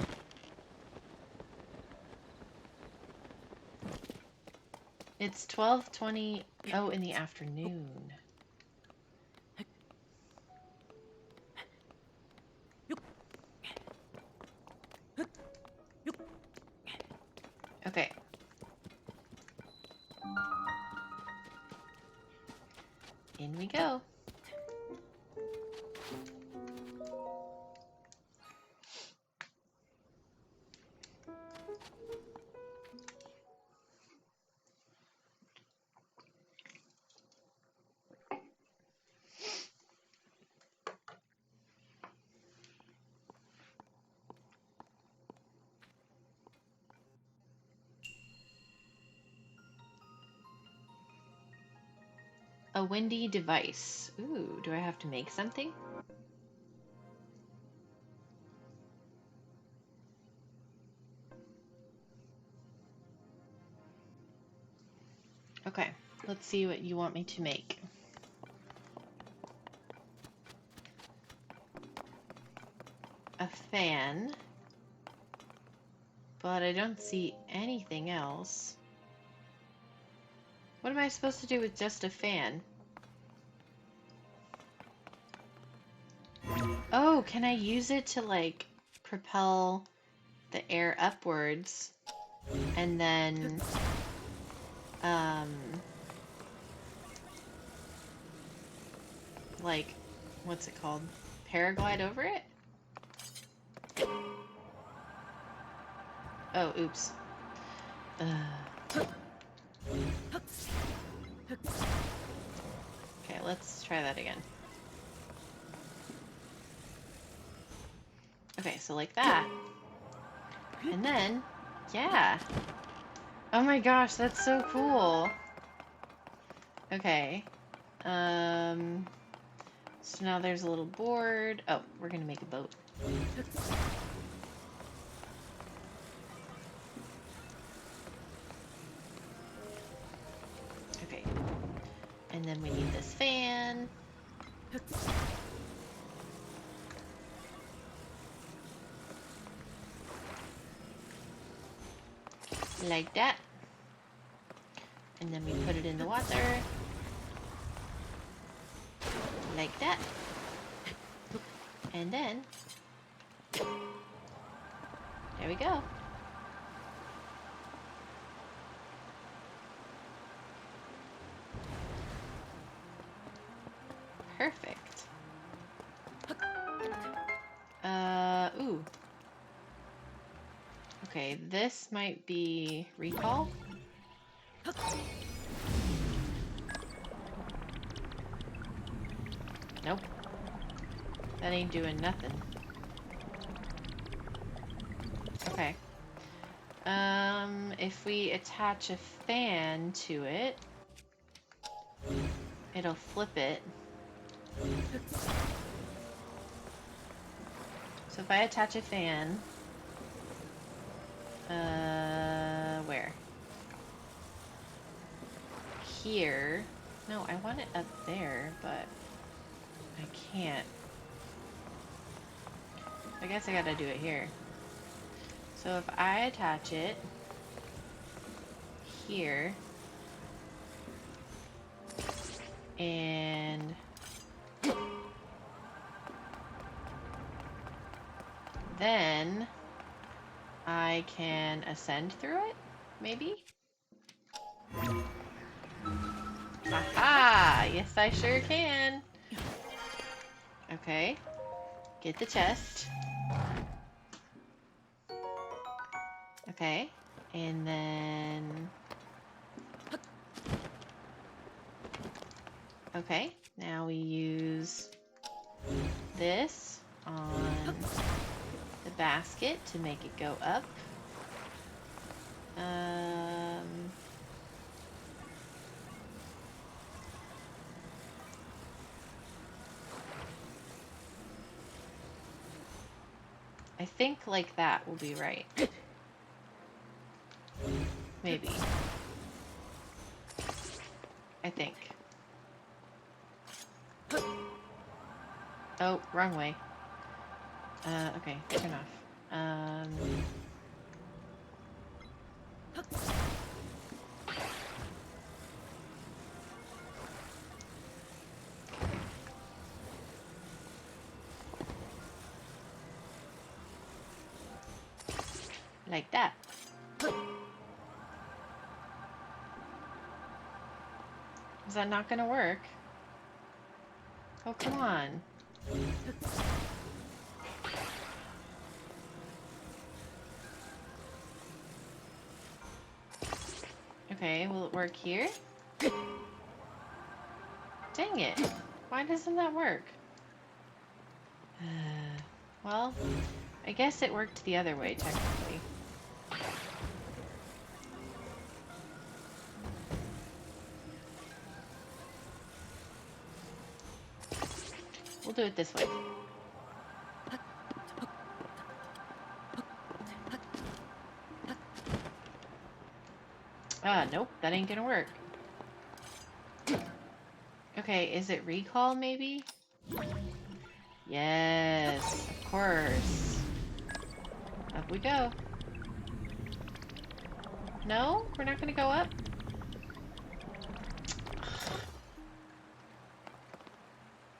It's 12:20, oh, in the afternoon. Okay. In we go. A windy device. Ooh, do I have to make something? Okay, let's see what you want me to make. A fan. But I don't see anything else. What am I supposed to do with just a fan? Oh, can I use it to, like, propel the air upwards? And then, like, what's it called? Paraglide over it? Oh, oops. Okay, let's try that again. Okay, so like that. And then, yeah. Oh my gosh, that's so cool. Okay. So now there's a little board. Oh, we're gonna make a boat. Okay. And then we need this fan. Like that. And then we put it in the water. Like that. And then, there we go. Perfect. Ooh. Okay, this might be recall. Nope. That ain't doing nothing. Okay. If we attach a fan to it, it'll flip it. So if I attach a fan, where? Here. No, I want it up there, but I can't. I guess I gotta do it here. So if I attach it here, and then I can ascend through it, maybe? Aha! Yes, I sure can. Okay. Get the chest. Okay. And then... Okay. Now we use this on the basket to make it go up. I think like that will be right. Maybe. I think. Oh, wrong way. Okay, turn off. Like that. Is that not gonna work? Oh, come on. Okay, will it work here? Dang it. Why doesn't that work? Well, I guess it worked the other way, technically. We'll do it this way. Ah, nope, that ain't gonna work. Okay, is it recall, maybe? Yes, of course. Up we go. No? We're not gonna go up?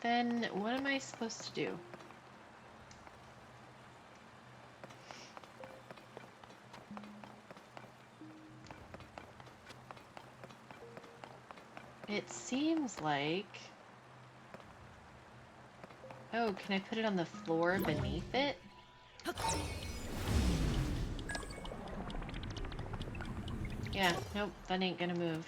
Then what am I supposed to do? It seems like... Oh, can I put it on the floor beneath it? Yeah, nope, that ain't gonna move.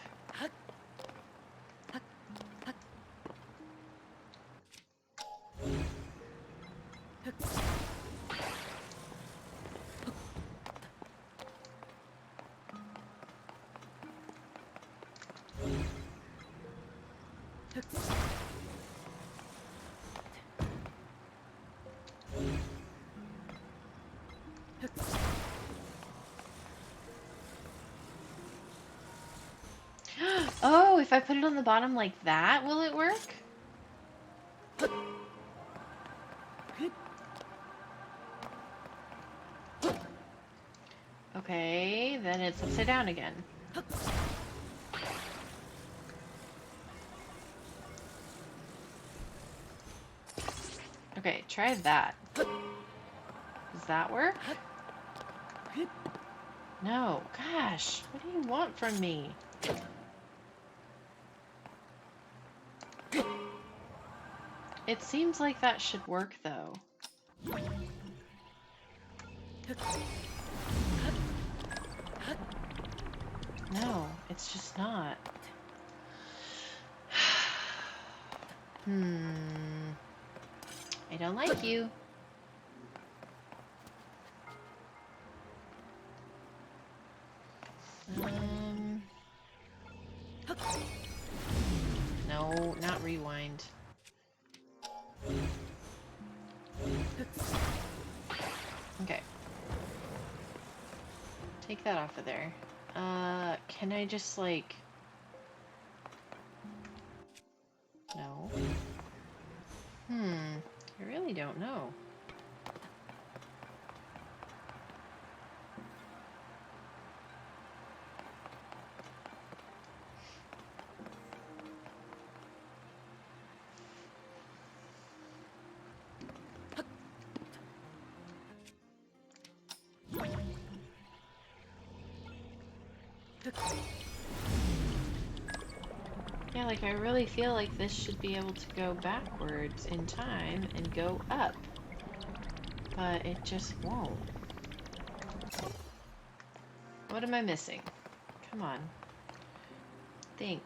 Oh, if I put it on the bottom like that, will it work? Okay, then it's upside down again. Okay, try that. Does that work? No. Gosh, what do you want from me? It seems like that should work, though. No, it's just not. I don't like you. No, not rewind. Okay. Take that off of there. Can I just, like... No. I really don't know. Yeah, like I really feel like this should be able to go backwards in time and go up. But it just won't. What am I missing? Come on. Think.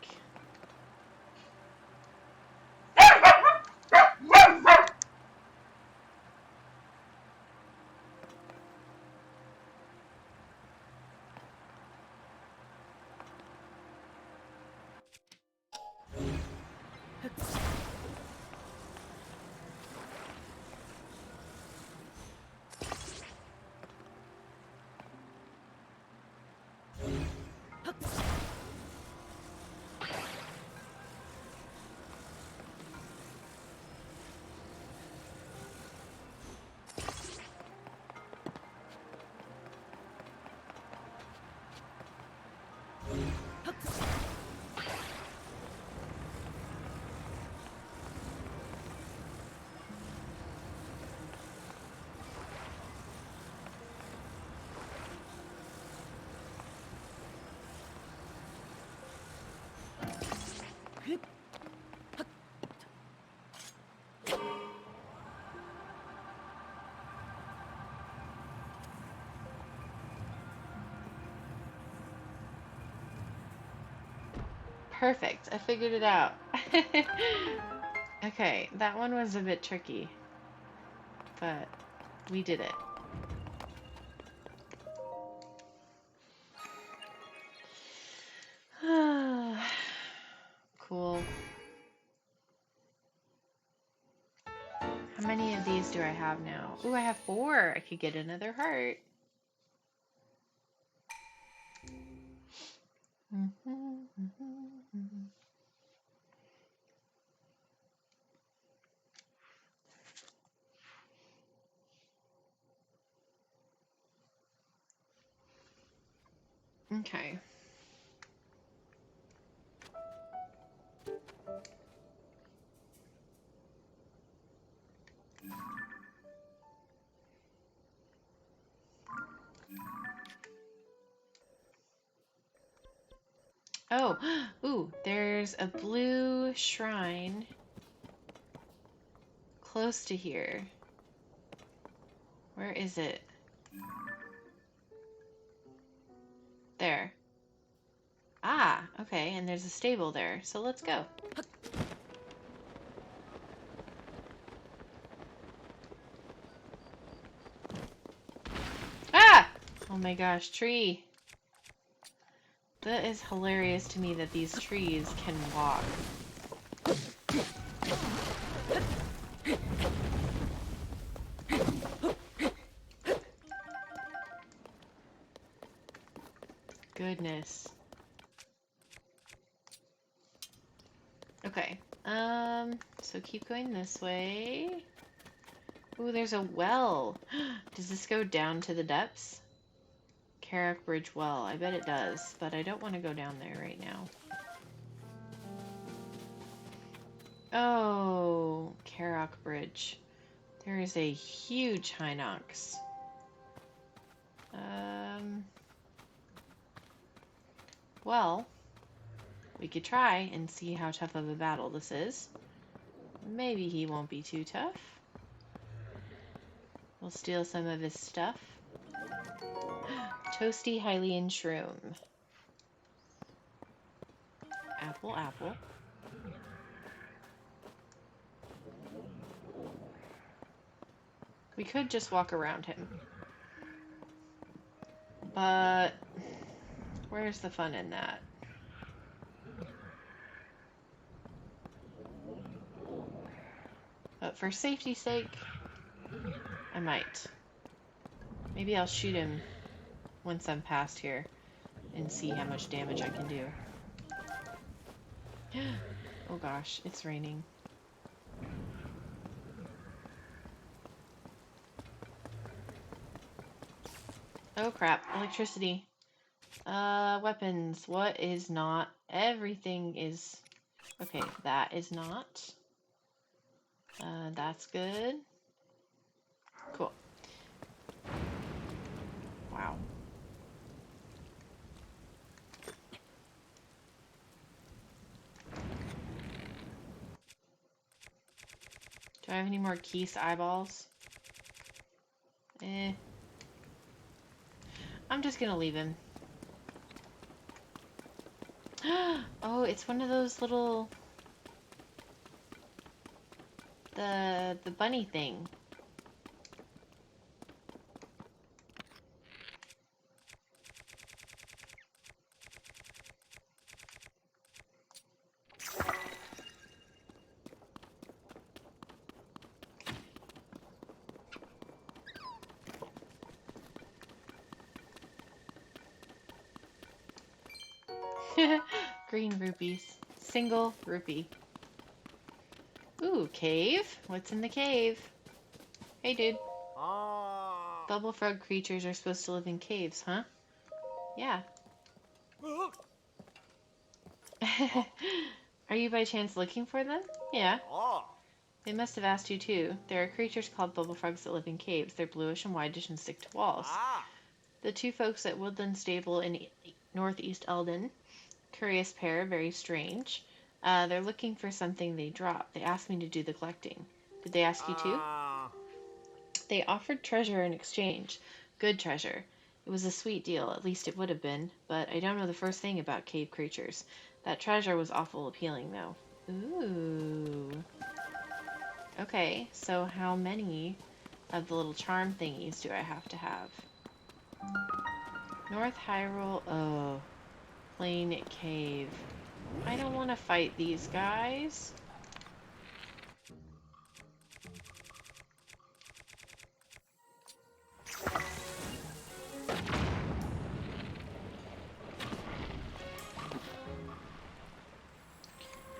Perfect. I figured it out. Okay, that one was a bit tricky, but we did it. Cool. How many of these do I have now? Ooh, I have 4. I could get another heart. Okay. Oh, ooh, there's a blue shrine close to here. Where is it? There. Okay, and there's a stable there, so let's go. Ah! Oh my gosh, tree. That is hilarious to me that these trees can walk. Goodness. Okay. So keep going this way. Ooh, there's a well. Does this go down to the depths? Carrack Bridge Well. I bet it does, but I don't want to go down there right now. Oh, Carrack Bridge. There is a huge Hinox. Well, we could try and see how tough of a battle this is. Maybe he won't be too tough. We'll steal some of his stuff. Toasty Hylian Shroom. Apple, apple. We could just walk around him. But where's the fun in that? But for safety's sake, I might. Maybe I'll shoot him once I'm past here and see how much damage I can do. Oh gosh, it's raining. Oh crap, electricity. Weapons. What is not? Everything is... Okay, that is not. That's good. Cool. Wow. Do I have any more Keese eyeballs? Eh. I'm just gonna leave him. Oh, it's one of those little... The bunny thing. Green rupees. Single rupee. Ooh, cave? What's in the cave? Hey, dude. Ah. Bubble frog creatures are supposed to live in caves, huh? Yeah. Are you by chance looking for them? Yeah. Ah. They must have asked you too. There are creatures called bubble frogs that live in caves. They're bluish and whitish and stick to walls. Ah. The two folks at Woodland Stable in Northeast Eldon, curious pair, very strange. They're looking for something they dropped. They asked me to do the collecting. Did they ask you too? Ah. They offered treasure in exchange. Good treasure. It was a sweet deal, at least it would have been, but I don't know the first thing about cave creatures. That treasure was awful appealing, though. Ooh. Okay, so how many of the little charm thingies do I have to have? North Hyrule, oh, Plain Cave. I don't want to fight these guys.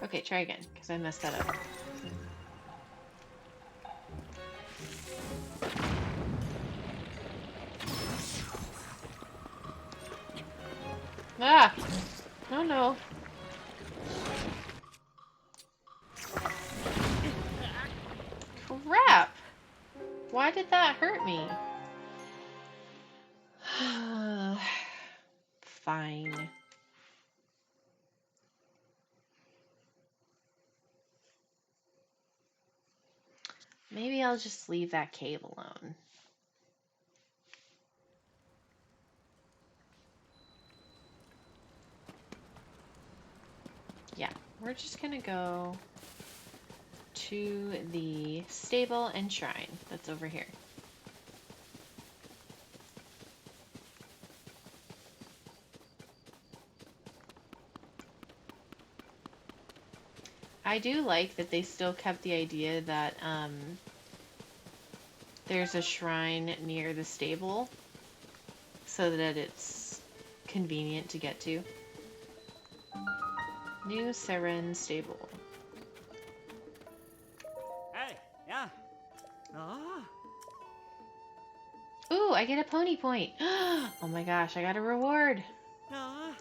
Okay, try again, because I messed that up. Ah! No, no. Crap! Why did that hurt me? Fine. Maybe I'll just leave that cave alone. Yeah, we're just gonna go to the stable and shrine that's over here. I do like that they still kept the idea that there's a shrine near the stable so that it's convenient to get to. New Seren Stable. Hey, yeah. Ah. Ooh, I get a pony point. Oh my gosh, I got a reward. Ah.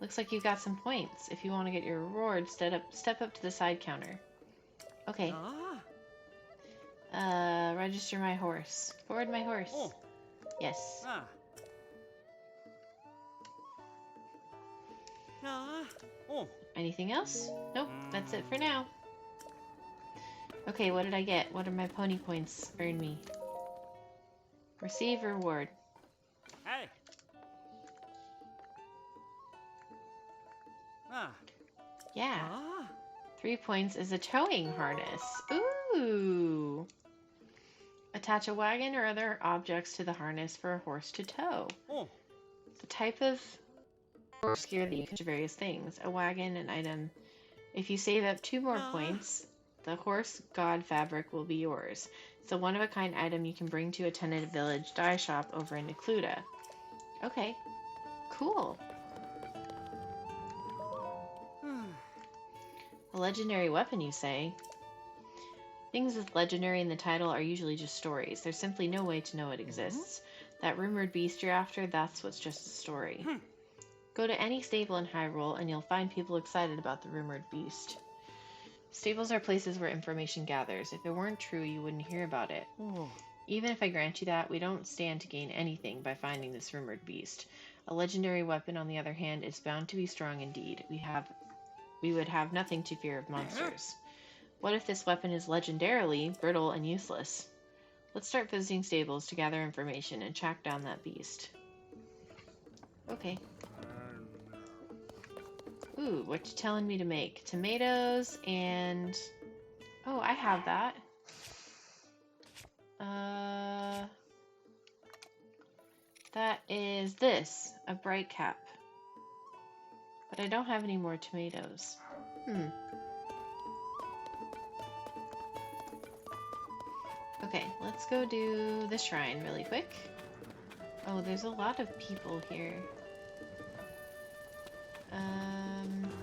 Looks like you got some points. If you want to get your reward, step up to the side counter. Okay. Ah. Register my horse. Board my horse. Oh. Yes. Ah. Ah. Oh. Anything else? Nope, that's it for now. Okay, what did I get? What did my pony points earn me? Receive reward. Hey. Ah. Yeah. Ah. 3 points is a towing harness. Ooh. Attach a wagon or other objects to the harness for a horse to tow. Oh. The type of horse gear that you can do various things. A wagon, an item. If you save up 2 more points, the horse god fabric will be yours. It's a one-of-a-kind item you can bring to a tentative village dye shop over in Necluda. Okay. Cool. A legendary weapon, you say? Things with legendary in the title are usually just stories. There's simply no way to know it exists. That rumored beast you're after, that's what's just a story. Go to any stable in Hyrule and you'll find people excited about the rumored beast. Stables are places where information gathers. If it weren't true, you wouldn't hear about it. Oh. Even if I grant you that, we don't stand to gain anything by finding this rumored beast. A legendary weapon, on the other hand, is bound to be strong indeed. We would have nothing to fear of monsters. What if this weapon is legendarily brittle and useless? Let's start visiting stables to gather information and track down that beast. Okay. Ooh, what you telling me to make? Tomatoes and... Oh, I have that. That is this, a bright cap. But I don't have any more tomatoes. Okay, let's go do the shrine really quick. Oh, there's a lot of people here.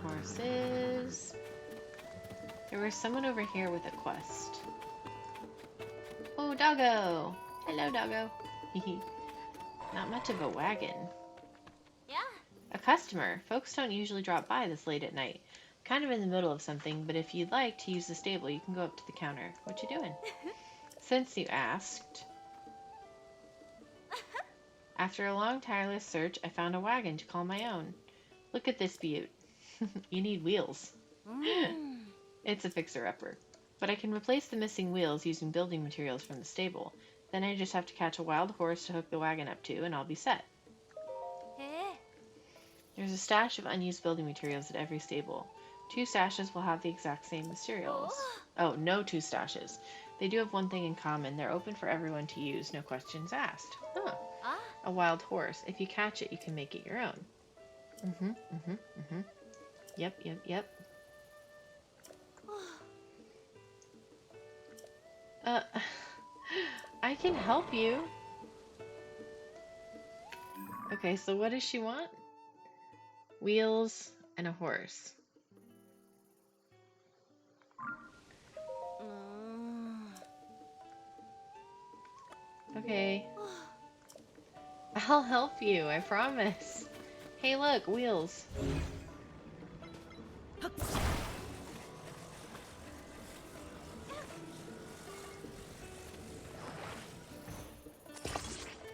Horses. There was someone over here with a quest. Oh, doggo! Hello, doggo. Not much of a wagon. Yeah? A customer. Folks don't usually drop by this late at night. Kind of in the middle of something, but if you'd like to use the stable, you can go up to the counter. What you doing? Since you asked. After a long, tireless search, I found a wagon to call my own. Look at this beaut. You need wheels. It's a fixer-upper. But I can replace the missing wheels using building materials from the stable. Then I just have to catch a wild horse to hook the wagon up to, and I'll be set. There's a stash of unused building materials at every stable. 2 stashes will have the exact same materials. Oh, no 2 stashes. They do have one thing in common. They're open for everyone to use, no questions asked. Huh. A wild horse. If you catch it, you can make it your own. Yep. I can help you. Okay, so what does she want? Wheels and a horse. Okay. I'll help you, I promise. Hey, look, wheels.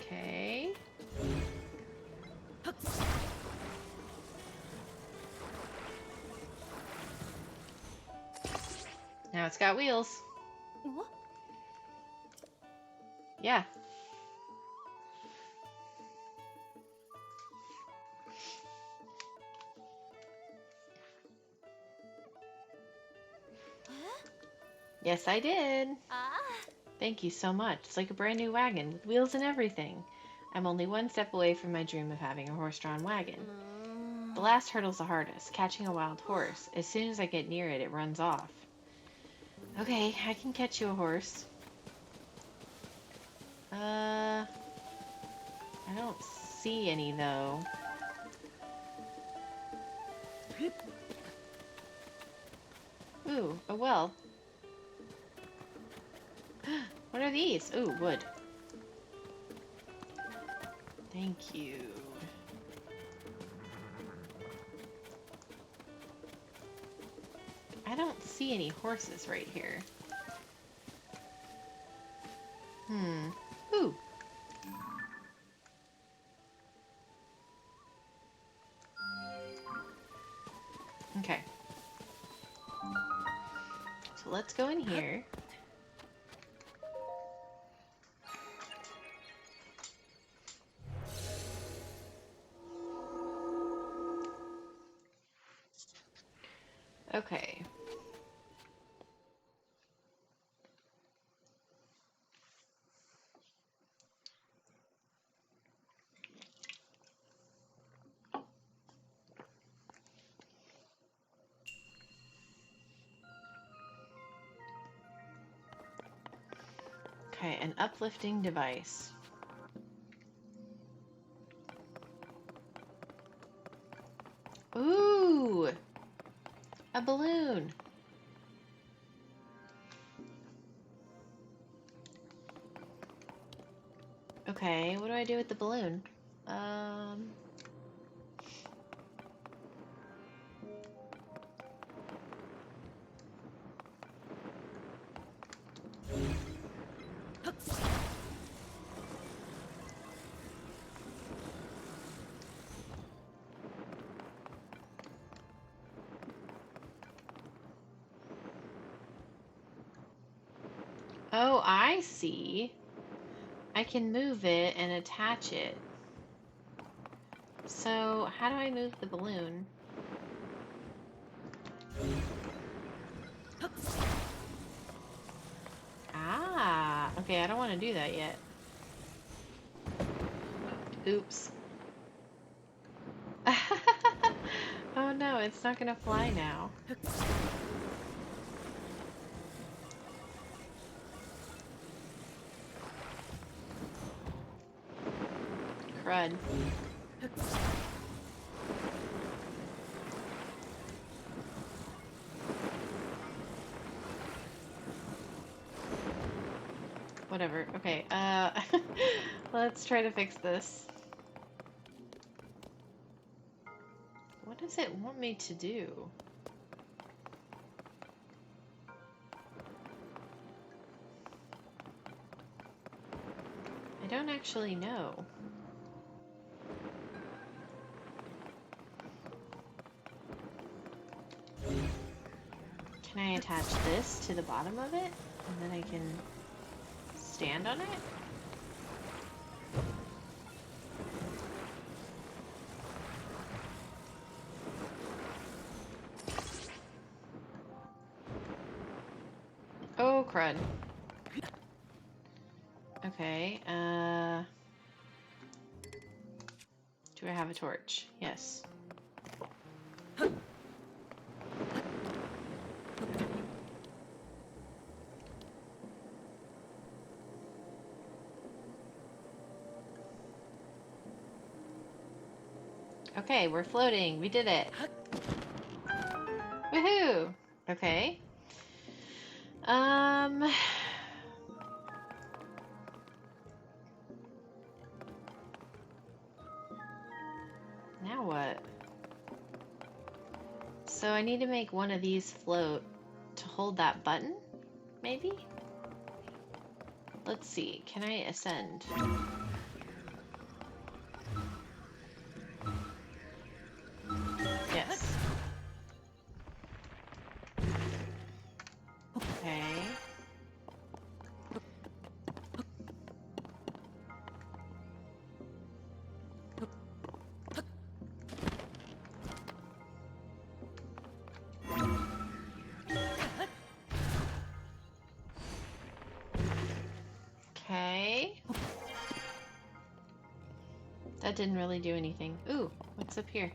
Okay. Now it's got wheels. What? Yeah. Yes, I did. Ah. Thank you so much. It's like a brand new wagon with wheels and everything. I'm only one step away from my dream of having a horse-drawn wagon. The last hurdle's the hardest, catching a wild horse. As soon as I get near it, it runs off. Okay, I can catch you a horse. I don't see any, though. Ooh, a well. What are these? Ooh, wood. Thank you. I don't see any horses right here. Ooh. Okay. So let's go in here. Okay. Okay, an uplifting device. Ooh! A balloon. Okay, what do I do with the balloon? Um... Oh, I see. I can move it and attach it. So, how do I move the balloon? Ah, okay, I don't want to do that yet. Oops. Oh no, it's not gonna fly now. Crud. Whatever. Okay, let's try to fix this. What does it want me to do? I don't actually know. Can I attach this to the bottom of it? And then I can stand on it? Oh, crud. Okay, do I have a torch? Yes. Okay, we're floating. We did it. Woohoo! Okay. Um... Now what? So I need to make one of these float to hold that button, maybe? Let's see. Can I ascend? Yes. Okay. That didn't really do anything. Ooh, what's up here?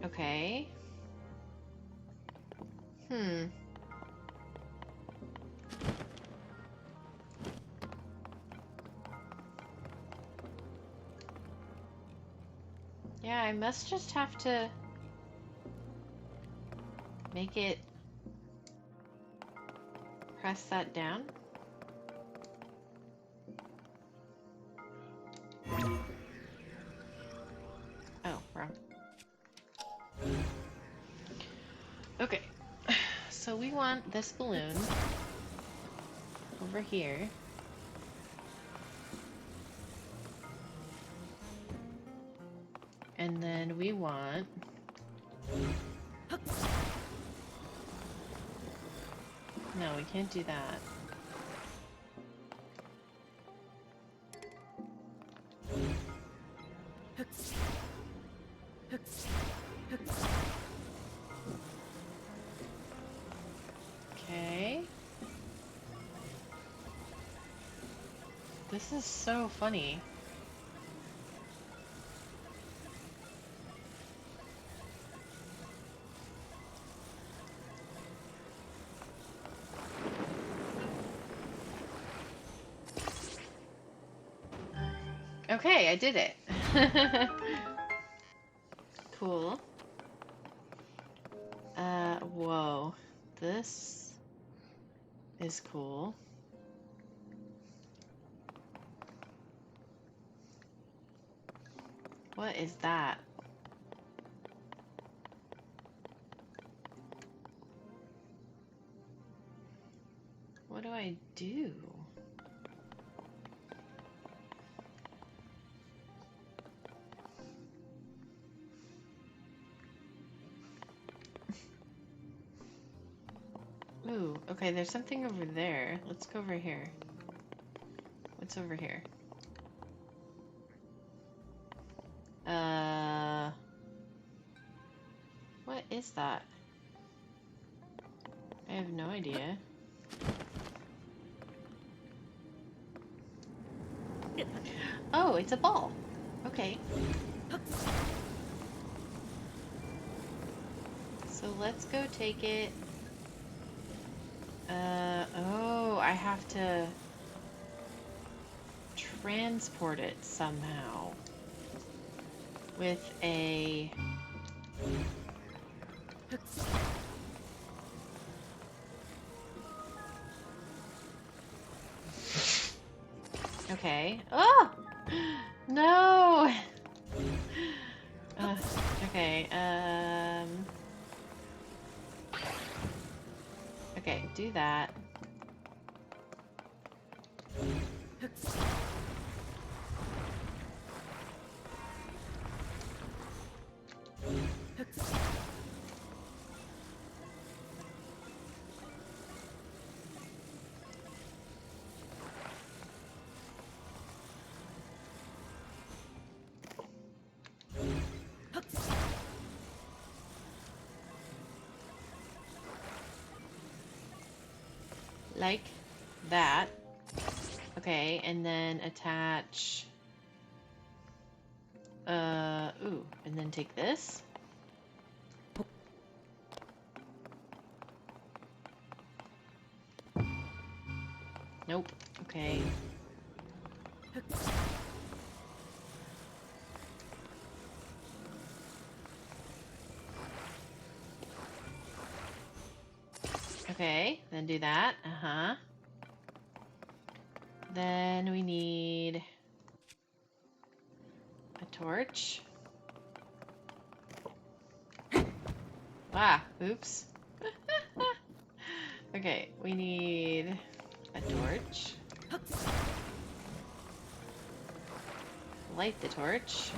Okay. Hmm. Yeah, I must just have to make it press that down. Oh, wrong. Okay. So we want this balloon over here. And then we want no, we can't do that. Okay. This is so funny. Okay, I did it. Cool. Whoa. This is cool. What is that? What do I do? Ooh, okay, there's something over there. Let's go over here. What's over here? What is that? I have no idea. Oh, it's a ball. Okay. So let's go take it. Oh, I have to transport it somehow with a okay. Oh no. Okay. Okay, do that. Like that. Okay, and then attach ooh, and then take this. Nope. Okay. Okay, then do that. Uh-huh. Then we need a torch. Ah, oops. Okay, we need a torch. Light the torch.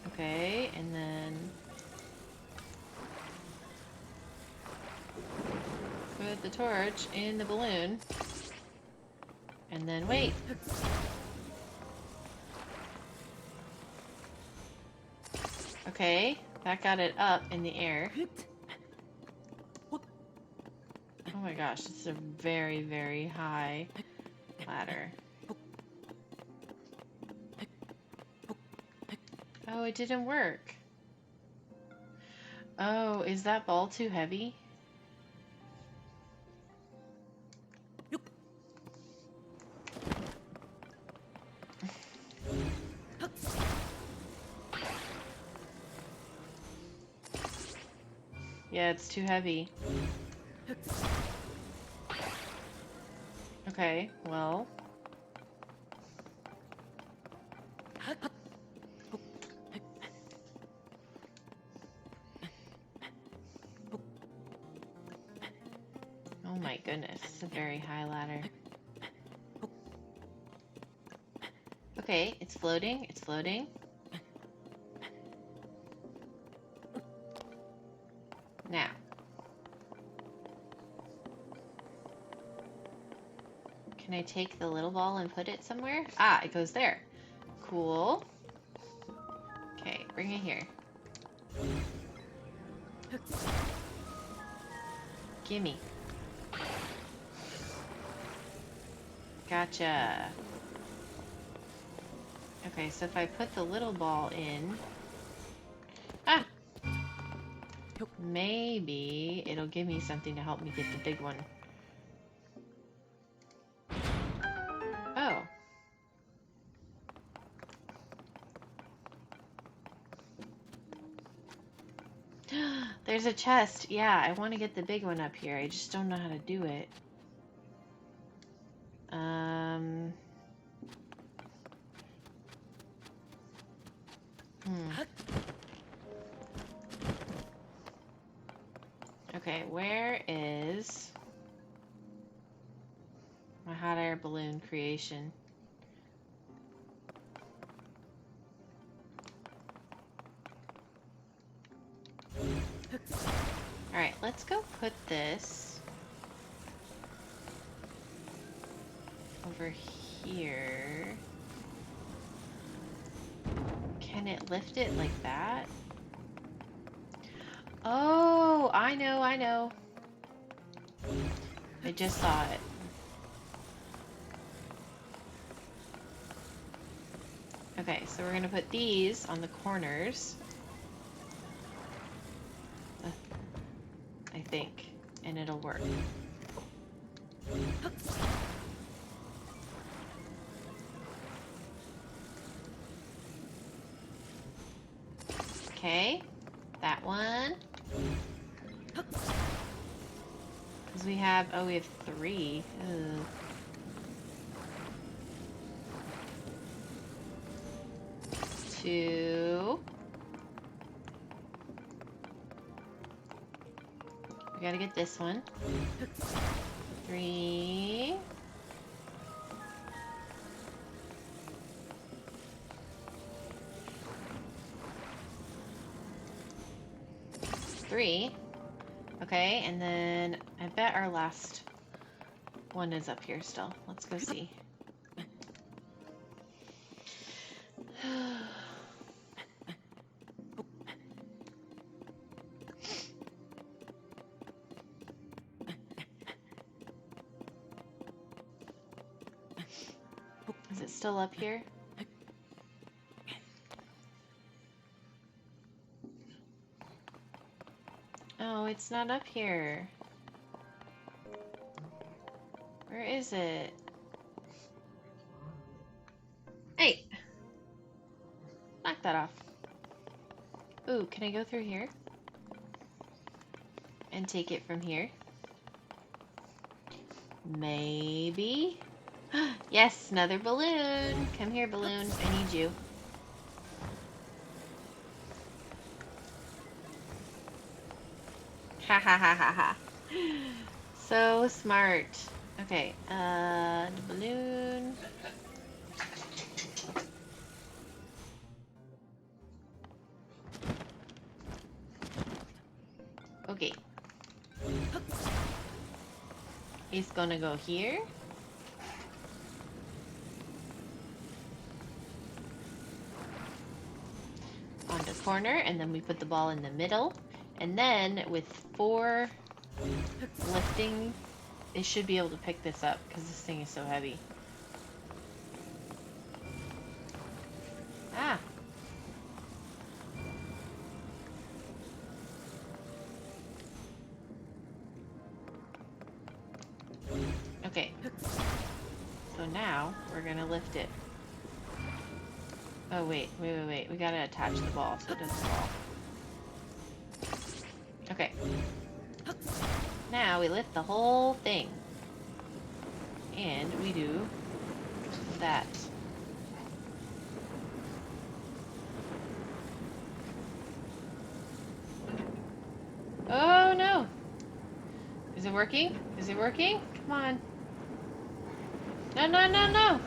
Okay, and then put the torch in the balloon. And then wait. Okay, that got it up in the air. Oh my gosh, it's a very, very high ladder. Oh, it didn't work. Oh, is that ball too heavy? Yeah, it's too heavy. Okay, well. Oh my goodness, it's a very high ladder. Okay, it's floating, it's floating. Now. Can I take the little ball and put it somewhere? Ah, it goes there. Cool. Okay, bring it here. Gimme. Gotcha. Okay, so if I put the little ball in... Ah! Maybe it'll give me something to help me get the big one. Oh. There's a chest. Yeah, I want to get the big one up here. I just don't know how to do it. Okay, where is my hot air balloon creation? Alright, let's go put this over here. Can it lift it like that? Oh, I know, I know. I just saw it. Okay, so we're gonna put these on the corners. I think, and it'll work. Okay, that one. Because we have, oh, we have 3. Ugh. Two. We gotta get this one. 3. Okay, and then I bet our last one is up here still. Let's go see. Is it still up here? Oh, it's not up here. Where is it? Hey! Knock that off. Ooh, can I go through here? And take it from here? Maybe? Yes, another balloon! Come here, balloon. I need you. Ha ha ha ha ha. So smart. Okay, the balloon. Okay. He's gonna go here. On the corner, and then we put the ball in the middle. And then with 4 lifting it should be able to pick this up because this thing is so heavy. Ah! Okay. So now we're gonna lift it. Oh, wait. We gotta attach the ball so it doesn't fall. Okay. Now we lift the whole thing. And we do that. Oh no! Is it working? Is it working? Come on. No, no, no, no!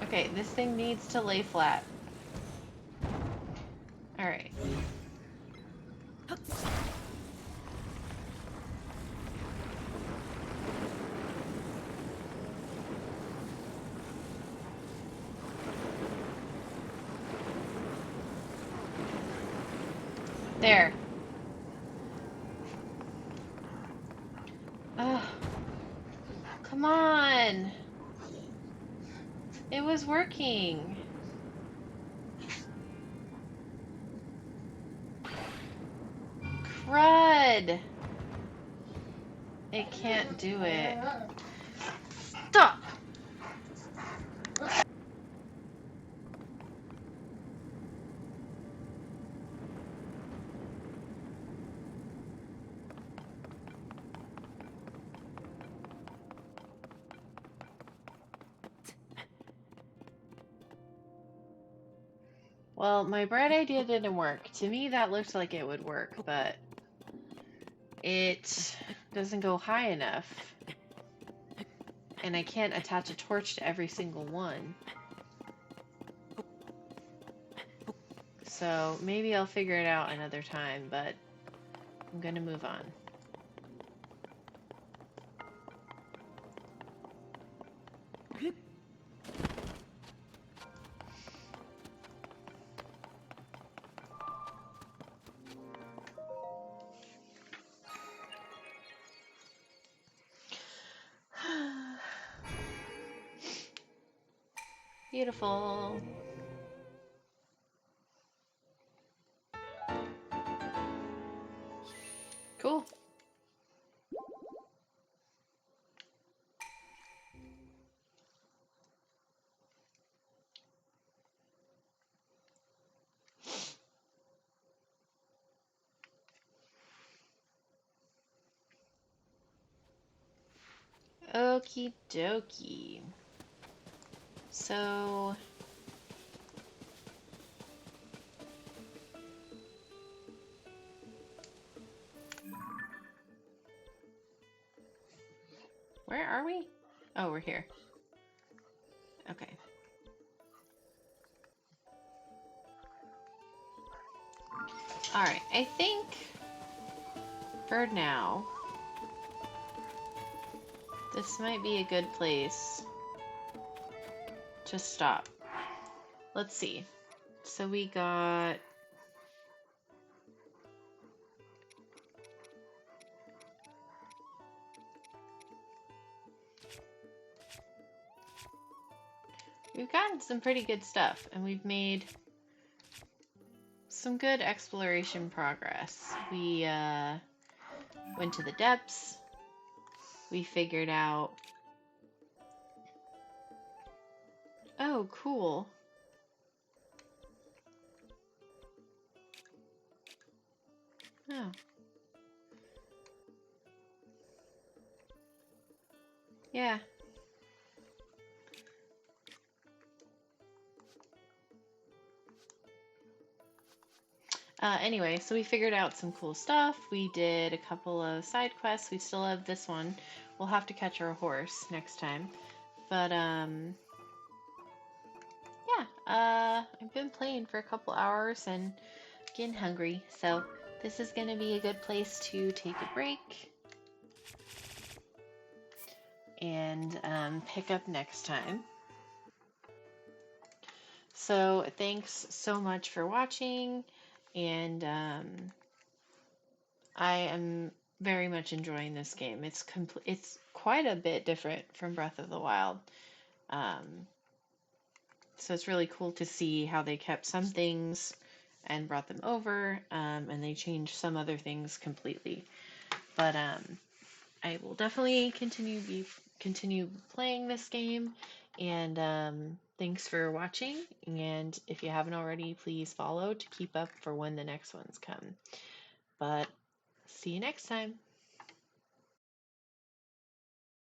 Okay, this thing needs to lay flat. Alright. There. Ugh. Come on! It was working. Crud! It can't do it. Stop! Well, my bright idea didn't work. To me, that looks like it would work, but it doesn't go high enough. And I can't attach a torch to every single one. So maybe I'll figure it out another time, but I'm gonna move on. Beautiful. Cool. Okie dokie. So where are we? Oh, we're here. Okay. Alright, I think for now, this might be a good place to stop. Let's see. So we got... We've gotten some pretty good stuff, and we've made some good exploration progress. We went to the depths. We figured out... Oh, cool. Oh. Yeah. Anyway, so we figured out some cool stuff. We did a couple of side quests. We still have this one. We'll have to catch our horse next time. But, yeah, I've been playing for a couple hours and getting hungry. So this is going to be a good place to take a break and pick up next time. So thanks so much for watching, and I am very much enjoying this game. It's quite a bit different from Breath of the Wild. Um, so it's really cool to see how they kept some things and brought them over, and they changed some other things completely. But I will definitely continue playing this game. And thanks for watching. And if you haven't already, please follow to keep up for when the next ones come. But see you next time.